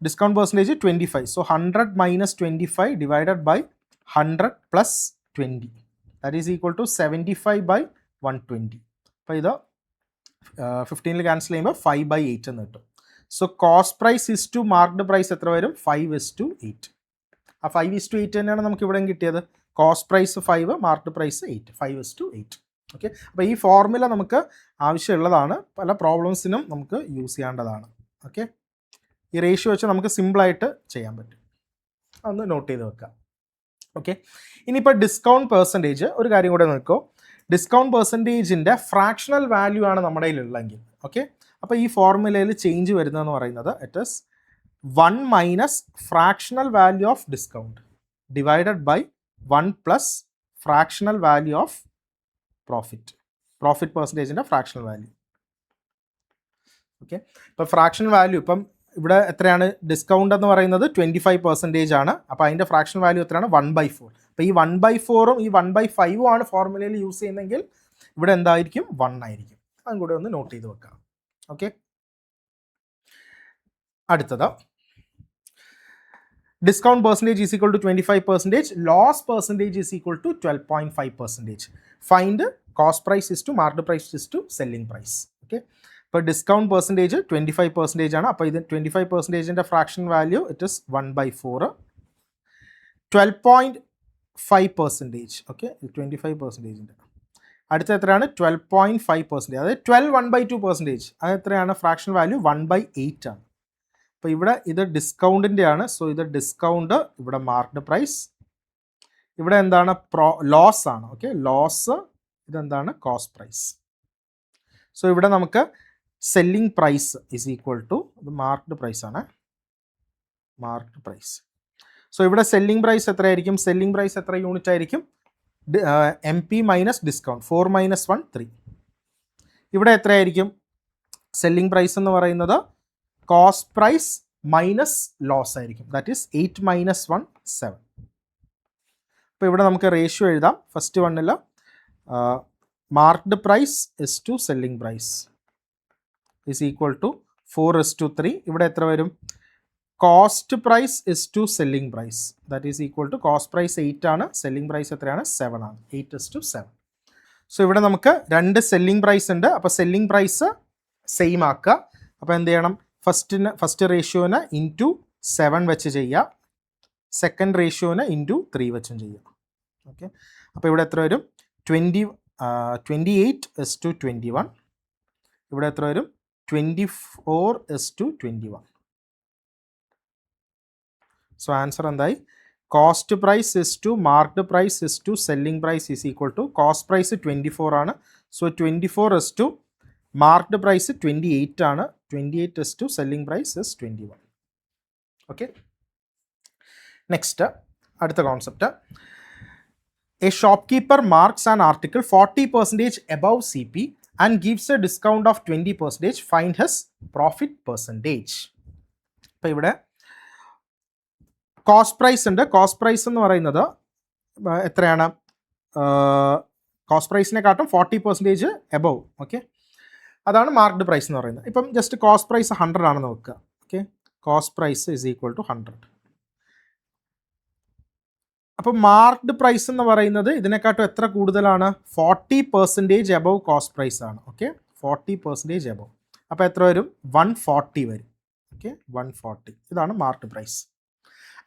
Discount percentage 25. So 100 minus 25 divided by 100 plus 20. That is equal to 75/120. അപ്പോൾ ഇത് 15ൽ ക്യാൻസൽ ചെയ്യുമ്പോൾ 5/8 എന്ന് കിട്ടും. So cost price is to marked price എത്ര വരും? 5:8. ആ 5:8 തന്നെയാണ് നമുക്ക് ഇവിടെ കിട്ടിയത്. Cost price 5, marked price 8. 5:8. Okay, അപ്പോൾ ഈ ഫോർമുല നമുക്ക് ആവശ്യമുള്ളതാണ്. പല പ്രോബ്ലംസിനും നമുക്ക് യൂസ് ചെയ്യേണ്ടതാണ്. ഓക്കെ, ഈ റേഷ്യോ വെച്ച് നമുക്ക് സിമ്പിളായിട്ട് ചെയ്യാൻ പറ്റും. അതൊന്ന് നോട്ട് ചെയ്ത് വെക്കാം. ഓക്കെ, ഇനിയിപ്പോൾ ഡിസ്കൗണ്ട് പെർസെൻറ്റേജ് ഒരു കാര്യം കൂടെ നോക്കൂ. ഡിസ്കൗണ്ട് പെർസെൻറ്റേജിൻ്റെ ഫ്രാക്ഷണൽ വാല്യൂ ആണ് നമ്മുടെ കയ്യിലുള്ളെങ്കിൽ ഓക്കെ, അപ്പോൾ ഈ ഫോർമുലയിൽ ചേഞ്ച് വരുന്നതെന്ന് പറയുന്നത് it is 1 minus fractional value of discount divided by 1 plus fractional value of profit പെർസെൻറ്റേജിൻ്റെ ഫ്രാക്ഷണൽ വാല്യൂ. ഓക്കെ, ഇപ്പോൾ ഫ്രാക്ഷണൽ വാല്യൂ ഇപ്പം ഇവിടെ എത്രയാണ്? ഡിസ്കൗണ്ട് എന്ന് പറയുന്നത് 25% ആണ്. അപ്പോൾ അതിൻ്റെ ഫ്രാക്ഷൻ വാല്യൂ എത്രയാണ്? 1/4. അപ്പോൾ ഈ 1/4ഉം ഈ 1/5ഉം ആണ് ഫോർമുലയിൽ യൂസ് ചെയ്യുന്നതെങ്കിൽ ഇവിടെ എന്തായിരിക്കും? 1 ആയിരിക്കും. അതും കൂടെ ഒന്ന് നോട്ട് ചെയ്ത് വെക്കാം. ഓക്കെ, അടുത്തത് discount percentage is equal to 25%, loss percentage is equal to 12.5%. Find cost price is to marked price is to selling price. Okay, ഇപ്പോൾ ഡിസ്കൗണ്ട് പെർസെൻറ്റേജ് 25% ആണ്. അപ്പോൾ ഇത് 25%ൻ്റെ fraction value it is 1/4. 25%. Okay, 25%. അടുത്ത എത്രയാണ്? 12.5%. അതായത് 12 1/2%. അത് എത്രയാണ്? ഫ്രാക്ഷൻ വാല്യൂ 1/8 ആണ്. അപ്പോൾ ഇവിടെ ഇത് ഡിസ്കൗണ്ടിൻ്റെ ആണ്. സോ ഇത് ഡിസ്കൗണ്ട്, ഇവിടെ മാർക്ക്ഡ് പ്രൈസ്, ഇവിടെ എന്താണ്? ലോസ് ആണ്. ഓക്കെ, ലോസ്, ഇതെന്താണ്? Cost price. സോ ഇവിടെ നമുക്ക് selling price is equal to, ഇത് മാർക്ക്ഡ് പ്രൈസ് ആണ്, മാർക്ക്ഡ് പ്രൈസ്. സോ ഇവിടെ സെല്ലിംഗ് പ്രൈസ് എത്രയായിരിക്കും? സെല്ലിംഗ് പ്രൈസ് എത്ര യൂണിറ്റ് ആയിരിക്കും? MP minus discount, 4 - 1 3. ഇവിടെ എത്രയായിരിക്കും സെല്ലിംഗ് പ്രൈസ് എന്ന് പറയുന്നത്? കോസ്റ്റ് പ്രൈസ് മൈനസ് ലോസ് ആയിരിക്കും. That is 8 - 1 7. അപ്പോൾ ഇവിടെ നമുക്ക് റേഷ്യോ എഴുതാം. ഫസ്റ്റ് വണ്ണിൽ marked price is to selling price is equal to 4:3. ഇവിടെ എത്ര വരും? Cost price is to selling price, that is equal to cost price 8 ആണ്, സെല്ലിംഗ് പ്രൈസ് എത്രയാണ്? 7 ആണ്. 8:7. സോ ഇവിടെ നമുക്ക് രണ്ട് സെല്ലിംഗ് പ്രൈസ് ഉണ്ട്. അപ്പോൾ സെല്ലിംഗ് പ്രൈസ് സെയിം ആക്കുക. അപ്പോൾ എന്ത് ചെയ്യണം? ഫസ്റ്റ് റേഷ്യോന് ഇൻറ്റു 7 വെച്ച് ചെയ്യുക, സെക്കൻഡ് റേഷ്യോന് ഇൻറ്റു 3 വെച്ചും ചെയ്യുക. ഓക്കെ, അപ്പോൾ ഇവിടെ എത്ര വരും? 28:21. ഇവിടെ എത്ര വരും? 24:21. സോ ആൻസർ എന്തായി? Cost price is to marked price is to selling price is equal to, cost price 24 ആണ്. So 24 is to marked price 28 ആണ്. 28 is to selling price is 21. Okay, next അടുത്ത concept. A shopkeeper marks an article 40% above CP and gives a discount of 20%. Find his profit percentage. അപ്പോൾ ഇവിടെ cost price ഉണ്ട്. Cost price എന്ന് പറയുന്നത് എത്രയാണ്? Cost പ്രൈസിനെക്കാട്ടും 40% above. Okay, അതാണ് marked price എന്ന് പറയുന്നത്. ഇപ്പം ജസ്റ്റ് കോസ്റ്റ് പ്രൈസ് 100 ആണെന്ന് വെക്കുക. Okay, cost price is equal to 100. അപ്പോൾ മാർക്ക്ഡ് പ്രൈസ് എന്ന് പറയുന്നത് ഇതിനെക്കാട്ടും എത്ര കൂടുതലാണ്? 40% എബവ് കോസ്റ്റ് പ്രൈസ് ആണ്. Okay, 40% above. അപ്പോൾ എത്ര വരും? 140 വരും. ഓക്കെ, 140. ഇതാണ് marked price.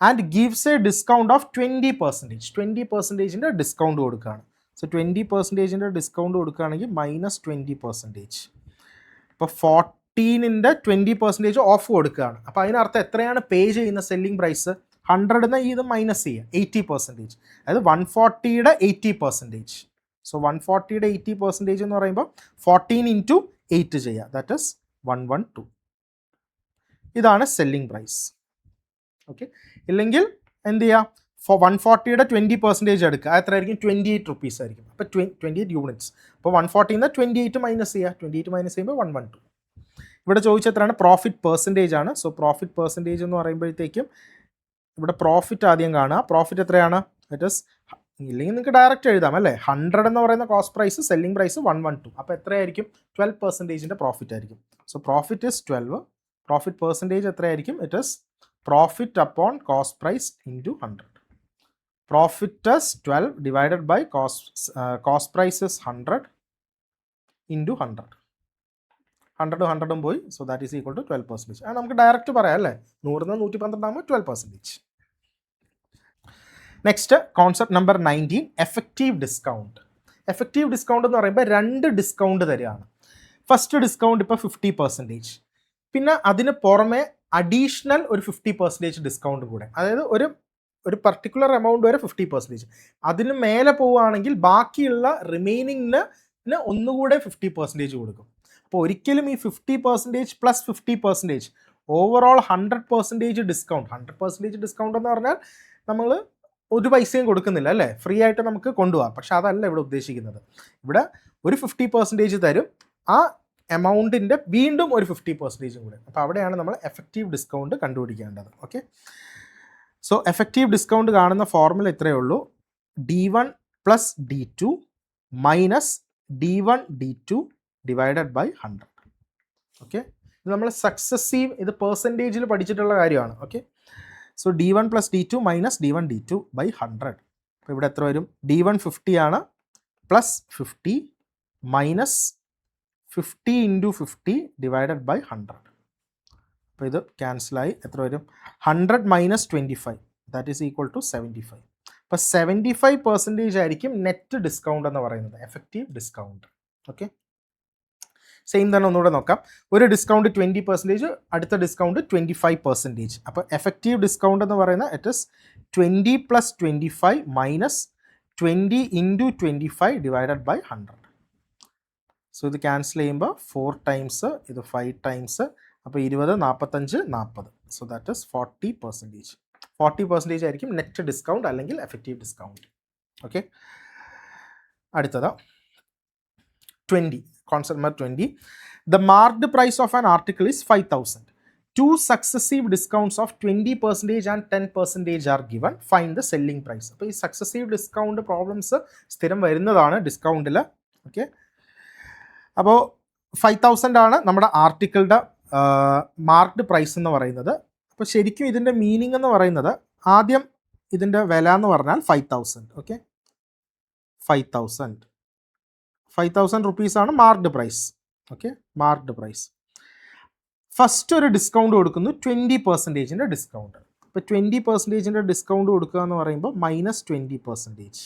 And gives a discount of 20%. 20%ൻ്റെ ഡിസ്കൗണ്ട് കൊടുക്കുകയാണ്. സോ 20%ൻ്റെ ഡിസ്കൗണ്ട് കൊടുക്കുകയാണെങ്കിൽ -20%. ഇപ്പോൾ 14ൻ്റെ 20% ഓഫ് കൊടുക്കുകയാണ്. അപ്പോൾ അതിനർത്ഥം എത്രയാണ് പേ ചെയ്യുന്ന സെല്ലിംഗ് പ്രൈസ്? 100 ഇത് മൈനസ് ചെയ്യുക, 80%. അതായത് 140യുടെ 80%. സോ 140യുടെ 80% എന്ന് പറയുമ്പോൾ 14 × 8 ചെയ്യുക, ദാറ്റ് ഇസ് 112. ഇതാണ് സെല്ലിംഗ് പ്രൈസ്. ഓക്കെ, ഇല്ലെങ്കിൽ എന്ത് ചെയ്യുക? 140യുടെ 20% എടുക്കുക, എത്രയായിരിക്കും? 28 rupees ആയിരിക്കും. അപ്പോൾ 28 യൂണിറ്റ്സ്. അപ്പോൾ 140ന്ന് 28 മൈനസ് ചെയ്യുക, 28 മൈനസ് ചെയ്യുമ്പോൾ 112. ഇവിടെ ചോദിച്ചത് എത്രയാണ്? പ്രോഫിറ്റ് പെർസെൻറ്റേജ് ആണ്. സോ പ്രോഫിറ്റ് പെർസെൻറ്റേജ് എന്ന് പറയുമ്പോഴത്തേക്കും ഇവിടെ പ്രോഫിറ്റ് ആദ്യം കാണുക. പ്രോഫിറ്റ് എത്രയാണ്? ദാറ്റ് ഇസ്, ഇല്ലെങ്കിൽ നിങ്ങൾക്ക് ഡയറക്റ്റ് എഴുതാം അല്ലേ? 100 എന്ന് പറയുന്ന കോസ്റ്റ് പ്രൈസ്, സെല്ലിംഗ് പ്രൈസ് 112. അപ്പോൾ എത്രയായിരിക്കും? 12%ൻ്റെ പ്രോഫിറ്റ് ആയിരിക്കും. So profit is 12. Profit percentage എത്രയായിരിക്കും? It is profit upon cost price into 100. Profit is 12 divided by cost price is 100 into 100. 100 പോയി. So that is equal to 12%. അത് നമുക്ക് ഡയറക്റ്റ് പറയാം അല്ലേ? 100 - 112 ആകുമ്പോൾ 12%. Next concept number 19, effective discount. Effective discount എന്ന് പറയുമ്പോൾ 2 discount തരികയാണ്. ഫസ്റ്റ് ഡിസ്കൗണ്ട് ഇപ്പോൾ 50%. പിന്നെ അതിന് പുറമെ അഡീഷണൽ ഒരു 50% ഡിസ്കൗണ്ട് കൂടെ. അതായത് ഒരു പർട്ടിക്കുലർ എമൗണ്ട് വരെ 50%. അതിന് മേലെ പോവുകയാണെങ്കിൽ ബാക്കിയുള്ള റിമൈനിങ്ങിന് ഒന്നുകൂടെ 50% കൊടുക്കും. അപ്പോൾ ഒരിക്കലും ഈ 50% പ്ലസ് 50% ഓവറോൾ 100% ഡിസ്കൗണ്ട്. 100% ഡിസ്കൗണ്ട് എന്ന് പറഞ്ഞാൽ നമ്മൾ ഒരു പൈസയും കൊടുക്കുന്നില്ല അല്ലേ? ഫ്രീ ആയിട്ട് നമുക്ക് കൊണ്ടുപോകാം. പക്ഷെ അതല്ല ഇവിടെ ഉദ്ദേശിക്കുന്നത്. ഇവിടെ ഒരു 50% തരും, ആ എമൗണ്ടിൻ്റെ വീണ്ടും ഒരു 50% കൂടെ. അപ്പോൾ അവിടെയാണ് നമ്മൾ എഫക്റ്റീവ് ഡിസ്കൗണ്ട് കണ്ടുപിടിക്കേണ്ടത്. ഓക്കെ, സോ എഫക്റ്റീവ് ഡിസ്കൗണ്ട് കാണുന്ന ഫോർമുല ഇത്രയേ ഉള്ളൂ: D1 + D2 minus D1 D2 divided by 100. Okay, ഇത് നമ്മൾ സക്സസീവ്, ഇത് പെർസെൻറ്റേജിൽ പഠിച്ചിട്ടുള്ള കാര്യമാണ്. Okay, so D1 + D2 minus D1 D2 by 100. അപ്പോൾ ഇവിടെ എത്ര വരും? D1 50 ആണ്, പ്ലസ് 50 മൈനസ് 50 × 50 ഡിവൈഡഡ് ബൈ 100. അപ്പോൾ ഇത് ക്യാൻസലായി എത്ര വരും? 100 - 25, ദാറ്റ് ഈസ് ഈക്വൽ ടു 75. അപ്പോൾ 75% ആയിരിക്കും നെറ്റ് ഡിസ്കൗണ്ട് എന്ന് പറയുന്നത്, എഫക്റ്റീവ് ഡിസ്കൗണ്ട്. ഓക്കെ, സെയിം തന്നെ ഒന്നുകൂടെ നോക്കാം. ഒരു ഡിസ്കൗണ്ട് 20%, അടുത്ത ഡിസ്കൗണ്ട് 25%. അപ്പോൾ എഫക്റ്റീവ് ഡിസ്കൗണ്ട് എന്ന് പറയുന്നത് it is 20 + 25 minus 20 × 25 divided by 100. So ഇത് ക്യാൻസൽ ചെയ്യുമ്പോൾ 4 ടൈംസ്, ഇത് 5 ടൈംസ്, അപ്പോൾ 20, 45, 40. So that is 40%. 40% ആയിരിക്കും നെറ്റ് ഡിസ്കൗണ്ട് അല്ലെങ്കിൽ എഫക്റ്റീവ് ഡിസ്കൗണ്ട്. ഓക്കെ, അടുത്തത് 20. Concept number 20. The marked price of an article is 5,000. Two successive discounts of 20% and 10% are given. Find the selling price. അപ്പോൾ ഈ successive discount problems സ്ഥിരം വരുന്നതാണ് ഡിസ്കൗണ്ടിൽ. Okay, അപ്പോൾ 5,000 ആണ് നമ്മുടെ ആർട്ടിക്കിളുടെ മാർക്ക്ഡ് പ്രൈസ് എന്ന് പറയുന്നത്. അപ്പോൾ ശരിക്കും ഇതിൻ്റെ മീനിങ് എന്ന് പറയുന്നത്, ആദ്യം ഇതിൻ്റെ വില എന്ന് പറഞ്ഞാൽ 5,000. ഓക്കെ, 5,000 റുപ്പീസാണ് marked price. Okay, marked price. First ഒരു ഡിസ്കൗണ്ട് കൊടുക്കുന്നു, 20% ഡിസ്കൗണ്ട്. അപ്പോൾ 20% ഡിസ്കൗണ്ട് കൊടുക്കുക എന്ന് പറയുമ്പോൾ -20%.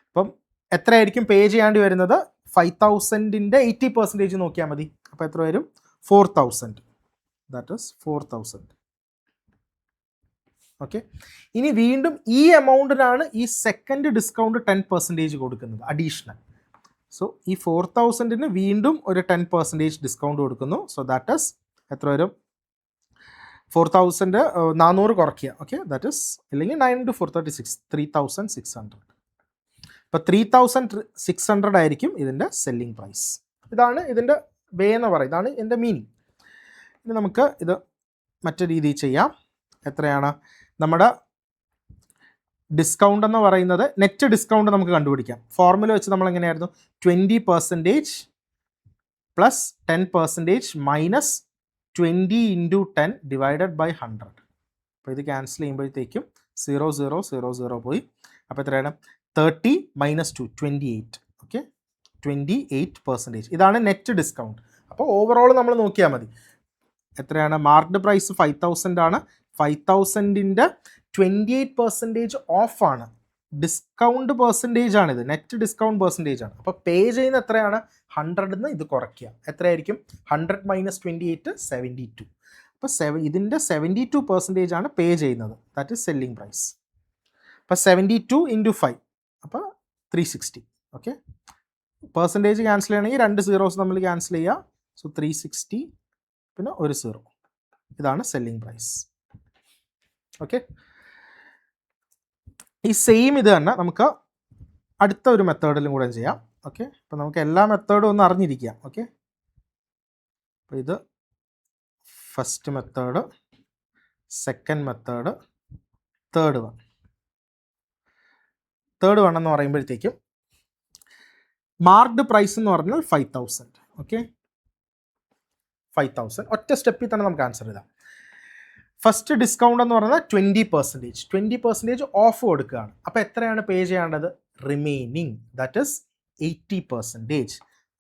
അപ്പം എത്രയായിരിക്കും പേ ചെയ്യാണ്ടി വരുന്നത്? 5,000ൻ്റെ 80% നോക്കിയാൽ മതി. അപ്പോൾ എത്ര വരും? 4,000. That is 4,000. ഓക്കെ, ഇനി വീണ്ടും ഈ എമൗണ്ടിനാണ് ഈ സെക്കൻഡ് ഡിസ്കൗണ്ട് 10% കൊടുക്കുന്നത്, അഡീഷണൽ. സോ ഈ 4,000ന് വീണ്ടും ഒരു 10% ഡിസ്കൗണ്ട് കൊടുക്കുന്നു. സോ ദാറ്റ് ഈസ് എത്ര വരും? 4,000 400 കുറയ്ക്കുക. ഓക്കെ, ദാറ്റ് ഈസ് അല്ലെങ്കിൽ 9 × 4 36, 3,600. അപ്പോൾ 3,600 ആയിരിക്കും ഇതിൻ്റെ സെല്ലിംഗ് പ്രൈസ്. ഇതാണ് ഇതിൻ്റെ വേ എന്ന് പറയുന്നത്, ഇതാണ് ഇതിൻ്റെ മീനിങ്. ഇനി നമുക്ക് ഇത് മറ്റു രീതിയിൽ ചെയ്യാം. എത്രയാണ് നമ്മുടെ ഡിസ്കൗണ്ട് എന്ന് പറയുന്നത്? നെറ്റ് ഡിസ്കൗണ്ട് നമുക്ക് കണ്ടുപിടിക്കാം. ഫോർമുല വെച്ച് നമ്മൾ എങ്ങനെയായിരുന്നു? 20% പ്ലസ് 10% മൈനസ് 20 × 10 ഡിവൈഡഡ് ബൈ 100. അപ്പോൾ ഇത് ക്യാൻസൽ ചെയ്യുമ്പോഴത്തേക്കും 0, 0, 0, 0 പോയി. അപ്പോൾ എത്രയാണ്? 30 - 2, 28. ഓക്കെ, 28%. ഇതാണ് നെറ്റ് ഡിസ്കൗണ്ട്. അപ്പോൾ ഓവറോൾ നമ്മൾ നോക്കിയാൽ മതി. എത്രയാണ്? മാർക്ക്ഡ് പ്രൈസ് 5,000 ആണ്. 5,000ൻ്റെ 28% ഓഫാണ്, ഡിസ്കൗണ്ട് പെർസെൻറ്റേജ് ആണിത്, നെറ്റ് ഡിസ്കൗണ്ട് പെർസെൻറ്റേജ് ആണ്. അപ്പോൾ പേ ചെയ്യുന്ന എത്രയാണ്? 100ന്ന് ഇത് കുറയ്ക്കുക. എത്രയായിരിക്കും? 100 - 28, 72. അപ്പോൾ ഇതിൻ്റെ 72% ആണ് പേ ചെയ്യുന്നത്. That is selling price. അപ്പോൾ 72 × 5, അപ്പോൾ 360. ഓക്കെ, പെർസെൻറ്റേജ് ക്യാൻസൽ ചെയ്യണമെങ്കിൽ 2 സീറോസ് നമ്മൾ ക്യാൻസൽ ചെയ്യുക. സോ 360 പിന്നെ ഒരു 0. ഇതാണ് സെല്ലിംഗ് പ്രൈസ്. ഓക്കെ, ഈ സെയിം ഇത് തന്നെ നമുക്ക് അടുത്ത ഒരു മെത്തേഡിലും കൂടെ ചെയ്യാം. ഓക്കെ, അപ്പോൾ നമുക്ക് എല്ലാ മെത്തേഡും ഒന്ന് അറിഞ്ഞിരിക്കാം. ഓക്കെ, അപ്പോൾ ഇത് first method, second method, third one എന്ന് പറയുമ്പോഴത്തേക്കും മാർക്ക്ഡ് പ്രൈസ് എന്ന് പറഞ്ഞാൽ 5,000. ഓക്കെ, 5,000 ഒറ്റ സ്റ്റെപ്പിൽ തന്നെ നമുക്ക് ആൻസർ ചെയ്താൽ. ഫസ്റ്റ് ഡിസ്കൗണ്ട് എന്ന് പറയുന്നത് 20% ഓഫ് കൊടുക്കുകയാണ്. അപ്പോൾ എത്രയാണ് പേ ചെയ്യേണ്ടത്? Remaining, that is 80%.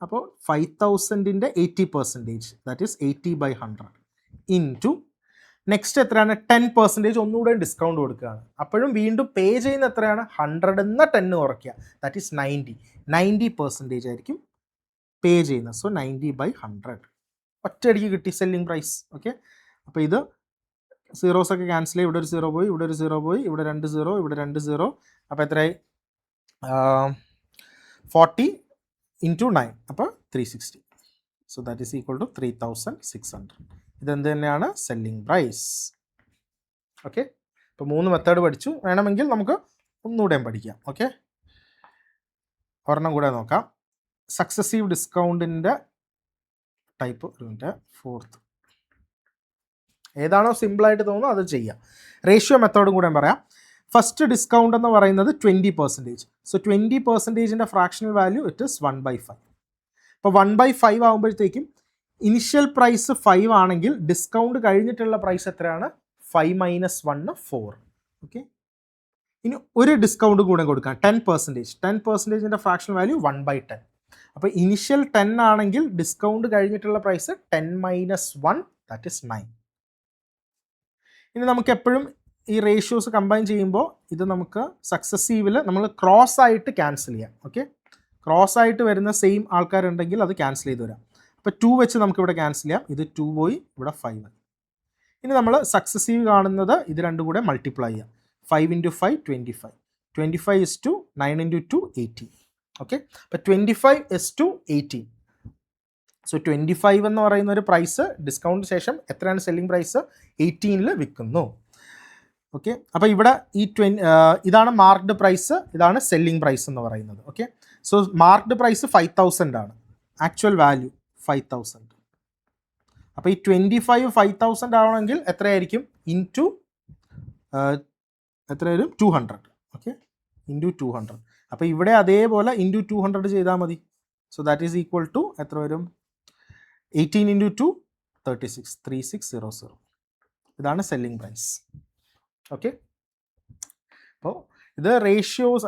അപ്പോൾ 5,000ൻ്റെ 80%, ദാറ്റ് ഈസ് 80/100 ഇൻറ്റു നെക്സ്റ്റ് എത്രയാണ്? 10% ഒന്നുകൂടെ ഡിസ്കൗണ്ട് കൊടുക്കുകയാണ്. അപ്പോഴും വീണ്ടും പേ ചെയ്യുന്ന എത്രയാണ്? 100ന്ന് 10 കുറയ്ക്കുക, ദാറ്റ് ഈസ് 90% ആയിരിക്കും പേ ചെയ്യുന്നത്. സോ 90/100 ഒറ്റയടിക്ക് കിട്ടി സെല്ലിംഗ് പ്രൈസ്. ഓക്കെ, അപ്പോൾ ഇത് സീറോസ് ഒക്കെ ക്യാൻസൽ ചെയ്യും. ഇവിടെ ഒരു 0 പോയി, ഇവിടെ ഒരു 0 പോയി, ഇവിടെ 2 0, ഇവിടെ 2 0. അപ്പോൾ എത്രയായി? 40 × 9, അപ്പോൾ 360. So that is equal to 3,600. ഇതെന്ത് തന്നെയാണ്? Selling price. ഓക്കെ, ഇപ്പോൾ 3 മെത്തേഡ് പഠിച്ചു. വേണമെങ്കിൽ നമുക്ക് ഒന്നുകൂടെയും പഠിക്കാം. ഓക്കെ, ഒരെണ്ണം കൂടെ നോക്കാം. സക്സസീവ് ഡിസ്കൗണ്ടിൻ്റെ ടൈപ്പ് 4th ഏതാണോ സിമ്പിളായിട്ട് തോന്നുന്നത് അത് ചെയ്യാം. റേഷ്യോ മെത്തേഡും കൂടെ പറയാം. ഫസ്റ്റ് ഡിസ്കൗണ്ട് എന്ന് പറയുന്നത് 20%. സോ 20%ൻ്റെ ഫ്രാക്ഷണൽ വാല്യൂ ഇറ്റ് ഇസ് 1/5. അപ്പോൾ 1/5 ആകുമ്പോഴത്തേക്കും ഇനിഷ്യൽ പ്രൈസ് 5 ആണെങ്കിൽ ഡിസ്കൗണ്ട് കഴിഞ്ഞിട്ടുള്ള പ്രൈസ് എത്രയാണ്? 5 - 1, 4. ഓക്കെ, ഇനി ഒരു ഡിസ്കൗണ്ട് കൂടെ കൊടുക്കാം, 10%. 10%ൻ്റെ ഫ്രാക്ഷണൽ വാല്യൂ 1/10. അപ്പോൾ ഇനിഷ്യൽ 10 ആണെങ്കിൽ ഡിസ്കൗണ്ട് കഴിഞ്ഞിട്ടുള്ള പ്രൈസ് 10 - 1, ദാറ്റ് ഇസ് 9. ഇനി നമുക്ക് എപ്പോഴും ഈ റേഷ്യോസ് കമ്പൈൻ ചെയ്യുമ്പോൾ ഇത് നമുക്ക് സക്സസീവിൽ നമ്മൾ ക്രോസ് ആയിട്ട് ക്യാൻസൽ ചെയ്യാം. ഓക്കെ, ക്രോസ് ആയിട്ട് വരുന്ന സെയിം ആൾക്കാരുണ്ടെങ്കിൽ അത് ക്യാൻസൽ ചെയ്ത് വരാം. അപ്പോൾ 2 വെച്ച് നമുക്കിവിടെ ക്യാൻസൽ ചെയ്യാം. ഇത് 2 പോയി, ഇവിടെ 5. ഇനി നമ്മൾ സക്സസീവ് കാണുന്നത് ഇത് രണ്ടും കൂടെ മൾട്ടിപ്ലൈ ചെയ്യാം. 5 × 5 25. 25 is to 9 × 2 18. ഓക്കെ, അപ്പോൾ 25 is to 18. സോ 25 എന്ന് പറയുന്ന ഒരു പ്രൈസ് ഡിസ്കൗണ്ട് ശേഷം എത്രയാണ് സെല്ലിംഗ് പ്രൈസ്? 18-ൽ വിൽക്കുന്നു. ഓക്കെ, അപ്പോൾ ഇവിടെ ഈ ഇതാണ് മാർക്ക്ഡ് പ്രൈസ്, ഇതാണ് സെല്ലിംഗ് പ്രൈസ് എന്ന് പറയുന്നത്. ഓക്കെ, സോ മാർക്ക്ഡ് പ്രൈസ് 5000 ആണ്, ആക്ച്വൽ വാല്യൂ 5000. അപ്പോൾ ഈ 25 5000 ആവണമെങ്കിൽ എത്രയായിരിക്കും? ഇൻറ്റു എത്രയായാലും 200. Okay, into 200. അപ്പോൾ ഇവിടെ അതേപോലെ ഇൻറ്റു 200 ചെയ്താൽ മതി. So that is equal to എത്ര വരും? 18 × 2 36, 3600. ഇതാണ് സെല്ലിംഗ് പ്രൈസ്. ഓക്കെ, അപ്പോൾ ഇത് റേഷ്യോസ്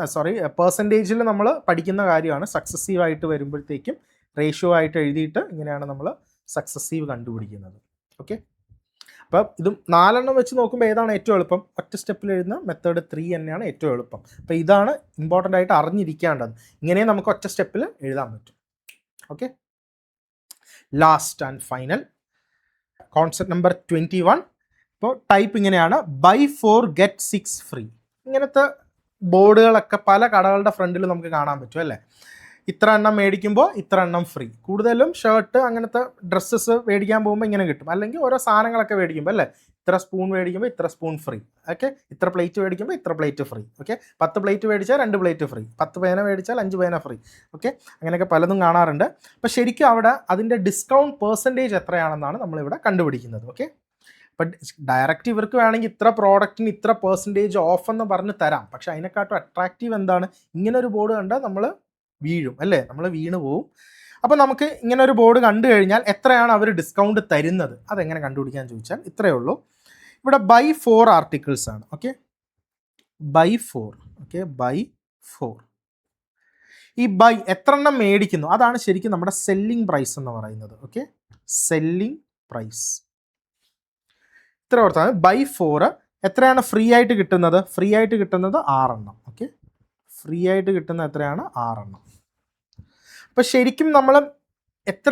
പെർസെൻറ്റേജിൽ നമ്മൾ പഠിക്കുന്ന കാര്യമാണ്. സക്സസീവ് ആയിട്ട് വരുമ്പോഴത്തേക്കും റേഷ്യോ ആയിട്ട് എഴുതിയിട്ട് ഇങ്ങനെയാണ് നമ്മൾ സക്സസീവ് കണ്ടുപിടിക്കുന്നത്. ഓക്കെ, അപ്പോൾ ഇതും 4 വെച്ച് നോക്കുമ്പോൾ ഏതാണ് ഏറ്റവും എളുപ്പം? ഒറ്റ സ്റ്റെപ്പിൽ എഴുതുന്ന മെത്തേഡ് 3 തന്നെയാണ് ഏറ്റവും എളുപ്പം. അപ്പോൾ ഇതാണ് ഇമ്പോർട്ടൻ്റ് ആയിട്ട് അറിഞ്ഞിരിക്കേണ്ടത്. ഇങ്ങനെ നമുക്ക് ഒറ്റ സ്റ്റെപ്പിൽ എഴുതാൻ പറ്റും. Okay, last and final concept number 21. ഇപ്പോൾ ടൈപ്പ് ഇങ്ങനെയാണ്: ബൈ 4 ഗെറ്റ് 6 ഫ്രീ. ഇങ്ങനത്തെ ബോർഡുകളൊക്കെ പല കടകളുടെ ഫ്രണ്ടിൽ നമുക്ക് കാണാൻ പറ്റും അല്ലേ? ഇത്ര എണ്ണം മേടിക്കുമ്പോൾ ഇത്ര എണ്ണം ഫ്രീ. കൂടുതലും ഷർട്ട് അങ്ങനത്തെ ഡ്രസ്സസ് മേടിക്കാൻ പോകുമ്പോൾ ഇങ്ങനെ കിട്ടും. അല്ലെങ്കിൽ ഓരോ സാധനങ്ങളൊക്കെ മേടിക്കുമ്പോൾ അല്ലേ, ഇത്ര സ്പൂൺ മേടിക്കുമ്പോൾ ഇത്ര സ്പൂൺ ഫ്രീ. ഓക്കെ, ഇത്ര പ്ലേറ്റ് മേടിക്കുമ്പോൾ ഇത്ര പ്ലേറ്റ് ഫ്രീ. ഓക്കെ, 10 പ്ലേറ്റ് മേടിച്ചാൽ 2 പ്ലേറ്റ് ഫ്രീ, 10 പേന മേടിച്ചാൽ 5 പേന ഫ്രീ. ഓക്കെ, അങ്ങനെയൊക്കെ പലതും കാണാറുണ്ട്. അപ്പോൾ ശരിക്കും അവിടെ അതിൻ്റെ ഡിസ്കൗണ്ട് പെർസെൻറ്റേജ് എത്രയാണെന്നാണ് നമ്മളിവിടെ കണ്ടുപിടിക്കുന്നത്. ഓക്കെ, അപ്പം ഡയറക്റ്റ് ഇവർക്ക് വേണമെങ്കിൽ ഇത്ര പ്രോഡക്റ്റിന് ഇത്ര പെർസെൻറ്റേജ് ഓഫ് എന്ന് പറഞ്ഞ് തരാം. പക്ഷേ അതിനെക്കാട്ടും അട്രാക്റ്റീവ് എന്താണ്? ഇങ്ങനൊരു ബോർഡ് കണ്ടാൽ നമ്മൾ വീഴും അല്ലേ, നമ്മൾ വീണ് പോവും. അപ്പോൾ നമുക്ക് ഇങ്ങനെ ഒരു ബോർഡ് കണ്ടു കഴിഞ്ഞാൽ എത്രയാണ് അവർ ഡിസ്കൗണ്ട് തരുന്നത് അതെങ്ങനെ കണ്ടുപിടിക്കാൻ ചോദിച്ചാൽ ഇത്രയേ ഉള്ളൂ. ഇവിടെ ബൈ 4 ആർട്ടിക്കിൾസ് ആണ്. Okay, by 4. Okay, by 4. ഈ ബൈ എത്ര എണ്ണം മേടിക്കുന്നു അതാണ് ശരിക്കും നമ്മുടെ സെല്ലിംഗ് പ്രൈസ് എന്ന് പറയുന്നത്. ഓക്കെ, സെല്ലിംഗ് പ്രൈസ് ഇത്ര ഓർത്താണ്. ബൈ 4 എത്രയാണ് ഫ്രീ ആയിട്ട് കിട്ടുന്നത്? ഫ്രീ ആയിട്ട് കിട്ടുന്നത് 6 എണ്ണം. ഓക്കെ, ഫ്രീ ആയിട്ട് കിട്ടുന്ന എത്രയാണ്? 6 എണ്ണം. അപ്പോൾ ശരിക്കും നമ്മൾ എത്ര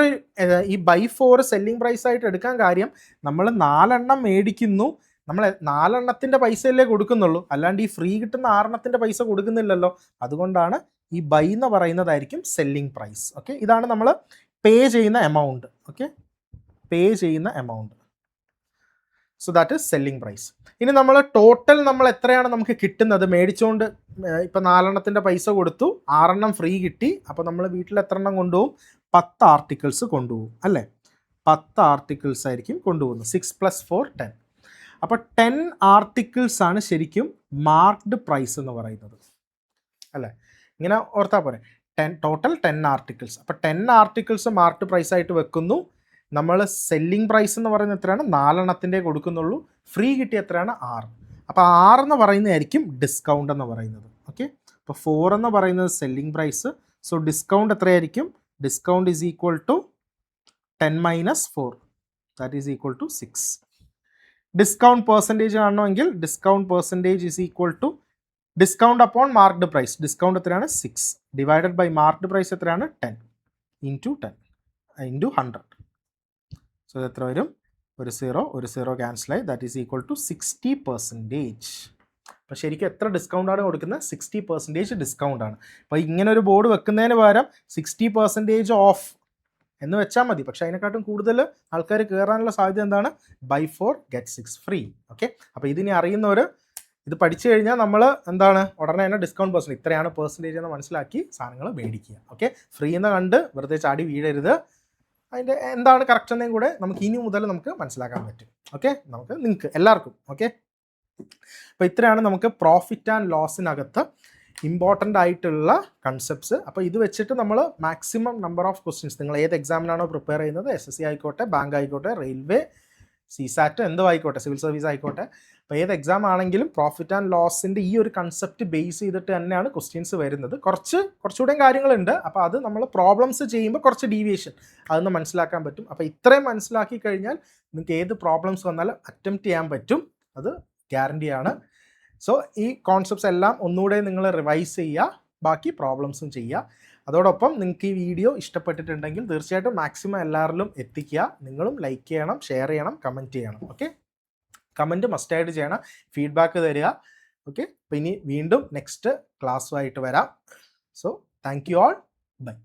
ഈ ബൈ 4 സെല്ലിംഗ് പ്രൈസ് ആയിട്ട് എടുക്കാൻ കാര്യം, നമ്മൾ 4 എണ്ണം മേടിക്കുന്നു, നമ്മൾ 4 എണ്ണത്തിൻ്റെ പൈസയല്ലേ കൊടുക്കുന്നുള്ളൂ, അല്ലാണ്ട് ഈ ഫ്രീ കിട്ടുന്ന 6 എണ്ണത്തിൻ്റെ പൈസ കൊടുക്കുന്നില്ലല്ലോ. അതുകൊണ്ടാണ് ഈ ബൈ എന്ന് പറയുന്നതായിരിക്കും സെല്ലിംഗ് പ്രൈസ്. ഓക്കെ, ഇതാണ് നമ്മൾ പേ ചെയ്യുന്ന എമൗണ്ട്. ഓക്കെ, പേ ചെയ്യുന്ന amount. So that is selling price. ഇനി നമ്മൾ ടോട്ടൽ നമ്മൾ എത്രയാണ് നമുക്ക് കിട്ടുന്നത്? മേടിച്ചുകൊണ്ട് ഇപ്പം 4 എണ്ണത്തിൻ്റെ പൈസ കൊടുത്തു, 6 എണ്ണം ഫ്രീ കിട്ടി. അപ്പോൾ നമ്മൾ വീട്ടിൽ എത്ര എണ്ണം കൊണ്ടുപോകും? 10 ആർട്ടിക്കിൾസ് കൊണ്ടുപോകും അല്ലേ? 10 ആർട്ടിക്കിൾസ് ആയിരിക്കും കൊണ്ടുപോകുന്നത്. 6 + 4 10. അപ്പോൾ 10 ആർട്ടിക്കിൾസ് ആണ് ശരിക്കും മാർക്ക്ഡ് പ്രൈസ് എന്ന് പറയുന്നത് അല്ലേ? ഇങ്ങനെ ഓർത്താൽ പോരെ, ടോട്ടൽ 10 ആർട്ടിക്കിൾസ്. അപ്പോൾ 10 ആർട്ടിക്കിൾസ് മാർക്ക്ഡ് പ്രൈസ് ആയിട്ട് വെക്കുന്നു. നമ്മൾ സെല്ലിംഗ് പ്രൈസ് എന്ന് പറയുന്നത് എത്രയാണ്? 4 എണ്ണത്തിൻ്റെ കൊടുക്കുന്നുള്ളൂ. ഫ്രീ കിട്ടിയ എത്രയാണ്? 6. അപ്പോൾ 6 എന്ന് പറയുന്നതായിരിക്കും ഡിസ്കൗണ്ട് എന്ന് പറയുന്നത്. ഓക്കെ, അപ്പോൾ 4 എന്ന് പറയുന്നത് സെല്ലിംഗ് പ്രൈസ്. സോ ഡിസ്കൗണ്ട് എത്രയായിരിക്കും? Discount is equal to 10 - 4, that is equal to 6. Discount percentage കാണണമെങ്കിൽ discount percentage is equal to discount upon marked price. Discount എത്രയാണ്? 6 ഡിവൈഡഡ് ബൈ മാർക്ക്ഡ് പ്രൈസ് എത്രയാണ്? 10 × 10 × 100. സോ എത്ര വരും? ഒരു 0 ക്യാൻസലായി. That is equal to 60%. അപ്പോൾ ശരിക്കും എത്ര ഡിസ്കൗണ്ടാണ് കൊടുക്കുന്നത്? 60% ഡിസ്കൗണ്ടാണ്. അപ്പോൾ ഇങ്ങനെ ഒരു ബോർഡ് വെക്കുന്നതിന് പകരം 60% ഓഫ് എന്ന് വെച്ചാൽ മതി. പക്ഷേ അതിനെക്കാട്ടും കൂടുതൽ ആൾക്കാർ കയറാനുള്ള സാധ്യത എന്താണ്? By 4 get 6 free. ഓക്കെ, അപ്പോൾ ഇതിനെ അറിയുന്നവർ ഇത് പഠിച്ചു കഴിഞ്ഞാൽ നമ്മൾ എന്താണ് ഉടനെ തന്നെ ഡിസ്കൗണ്ട് പെർസെൻറ്റേജ് ഇത്രയാണ് പെർസെൻറ്റേജ് എന്ന് മനസ്സിലാക്കി സാധനങ്ങൾ മേടിക്കുക. ഓക്കെ, ഫ്രീ എന്ന് കണ്ട് വെറുതെ ചാടി വീഴരുത്. അതിൻ്റെ എന്താണ് കറക്റ്റ് എന്നേയും കൂടെ നമുക്ക് ഇനി മുതൽ നമുക്ക് മനസ്സിലാക്കാൻ പറ്റും. ഓക്കെ, നിങ്ങൾക്ക് എല്ലാവർക്കും. ഓക്കെ, അപ്പോൾ ഇത്രയാണ് നമുക്ക് പ്രോഫിറ്റ് ആൻഡ് ലോസിനകത്ത് ഇമ്പോർട്ടൻ്റ് ആയിട്ടുള്ള കൺസെപ്റ്റ്സ്. അപ്പോൾ ഇത് വെച്ചിട്ട് നമ്മൾ മാക്സിമം നമ്പർ ഓഫ് ക്വസ്റ്റ്യൻസ്, നിങ്ങൾ ഏത് എക്സാമിനാണോ പ്രിപ്പയർ ചെയ്യുന്നത്, SSC ആയിക്കോട്ടെ, ബാങ്ക് ആയിക്കോട്ടെ, റെയിൽവേ, CSAT, എന്തോ ആയിക്കോട്ടെ, സിവിൽ സർവീസ് ആയിക്കോട്ടെ, അപ്പോൾ ഏത് എക്സാം ആണെങ്കിലും പ്രോഫിറ്റ് ആൻഡ് ലോസിൻ്റെ ഈ ഒരു കൺസെപ്റ്റ് ബേസ് ചെയ്തിട്ട് തന്നെയാണ് ക്വസ്റ്റ്യൻസ് വരുന്നത്. കുറച്ചുകൂടെയും കാര്യങ്ങളുണ്ട്. അപ്പോൾ അത് നമ്മൾ പ്രോബ്ലംസ് ചെയ്യുമ്പോൾ കുറച്ച് ഡീവിയേഷൻ അതൊന്ന് മനസ്സിലാക്കാൻ പറ്റും. അപ്പോൾ ഇത്രയും മനസ്സിലാക്കി കഴിഞ്ഞാൽ നിങ്ങൾക്ക് ഏത് പ്രോബ്ലംസ് വന്നാലും അറ്റംപ്റ്റ് ചെയ്യാൻ പറ്റും. അത് ഗ്യാരണ്ടിയാണ്. സോ ഈ കോൺസെപ്റ്റ്സ് എല്ലാം ഒന്നുകൂടെ നിങ്ങൾ റിവൈസ് ചെയ്യുക, ബാക്കി പ്രോബ്ലംസും ചെയ്യുക. അതോടൊപ്പം നിങ്ങൾക്ക് ഈ വീഡിയോ ഇഷ്ടപ്പെട്ടിട്ടുണ്ടെങ്കിൽ തീർച്ചയായിട്ടും മാക്സിമം എല്ലാവരിലും എത്തിക്കുക. നിങ്ങളും ലൈക്ക് ചെയ്യണം, ഷെയർ ചെയ്യണം, കമൻറ്റ് ചെയ്യണം. ഓക്കെ, കമൻറ്റ് മസ്റ്റായിട്ട് ചെയ്യണം, ഫീഡ്ബാക്ക് തരിക. ഓക്കെ, അപ്പോൾ ഇനി വീണ്ടും നെക്സ്റ്റ് ക്ലാസ്സുമായിട്ട് വരാം. So thank you all, by.